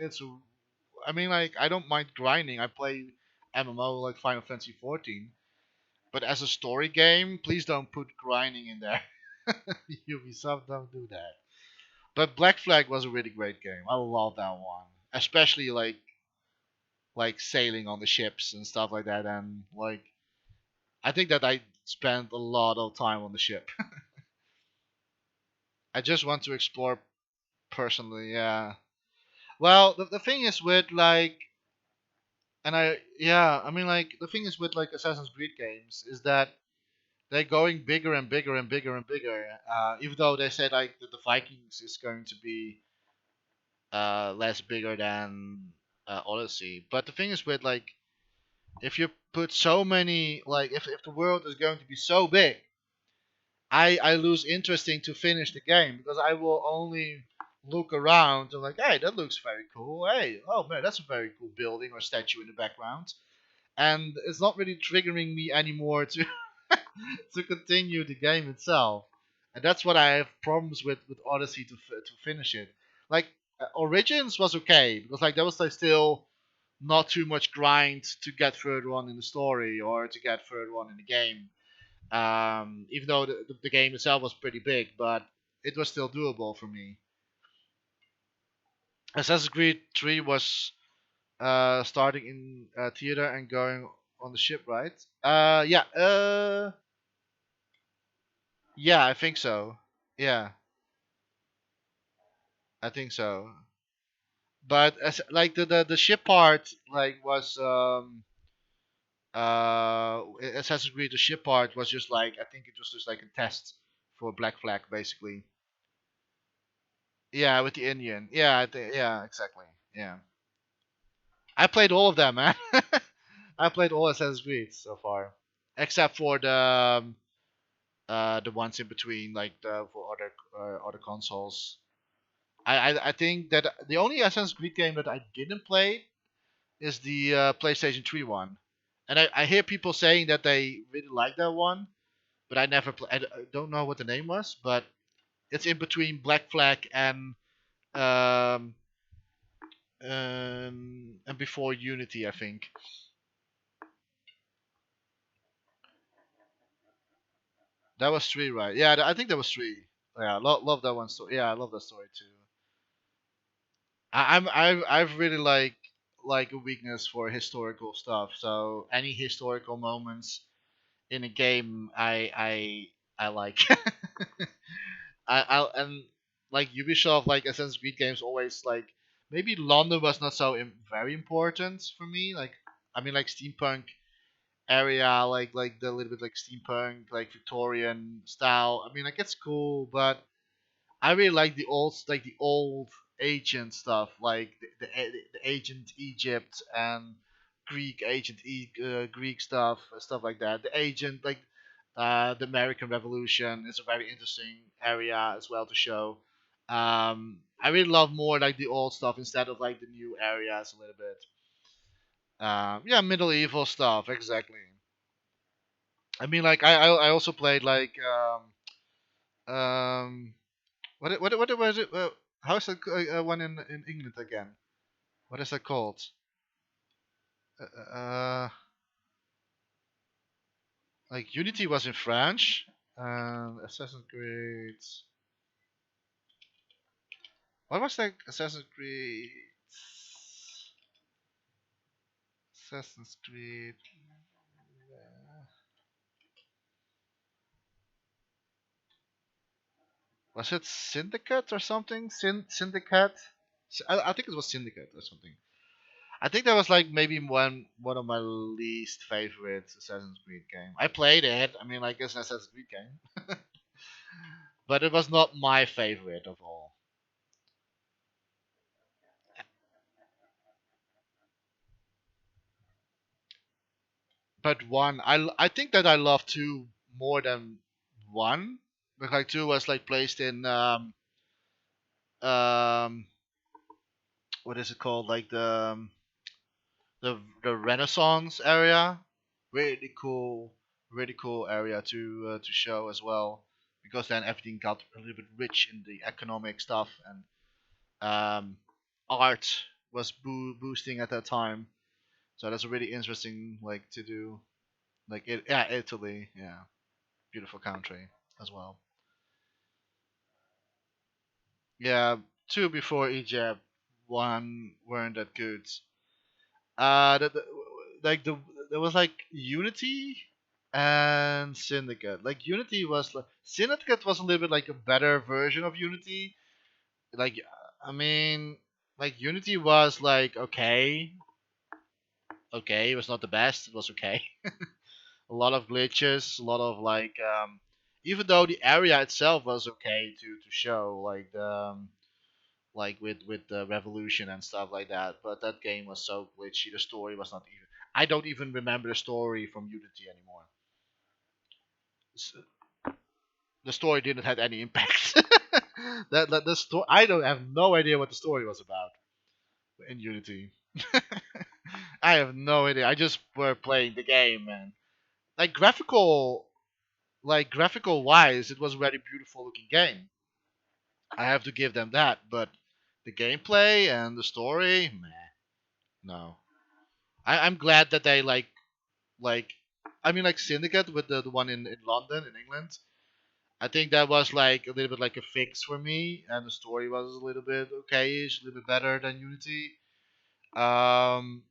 I mean like I don't mind grinding. I play MMO like Final Fantasy 14, but as a story game, please don't put grinding in there. Ubisoft don't do that. But Black Flag was a really great game. I love that one, especially like sailing on the ships and stuff like that. And like I think that I spent a lot of time on the ship. I just want to explore personally. Yeah. Well, the thing is with like, and I yeah, I mean like the thing is with like Assassin's Creed games is that they're going bigger and bigger and bigger and bigger. Even though they said like that the Vikings is going to be less bigger than Odyssey, but the thing is with like if you put so many like if the world is going to be so big, I lose interesting to finish the game because I will only look around and like, hey, that looks very cool. Hey, oh man, that's a very cool building or statue in the background, and it's not really triggering me anymore to to continue the game itself. And that's what I have problems with Odyssey to finish it. Like Origins was okay because like there was like still not too much grind to get further on in the story or to get further on in the game. Even though the game itself was pretty big, but it was still doable for me. Assassin's Creed 3 was starting in theater and going on the ship, right? Yeah, yeah, I think so. Yeah, I think so. But as like the ship part like was Assassin's Creed the ship part was just like I think it was just like a test for Black Flag basically. Yeah, with the Indian. Yeah, yeah, exactly. Yeah. I played all of them, man. I played all Assassin's Creed so far, except for the ones in between, like the for other consoles. I think that the only Assassin's Creed game that I didn't play is the PlayStation 3 one, and I hear people saying that they really like that one, but I never play. I don't know what the name was, but it's in between Black Flag um and before Unity, I think. That was three, right? Yeah, I think that was three. Yeah, love that one story. Yeah, I love that story too. I've really like a weakness for historical stuff. So any historical moments in a game, I like. And like Ubisoft, like Assassin's Creed games, always like maybe London was not so very important for me. Like I mean, like steampunk area, like the little bit like steampunk, like Victorian style. I mean, like it's cool, but I really like the old ancient stuff, like the ancient Egypt and Greek stuff like that. The ancient like the American Revolution is a very interesting area as well to show. I really love more like the old stuff instead of like the new areas a little bit. Yeah, medieval stuff exactly. I mean, like I also played like um what was it? How is that one in England again? What is that called? Uh, uh, like Unity was in French, and Assassin's Creed. What was that? Assassin's Creed. Assassin's Creed. Was it Syndicate or something? Syndicate. I think it was Syndicate or something. I think that was like maybe one of my least favorite Assassin's Creed game. I played it. I mean, like it's an Assassin's Creed game, but it was not my favorite of all. but one, I think that I love two more than one. Because like two was like placed in um what is it called, like the Renaissance area. Really cool, really cool area to show as well, because then everything got a little bit rich in the economic stuff, and art was boosting at that time. So that's really interesting, like to do, like yeah, Italy, yeah, beautiful country as well. Yeah, two before Egypt, one weren't that good. Like there was like Unity and Syndicate. Like Unity was like Syndicate was a little bit like a better version of Unity. Like I mean, like Unity was like okay, okay. It was not the best. It was okay. A lot of glitches, a lot of like even though the area itself was okay to show like with the revolution and stuff like that, but that game was so glitchy. The story was not even. I don't even remember the story from Unity anymore. The story didn't have any impact. That the story. I don't have no idea what the story was about in Unity. I have no idea. I just were playing the game, man. Like graphical wise, it was a very beautiful looking game. I have to give them that, but the gameplay and the story, meh, no. I'm glad that they like I mean like Syndicate with the one in London in England. I think that was like a little bit like a fix for me, and the story was a little bit okayish, a little bit better than Unity. Um,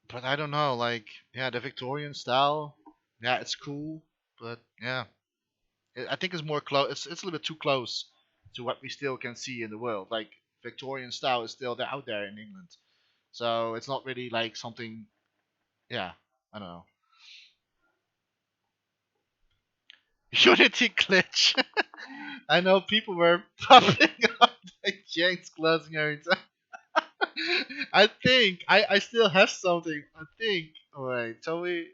but I don't know, like yeah, the Victorian style, yeah, it's cool, but yeah, I think it's more close. It's a little bit too close to what we still can see in the world. Like Victorian style is still there out there in England, so it's not really like something. Yeah, I don't know. Unity glitch. I know people were popping up like James closing every time. I still have something. I think. Wait, tell me.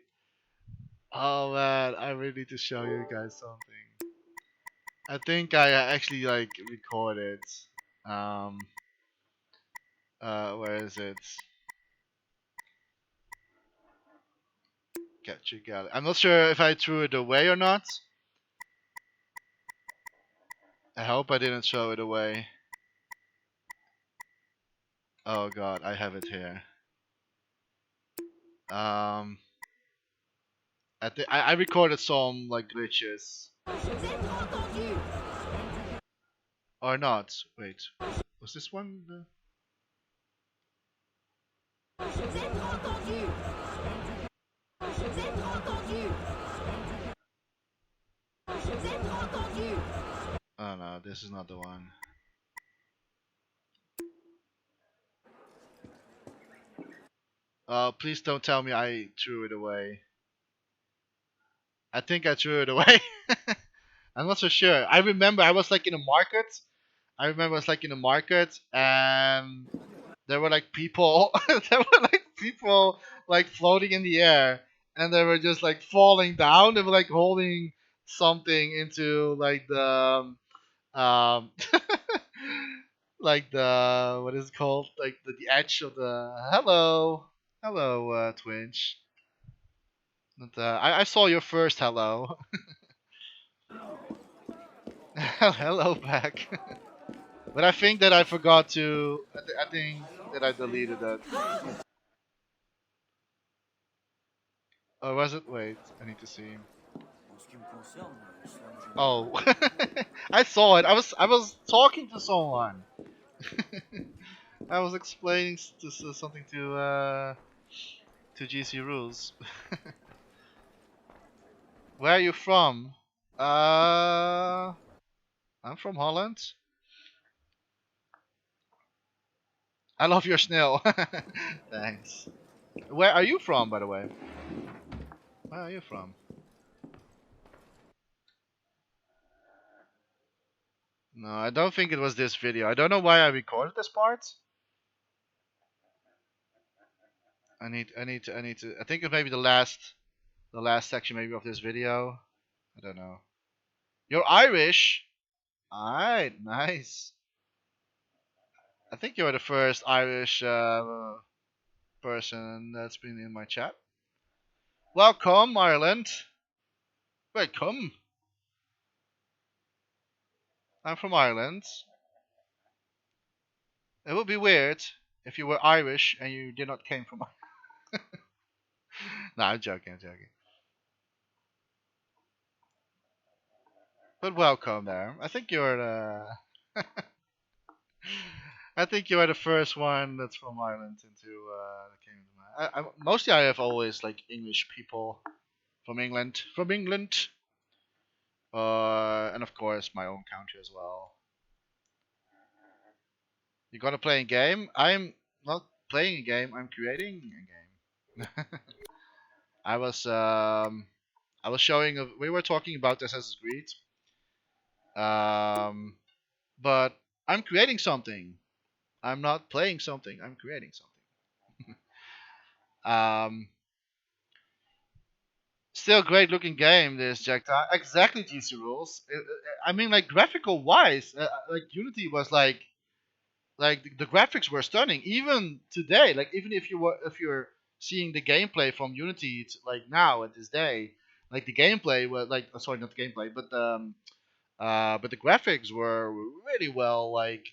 Oh man, I really need to show you guys something. I think I actually like recorded. Um, where is it? Get you got it. I'm not sure if I threw it away or not. I hope I didn't throw it away. Oh god, I have it here. Um, I recorded some like glitches or not. Wait, was this one? Oh no, this is not the one. Please don't tell me I threw it away. I think I threw it away. I'm not so sure. I remember I was like in a market. I remember I was like in a market and there were like people there were like people like floating in the air and they were just like falling down. They were like holding something into like um like the what is it called? Like the edge of the hello Twinch. But, I saw your first hello. Hello back. But I think that I forgot to. I think that I deleted that. Or was it? Wait, I need to see. Oh, I saw it. I was talking to someone. I was explaining something to GC rules. Where are you from? Uh, I'm from Holland. I love your snail. Thanks. Where are you from, by the way? Where are you from? No, I don't think it was this video. I don't know why I recorded this part. I need to. I think it's maybe the last section maybe of this video. I don't know. You're Irish. Alright, nice. I think you're the first Irish person that's been in my chat. Welcome, Ireland. Welcome. I'm from Ireland. It would be weird if you were Irish and you did not came from. No, I'm joking. I'm joking. But welcome there. I think you're the. I think you are the first one that's from Ireland into the kingdom. Mostly I have always like English people from England, and of course my own country as well. You gonna play a game? I'm not playing a game. I'm creating a game. I was um, I was showing. We were talking about Assassin's Creed. Um, but I'm creating something. I'm not playing something. I'm creating something. Still great looking game. This Jechta. Exactly GC rules. I mean, like graphical wise, like Unity was like the graphics were stunning. Even today, like even if you're seeing the gameplay from Unity, it's like now at this day, like the gameplay was like sorry, not the gameplay, but the graphics were really well like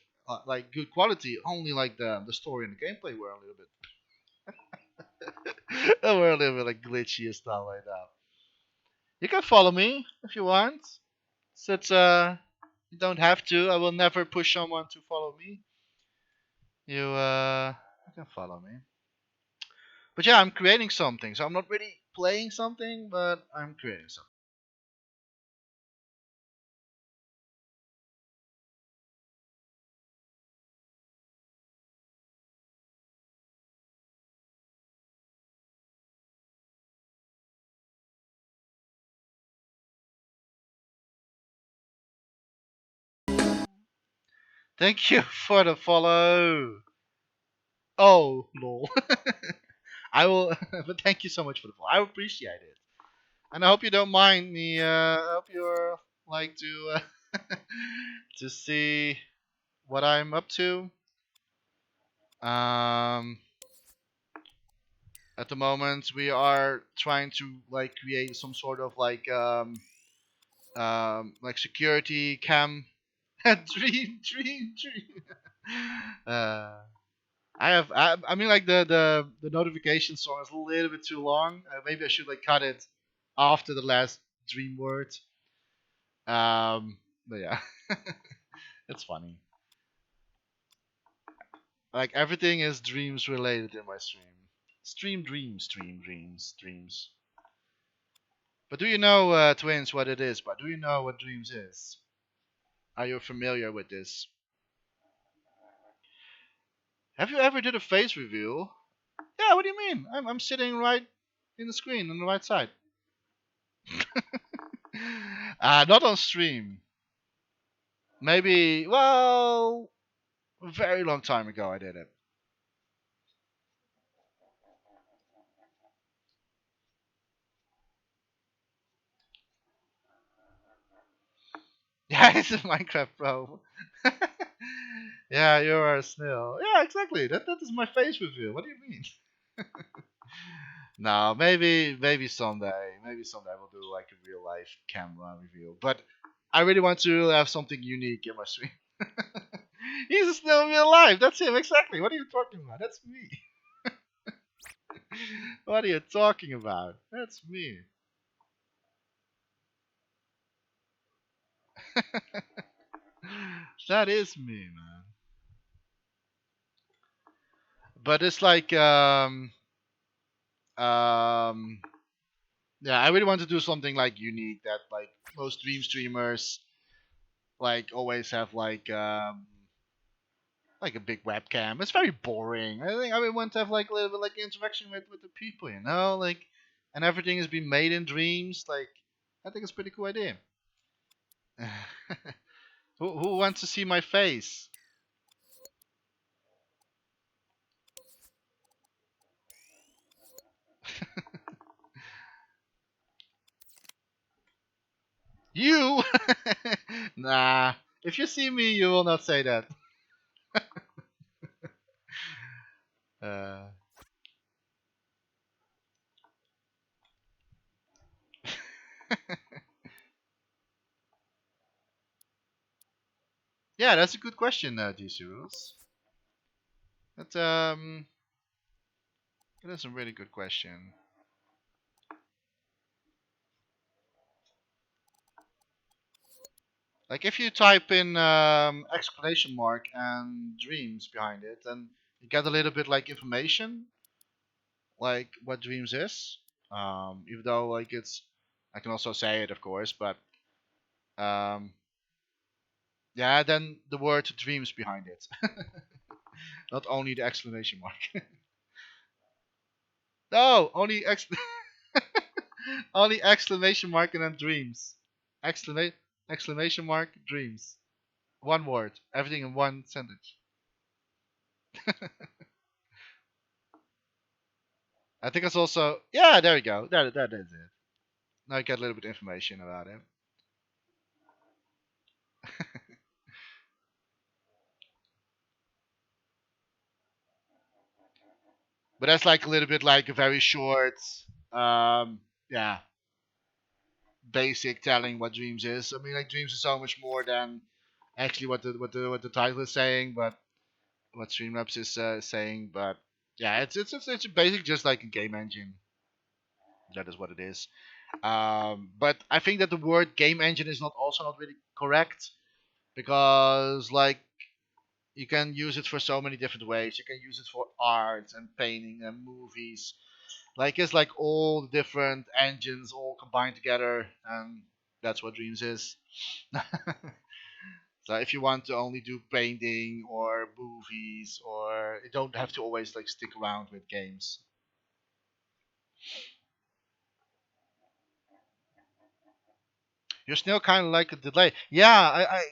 good quality. Only like the story and the gameplay were a little bit were a little bit like glitchy and stuff like that. You can follow me if you want. Since you don't have to. I will never push someone to follow me. You can follow me. But yeah, I'm creating something. So I'm not really playing something, but I'm creating something. Thank you for the follow. Oh, lol. I will, but thank you so much for the follow. I appreciate it, and I hope you don't mind me. I hope you're like to see what I'm up to. Um, at the moment, we are trying to like create some sort of like security cam. Dream. Uh, I mean, like the notification song is a little bit too long. Maybe I should like cut it after the last dream word. But yeah, it's funny. Like everything is dreams related in my stream. Stream dreams, dreams. But do you know, twins, what it is? But do you know what dreams is? Are you familiar with this? Have you ever did a face reveal? Yeah. What do you mean? I'm sitting right in the screen on the right side. Not on stream. Maybe, well, a very long time ago I did it. Yeah, it's in Minecraft, bro. Yeah, you're a snail. Yeah, exactly. That is my face reveal. What do you mean? No, maybe someday. Maybe someday we'll do like a real life camera reveal. But I really want to have something unique in my stream. He's still in real life. That's him exactly. What are you talking about? That's me. What are you talking about? That's me. That is me, man. But it's like um yeah, I really want to do something like unique that like most dream streamers like always have like a big webcam. It's very boring. I think I would want to have like a little bit like interaction with the people, you know, like and everything has been made in dreams. Like I think it's a pretty cool idea. Who wants to see my face? You? Nah. If you see me, you will not say that. Uh, yeah, that's a good question, DC Rules. That's that's a really good question. Like if you type in exclamation mark and dreams behind it, then you get a little bit like information, like what dreams is. Even though like it's, I can also say it, of course, but um, yeah, then the word dreams behind it, not only the exclamation mark. No, only only exclamation mark and then dreams. Exclamation exclamation mark dreams. One word, everything in one sentence. I think it's also, yeah. There you go. That is it. Now you get a little bit of information about it. But that's like a little bit like a very short, um, yeah, basic telling what dreams is. I mean, like dreams is so much more than actually what the title is saying, but what Streamlabs is saying. But yeah, it's basic just like a game engine. That is what it is. But I think that the word game engine is not also not really correct because like you can use it for so many different ways. You can use it for art and painting and movies. Like it's like all the different engines all combined together, and that's what Dreams is. So if you want to only do painting or movies, or you don't have to always like stick around with games. You're still kind of like a delay. Yeah, I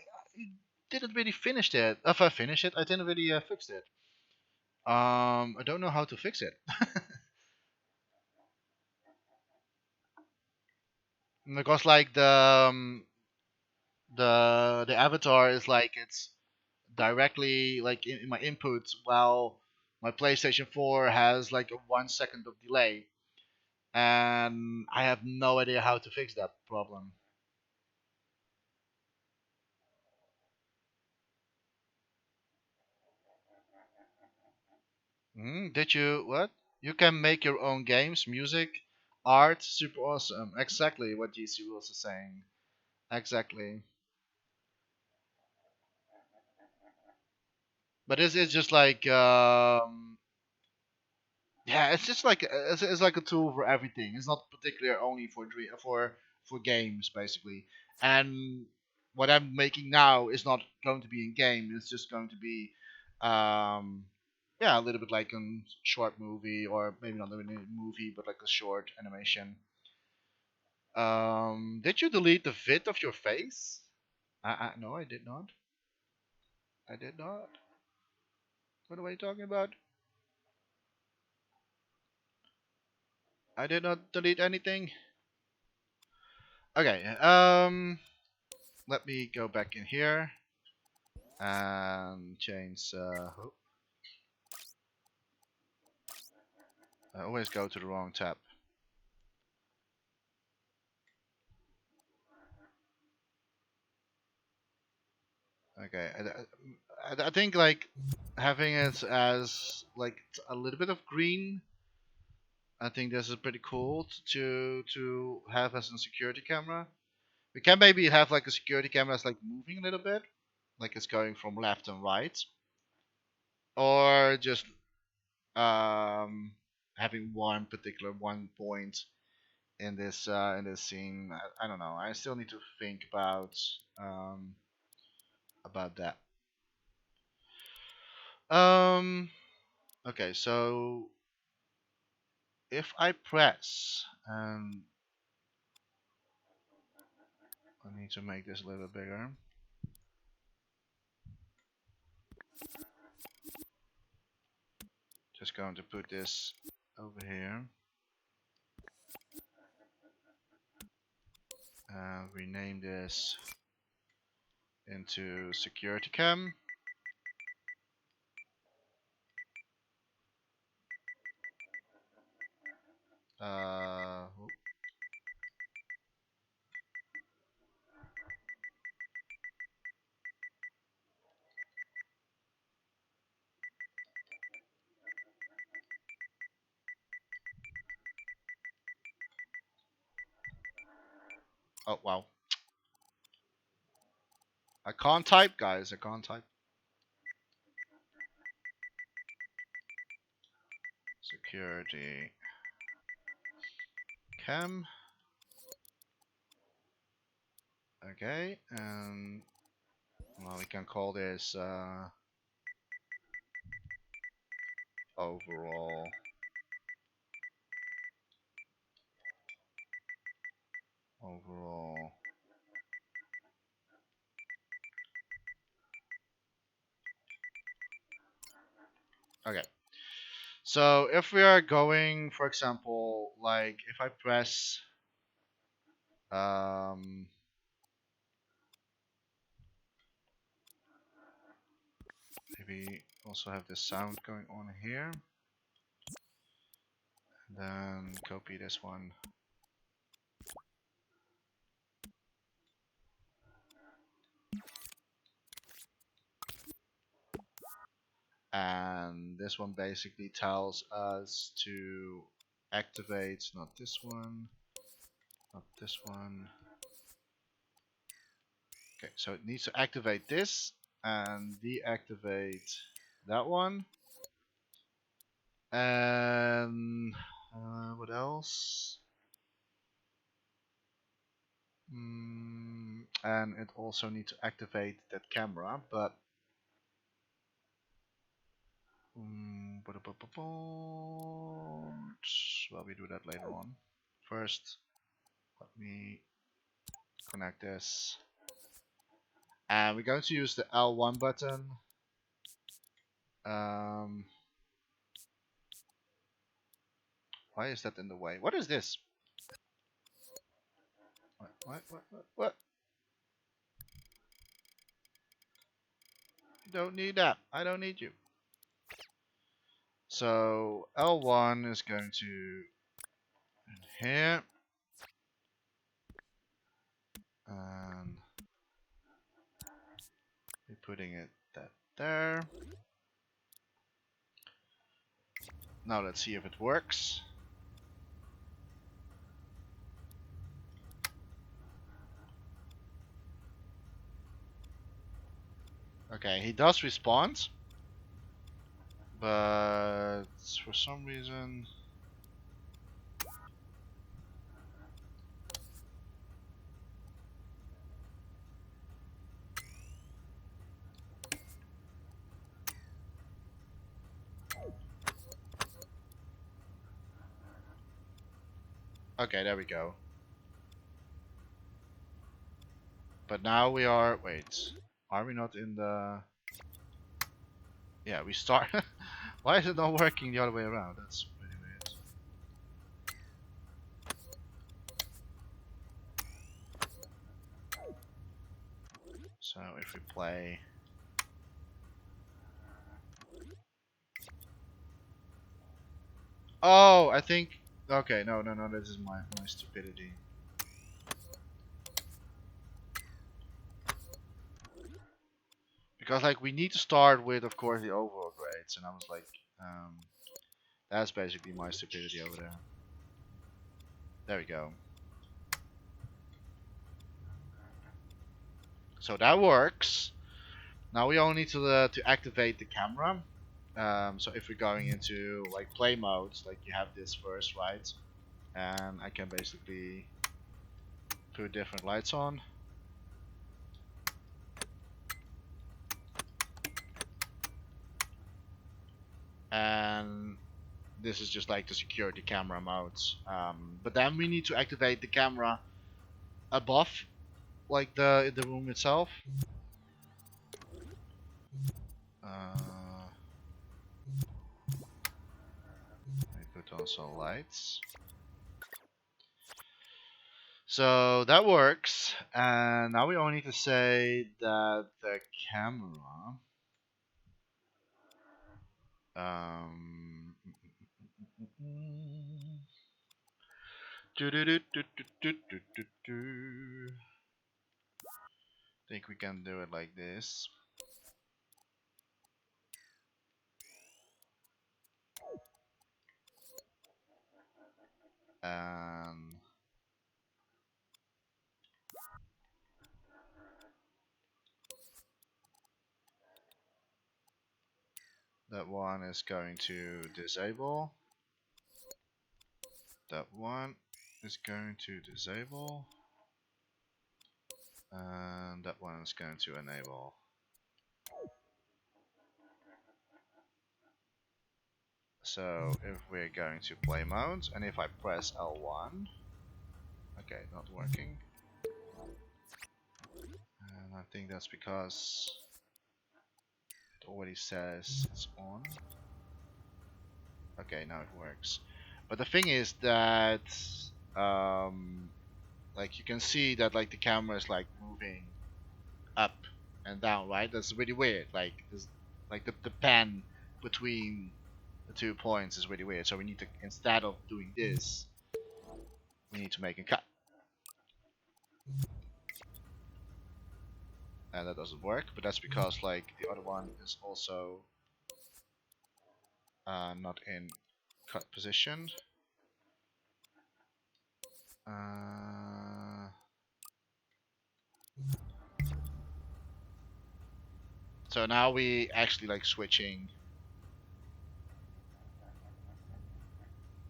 didn't really finish it. If I finished it, I didn't really fix it. I don't know how to fix it because like the avatar is like it's directly like in my inputs, while my PlayStation 4 has like a 1 second of delay, and I have no idea how to fix that problem. Did you what? You can make your own games, music, art, super awesome. Exactly what GC Rules is saying. Exactly. But it's just like yeah, it's just like it's like a tool for everything. It's not particular only for for games basically. And what I'm making now is not going to be in game. It's just going to be, um, yeah, a little bit like a short movie, or maybe not a movie, but like a short animation. Did you delete the vid of your face? No, I did not. I did not. What are you talking about? I did not delete anything. Okay. Let me go back in here and change. I always go to the wrong tab. Okay, I think like having it as like a little bit of green. I think this is pretty cool to have as a security camera. We can maybe have like a security camera that's like moving a little bit, like it's going from left and right, or just um having one particular one point in this scene. I don't know. I still need to think um about that. Um. Okay. So if I press, and I need to make this a little bigger. Just going to put this over here. rename this into security cam. Oh wow. I can't type, guys. I can't type. Security cam. Okay, and well, we can call this overall. Overall. Okay. So if we are going, for example, like if I press um, maybe also have the sound going on here. Then copy this one. And this one basically tells us to activate, not this one, not this one. Okay, so it needs to activate this and deactivate that one. And what else? And it also needs to activate that camera, but well, we do that later on. First, let me connect this. And we're going to use the L1 button. Why is that in the way? What is this? What? You don't need that. I don't need you. So L1 is going to in here. And we're putting it that there. Now let's see if it works. Okay, he does respond, but for some reason okay, there we go. But now we are, wait, are we not in the, yeah, we start. Why is it not working the other way around? That's pretty weird. So if we play, oh, I think, okay, no, this is my stupidity. Because like we need to start with, of course, the overall grades, and I was like, that's basically my stupidity over there. There we go. So that works. Now we only need to activate the camera. So if we're going into like play modes, like you have this first, right? And I can basically put different lights on. And this is just like the security camera modes. But then we need to activate the camera above, like the room itself. I put on some lights. So that works, and now we only need to say that the camera. Um, think we can do it like this. And that one is going to disable. That one is going to disable. And that one is going to enable. So if we're going to play mode, and if I press L1, okay, not working. And I think that's because it already says it's on. Okay, now it works. But the thing is that, um, like you can see that like the camera is like moving up and down, right? That's really weird. Like this, like the pan between the 2 points is really weird. So we need to, instead of doing this, we need to make a cut. And that doesn't work, but that's because like the other one is also not in cut position. Uh, so now we actually like switching,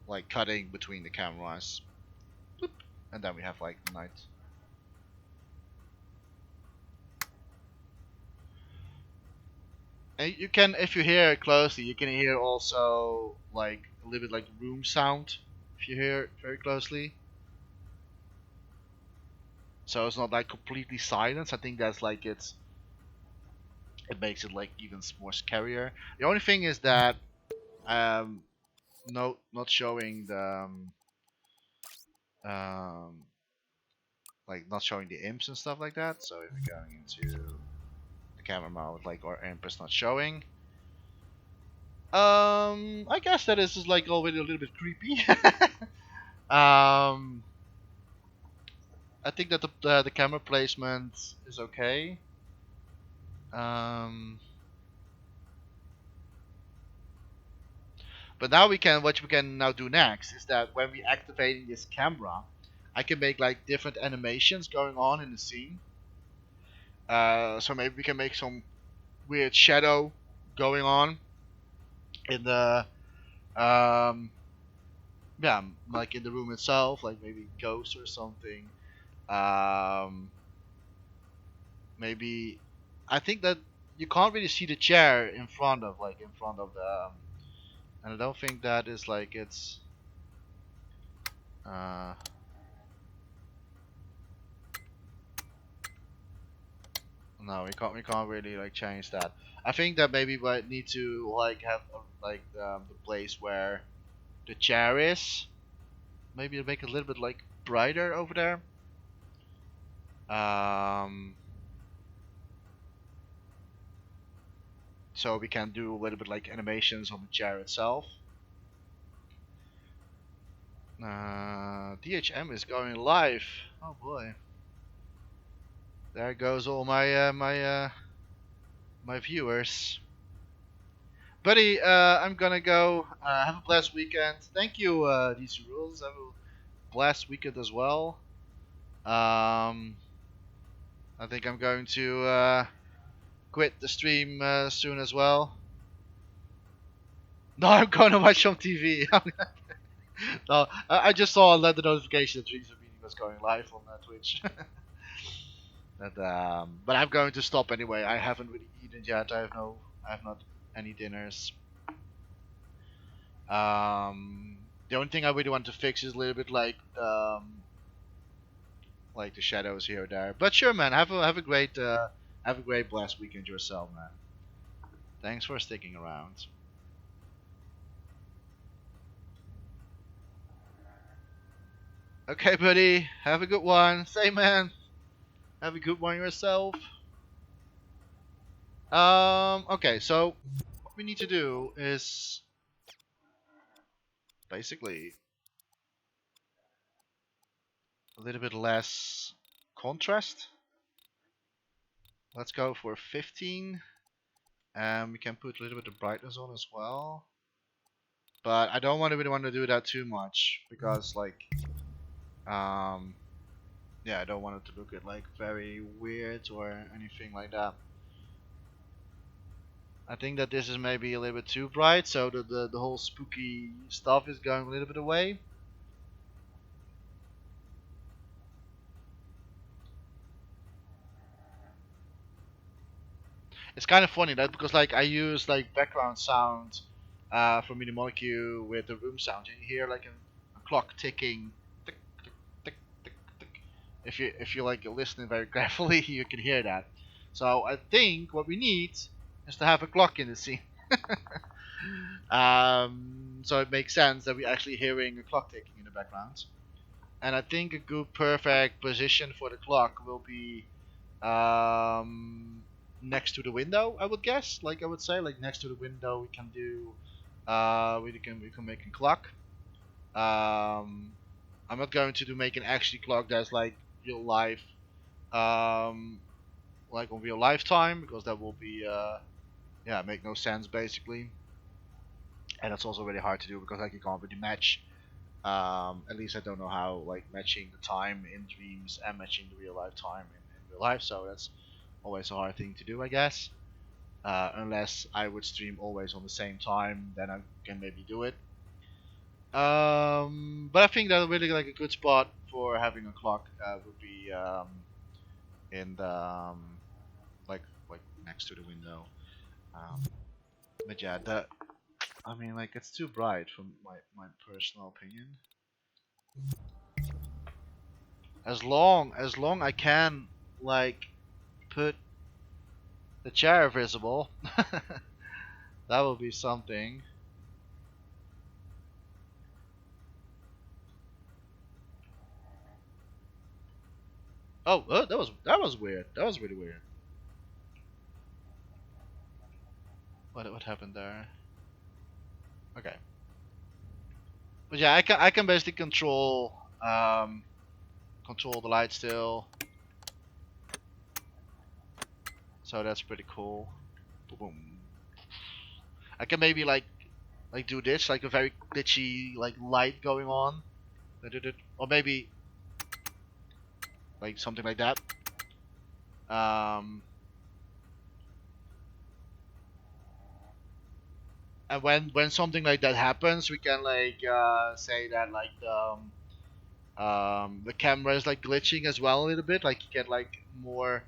like cutting between the cameras. Boop. And then we have like night. And you can, if you hear it closely, you can hear also like a little bit like room sound if you hear it very closely. So it's not like completely silent. I think that's like it makes it like even more scarier. The only thing is that um no, not showing the um like not showing the imps and stuff like that. So if we're going into the camera mode, like our imp is not showing. I guess that is like already a little bit creepy. um, I think that the camera placement is okay. Um, but now we can, what we can now do next is that when we activating this camera, I can make like different animations going on in the scene. So maybe we can make some weird shadow going on in the yeah, like in the room itself, like maybe ghosts or something. Um, maybe I think that you can't really see the chair in front of the and I don't think that is like it's uh no, we can't really like change that. I think that maybe we need to like have like the place where the chair is, maybe make it a little bit like brighter over there. um so we can do a little bit like animations on the chair itself. DHM is going live. Oh boy. There goes all my viewers. Buddy, I'm gonna go. Have a blessed weekend. Thank you, DC Rules. Have a blessed weekend as well. Um, I think I'm going to quit the stream soon as well. No, I'm going to watch some TV. No, I just saw the notification that Dreams of Meaning was going live on Twitch. But I'm going to stop anyway. I haven't really eaten yet. I have not any dinners. The only thing I really want to fix is a little bit like the shadows here or there. But sure, man. Have a great blessed weekend yourself, man. Thanks for sticking around. Okay, buddy. Have a good one. Say, man. Have a good one yourself. Okay, so what we need to do is basically a little bit less contrast. Let's go for 15. And we can put a little bit of brightness on as well. But I don't really want to do that too much because like um yeah, I don't want it to look like very weird or anything like that. I think that this is maybe a little bit too bright, so the whole spooky stuff is going a little bit away. It's kind of funny that because like I use like background sound from Mini Molecule with the room sound. You hear like a clock ticking, tick tick tick tick tick. If you like listening very carefully, you can hear that. So I think what we need is to have a clock in the scene. So it makes sense that we're actually hearing a clock ticking in the background. And I think a good perfect position for the clock will be um, next to the window. I would guess, like I would say, like next to the window, we can do, we can make a clock. Um, I'm not going to do make an actual clock that's like real life, um, like on real life time, because that will be, yeah, make no sense basically. And that's also really hard to do because like you can't really match. At least I don't know how like matching the time in dreams and matching the real life time in real life. So that's always a hard thing to do, I guess. Unless I would stream always on the same time, then I can maybe do it. But I think that really like a good spot for having a clock would be in the like next to the window. Um, but yeah, that I mean like it's too bright from my personal opinion. As long I can like put the chair visible, that will be something. Oh, that was weird. That was really weird. What happened there? Okay, but yeah, I can basically control the light still, so that's pretty cool. Boom. I can maybe like do this like a very glitchy like light going on, or maybe like something like that. Um, and when something like that happens, we can like say that like the camera is like glitching as well a little bit. Like you get like more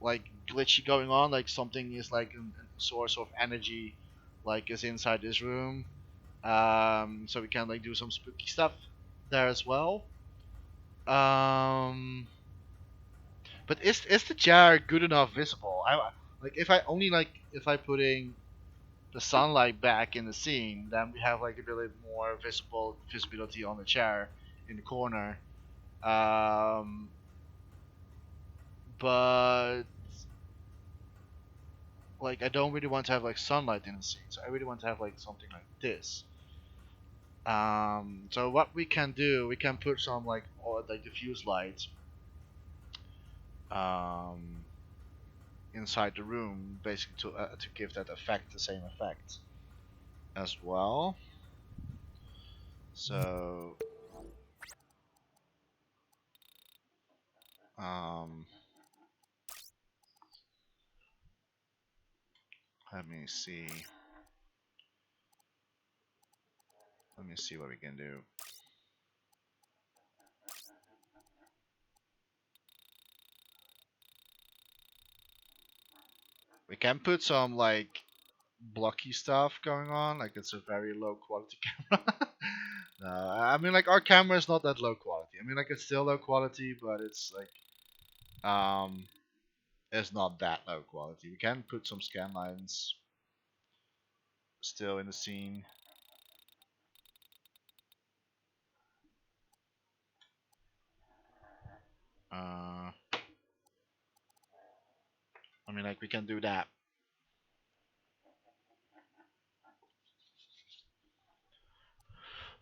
like glitchy going on. Like something is like a source of energy, like is inside this room. So we can like do some spooky stuff there as well. Um, but is the jar good enough visible? I like if I putting the sunlight back in the scene, then we have like a little bit more visibility on the chair in the corner. Um, but like I don't really want to have like sunlight in the scene, so I really want to have like something like this. So what we can do, we can put some like or like diffuse lights um, inside the room, basically to give that effect, the same effect as well. So um, let me see. Let me see what we can do. We can put some like blocky stuff going on, like it's a very low quality camera. I mean, like our camera is not that low quality. I mean, like it's still low quality, but it's like it's not that low quality. We can put some scan lines still in the scene. Uh, I mean, like we can do that.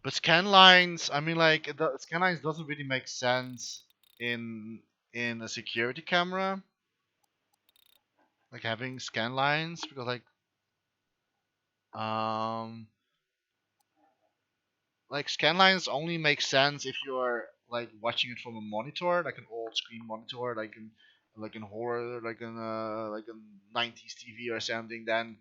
But scan lines, I mean, like the scan lines doesn't really make sense in in a security camera, like having scan lines because um like scan lines only make sense if you're like watching it from a monitor, like an old screen monitor, like in horror, like a 90s TV or something. Then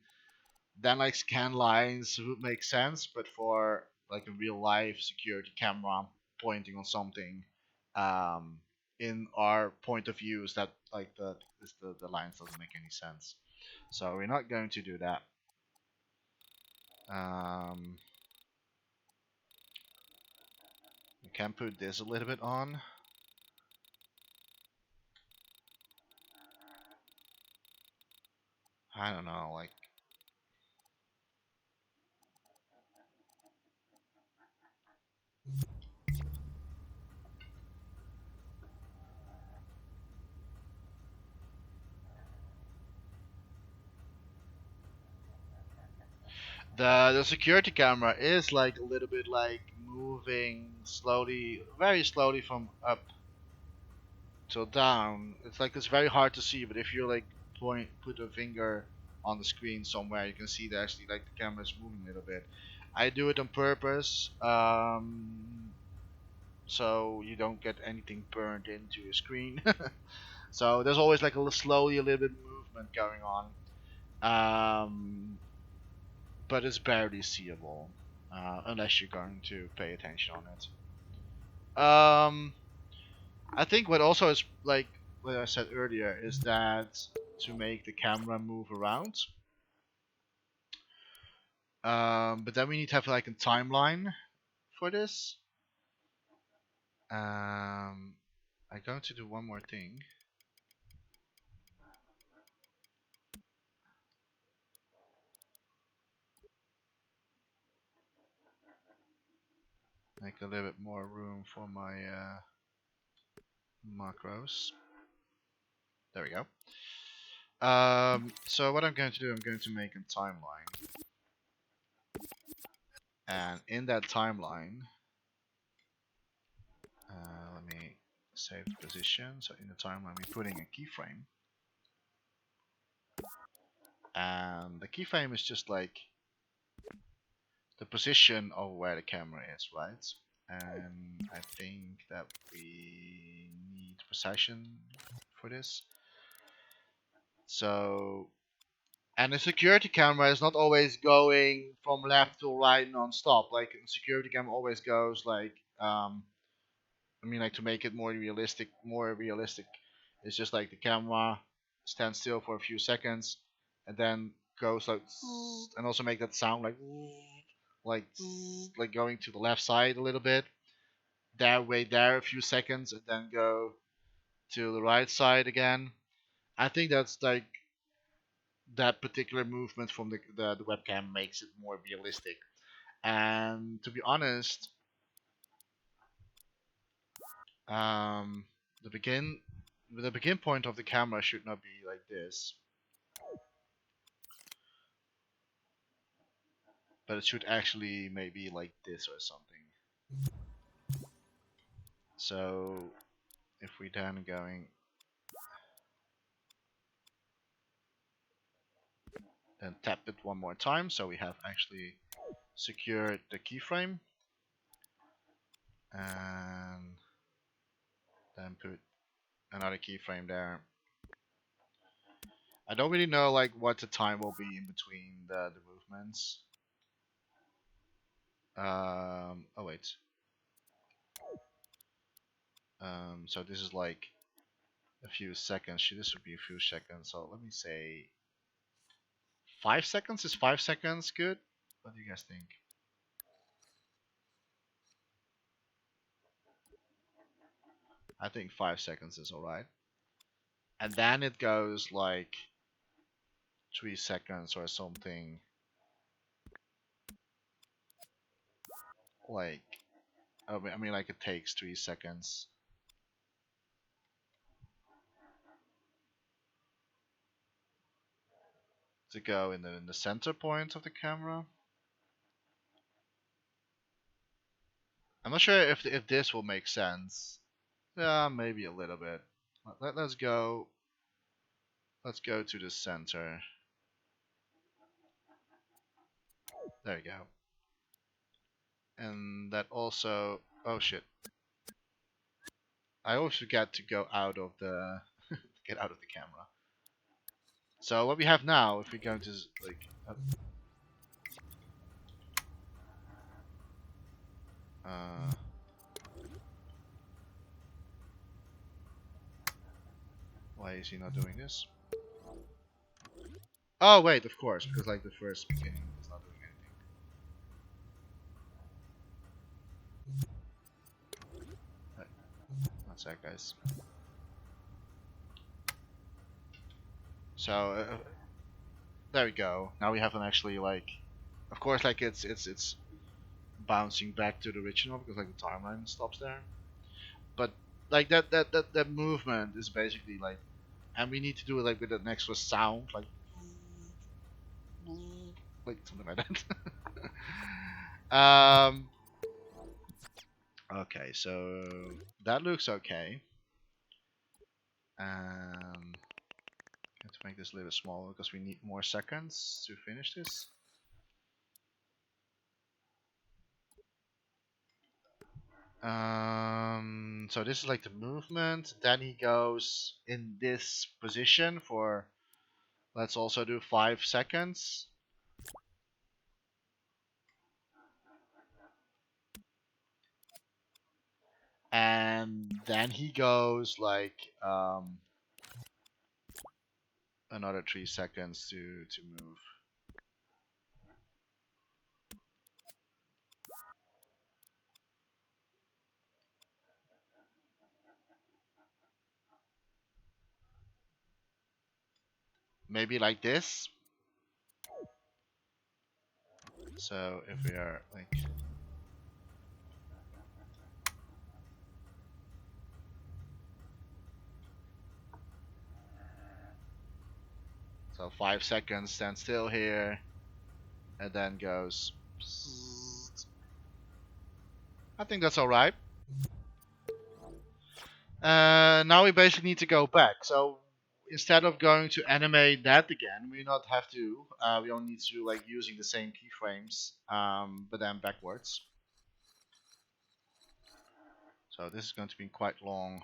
like scan lines would make sense, but for like a real life security camera pointing on something, um, in our point of view is that like the lines doesn't make any sense. So we're not going to do that. Um, we can put this a little bit on. I don't know, the security camera is like a little bit like moving slowly, very slowly from up till down. It's like it's very hard to see, but if you like put a finger on the screen somewhere, you can see that actually like the camera's moving a little bit. I do it on purpose, so you don't get anything burned into your screen. So there's always like slowly a little bit movement going on, but it's barely seeable unless you're going to pay attention on it. I think what also is like what I said earlier is that to make the camera move around, but then we need to have like a timeline for this. I'm going to do one more thing, make a little bit more room for my macros. There we go. So what I'm going to do, I'm going to make a timeline, and in that timeline, let me save the position. So in the timeline, we're putting a keyframe, and the keyframe is just like the position of where the camera is, right? And I think that we need precision for this. So, and the security camera is not always going from left to right non-stop. Like the security camera always goes like, I mean, like to make it more realistic. It's just like the camera stands still for a few seconds, and then goes like, and also make that sound like like going to the left side a little bit. There, wait there a few seconds, and then go to the right side again. I think that's like that particular movement from the webcam makes it more realistic. And to be honest, um, the begin the begin point of the camera should not be like this, but it should actually maybe like this or something. So if we then going then tap it one more time, so we have actually secured the keyframe, and then put another keyframe there. I don't really know like what the time will be in between the movements. Oh wait. So this is like a few seconds. This would be a few seconds. So let me say 5 seconds. Is 5 seconds good? What do you guys think? I think 5 seconds is alright. And then it goes like 3 seconds or something. Like I mean like it takes 3 seconds. to go in the center point of the camera. I'm not sure if this will make sense. Yeah, maybe a little bit. Let's go. Let's go to the center. There you go. And that also. Oh shit! I always forget to go out of the get out of the camera. So what we have now, if we're going to like, uh, why is he not doing this? Oh wait, of course, because like the first beginning is not doing anything. Right, one sec, guys. So there we go. Now we have an actually like, of course, like it's bouncing back to the original because like the timeline stops there. But like that movement is basically like, and we need to do it like with an extra sound, like something like that. Okay, so that looks okay. Have to make this a little smaller because we need more seconds to finish this. So this is like the movement. Then he goes in this position for, let's also do 5 seconds. And then he goes like another 3 seconds to move. Maybe like this. So if we are like, so 5 seconds, stand still here, and then goes. I think that's all right. Now we basically need to go back. So instead of going to animate that again, we not have to. We only need to like using the same keyframes, but then backwards. So this is going to be quite long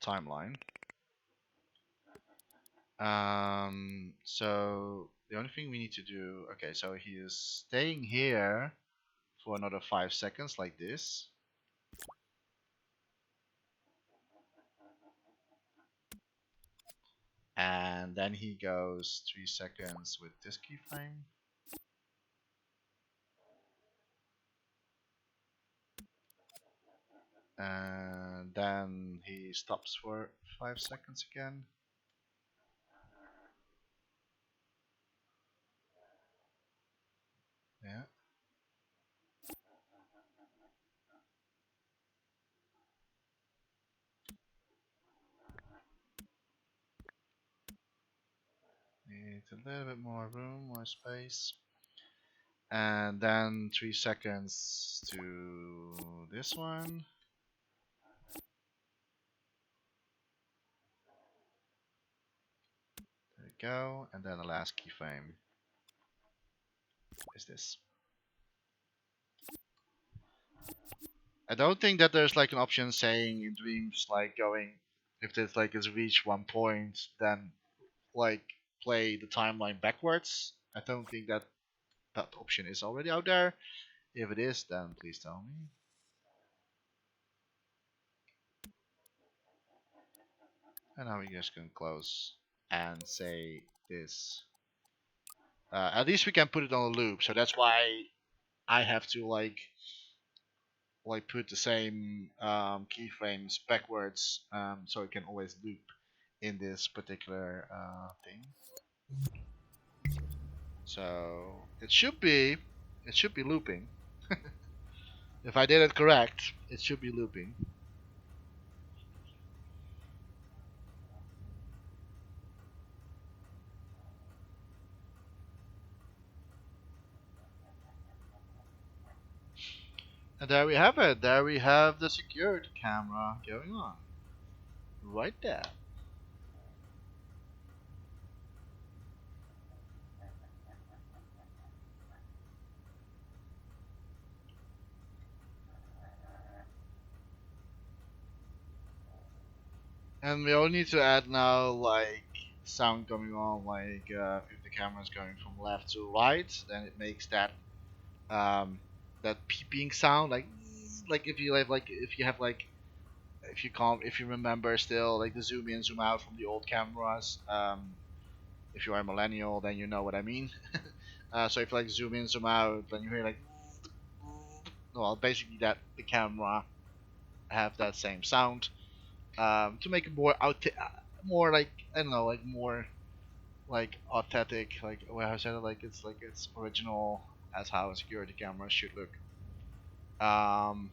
timeline. So the only thing we need to do, okay, so he is staying here for another 5 seconds like this. And then he goes 3 seconds with this keyframe. And then he stops for 5 seconds again. Yeah. Need a little bit more room, more space. And then 3 seconds to this one. There we go. And then the last keyframe is this. I don't think that there's like an option saying in dreams like going, if this like is reached one point, then like play the timeline backwards. I don't think that that option is already out there. If it is, then please tell me. And now we just can close and say this. At least we can put it on a loop, so that's why I have to like put the same keyframes backwards, so it can always loop in this particular thing. So it should be looping. If I did it correct, it should be looping. And there we have it. There we have the security camera going on. Right there. And we all need to add now, like, sound coming on, like, if the camera is going from left to right, then it makes um, that peeping sound, like if you like if you have like if you remember still like the zoom in zoom out from the old cameras. If you are a millennial, then you know what I mean. So if you like zoom in zoom out, then you hear like, well, basically that the camera have that same sound, to make it more more like, I don't know, like more like authentic, like what I said, like it's original as how a security camera should look. Um,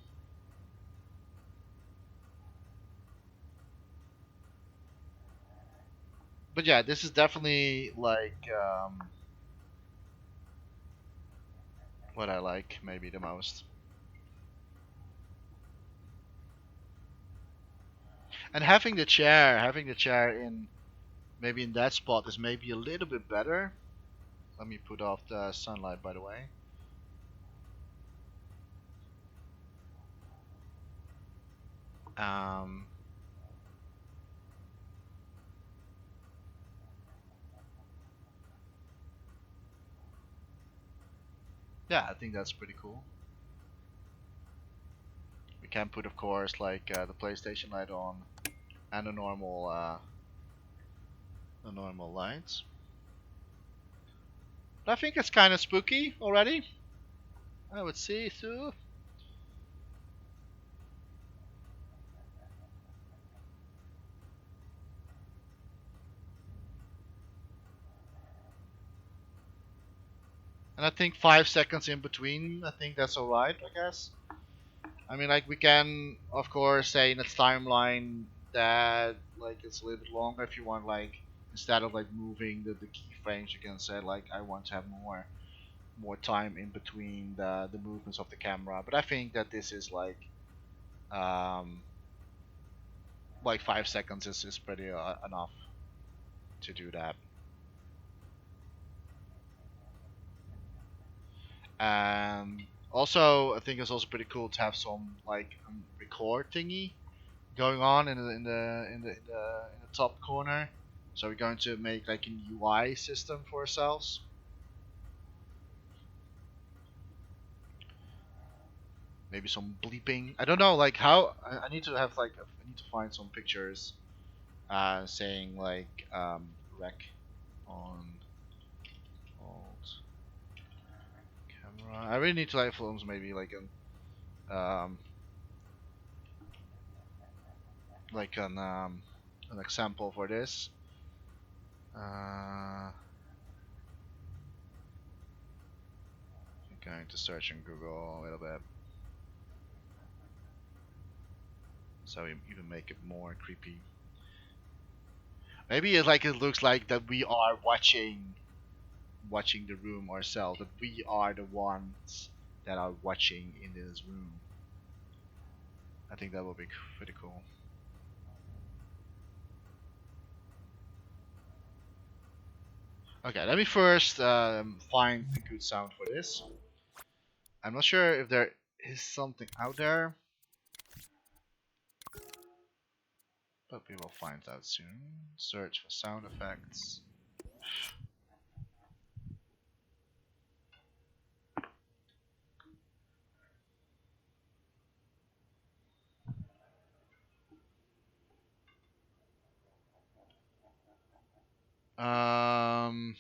but yeah, this is definitely like, what I like maybe the most. And having the chair in maybe in that spot is maybe a little bit better. Let me put off the sunlight, by the way. Um, yeah, I think that's pretty cool. We can put, of course, like the PlayStation light on and the normal lights. But I think it's kind of spooky already. I would say so. And I think 5 seconds in between, I think that's alright, I guess. I mean, like, we can, of course, say in its timeline that, like, it's a little bit longer if you want, like, instead of, like, moving the keyframes, you can say, like, I want to have more time in between the movements of the camera. But I think that this is, um, like 5 seconds is pretty enough to do that. And also, I think it's also pretty cool to have some like record thingy going on in the top corner. So we're going to make like a UI system for ourselves. Maybe some bleeping. I don't know, like how I need to have like I need to find some pictures, saying like, rec on old camera. I really need to like films maybe like an example for this. I'm going to search in Google a little bit, so we even make it more creepy. Maybe it's like it looks like that we are watching the room ourselves. That we are the ones that are watching in this room. I think that would be pretty cool. Okay, let me first find a good sound for this. I'm not sure if there is something out there, but we will find out soon. Search for sound effects. Um,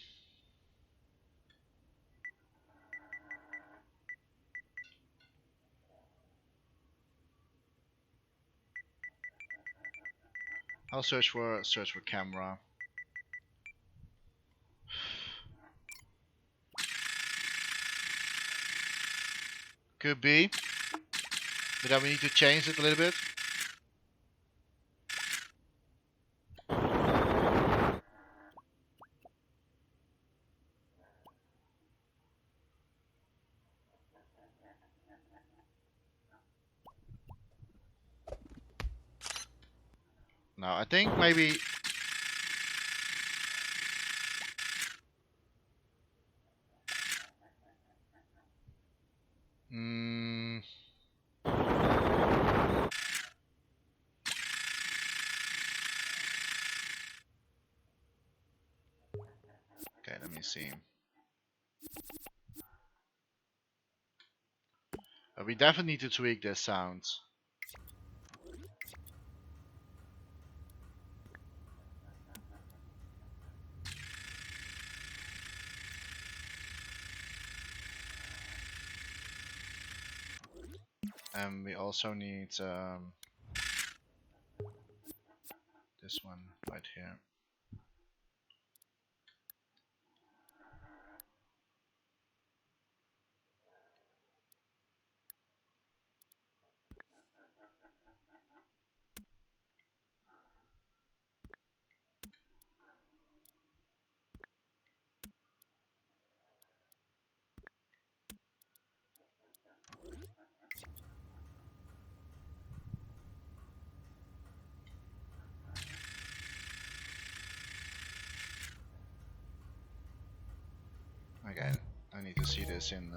I'll search for camera. Could be, but then we need to change it a little bit. No, I think maybe. Mm, okay, let me see. We definitely need to tweak this sound. And we also need this one right here. Okay, I need to see this in.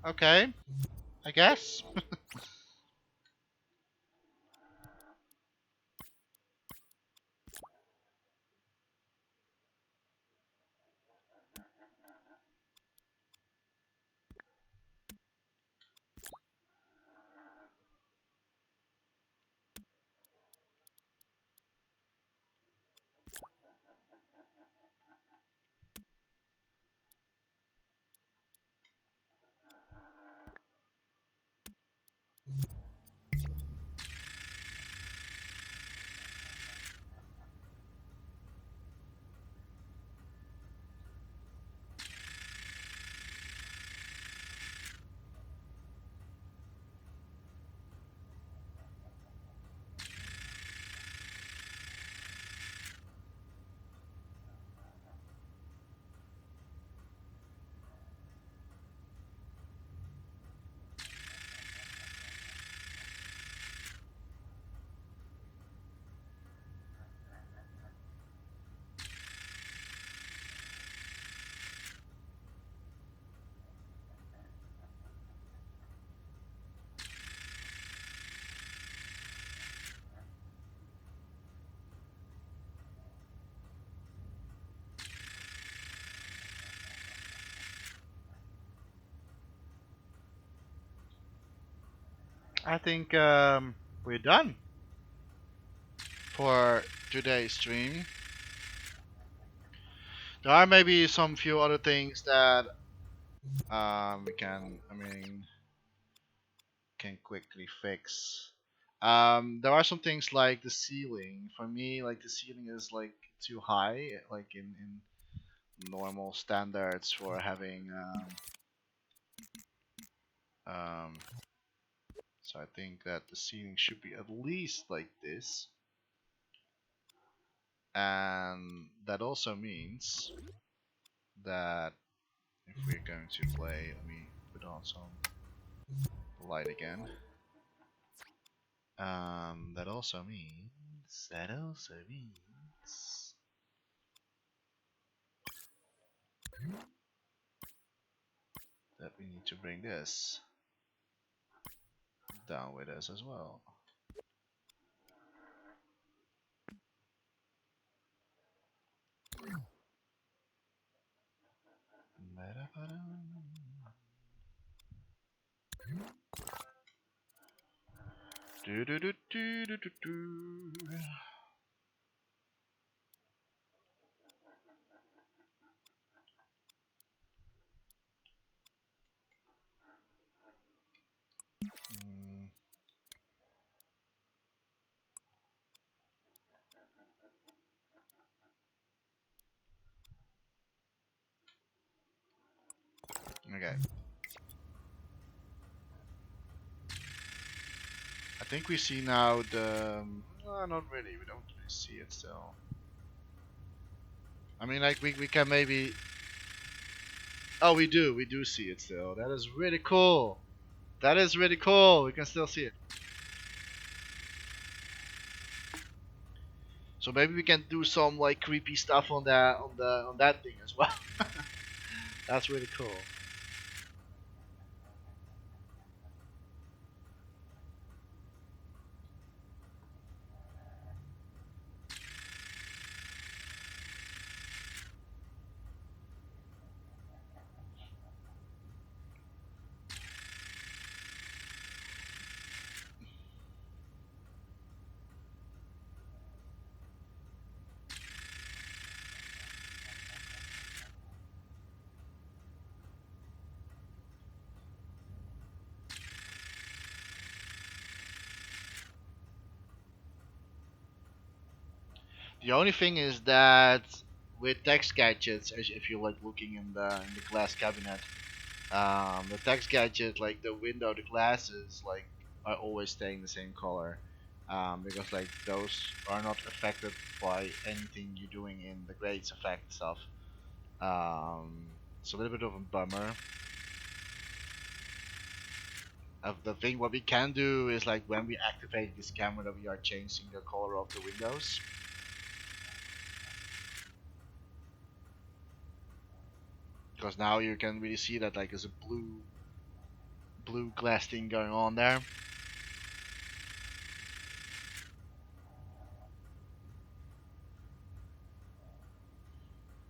Okay, I guess. I think we're done for today's stream. There are maybe some few other things that we can, can quickly fix. There are some things like the ceiling. For me, like the ceiling is like too high, like in normal standards for having. Um, so I think that the ceiling should be at least like this, and that also means that if we're going to play, let me put on some light again. That also means that we need to bring this down with us as well. Do do do do do do do. Mm, okay. I think we see now the. Not really. We don't really see it still. I mean, like we can maybe. Oh, we do see it still. That is really cool. That is really cool. We can still see it. So maybe we can do some like creepy stuff on that thing as well. That's really cool. The only thing is that with text gadgets, if you're like looking in the glass cabinet, the text gadget like the window, the glasses like are always staying the same color, because like those are not affected by anything you're doing in the grades effect stuff. It's a little bit of a bummer. The thing what we can do is like when we activate this camera, we are changing the color of the windows. Because now you can really see that like there's a blue glass thing going on there.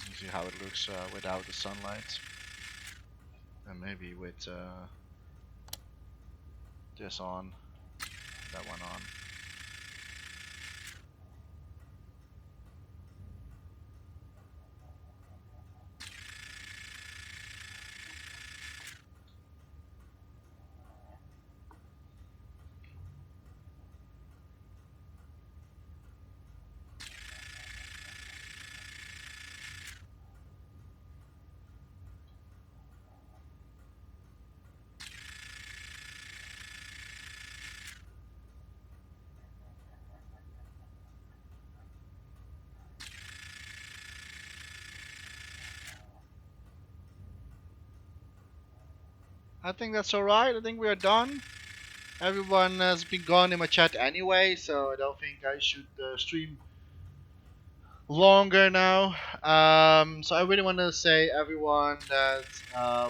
You see how it looks without the sunlight, and maybe with this on, that one on. I think that's alright. I think we are done. Everyone has been gone in my chat anyway, so I don't think I should stream longer now. So I really want to say everyone that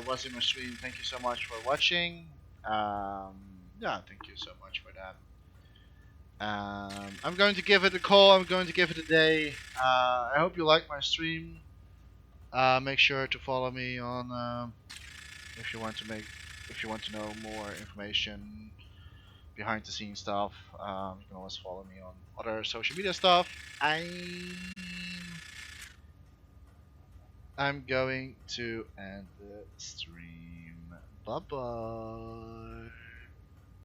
was in my stream, thank you so much for watching. Um, yeah, thank you so much for that. I'm going to give it a call. I'm going to give it a day. I hope you like my stream. Make sure to follow me on if you want to make if you want to know more information behind the scenes stuff. You can always follow me on other social media stuff. I'm going to end the stream. Bye bye.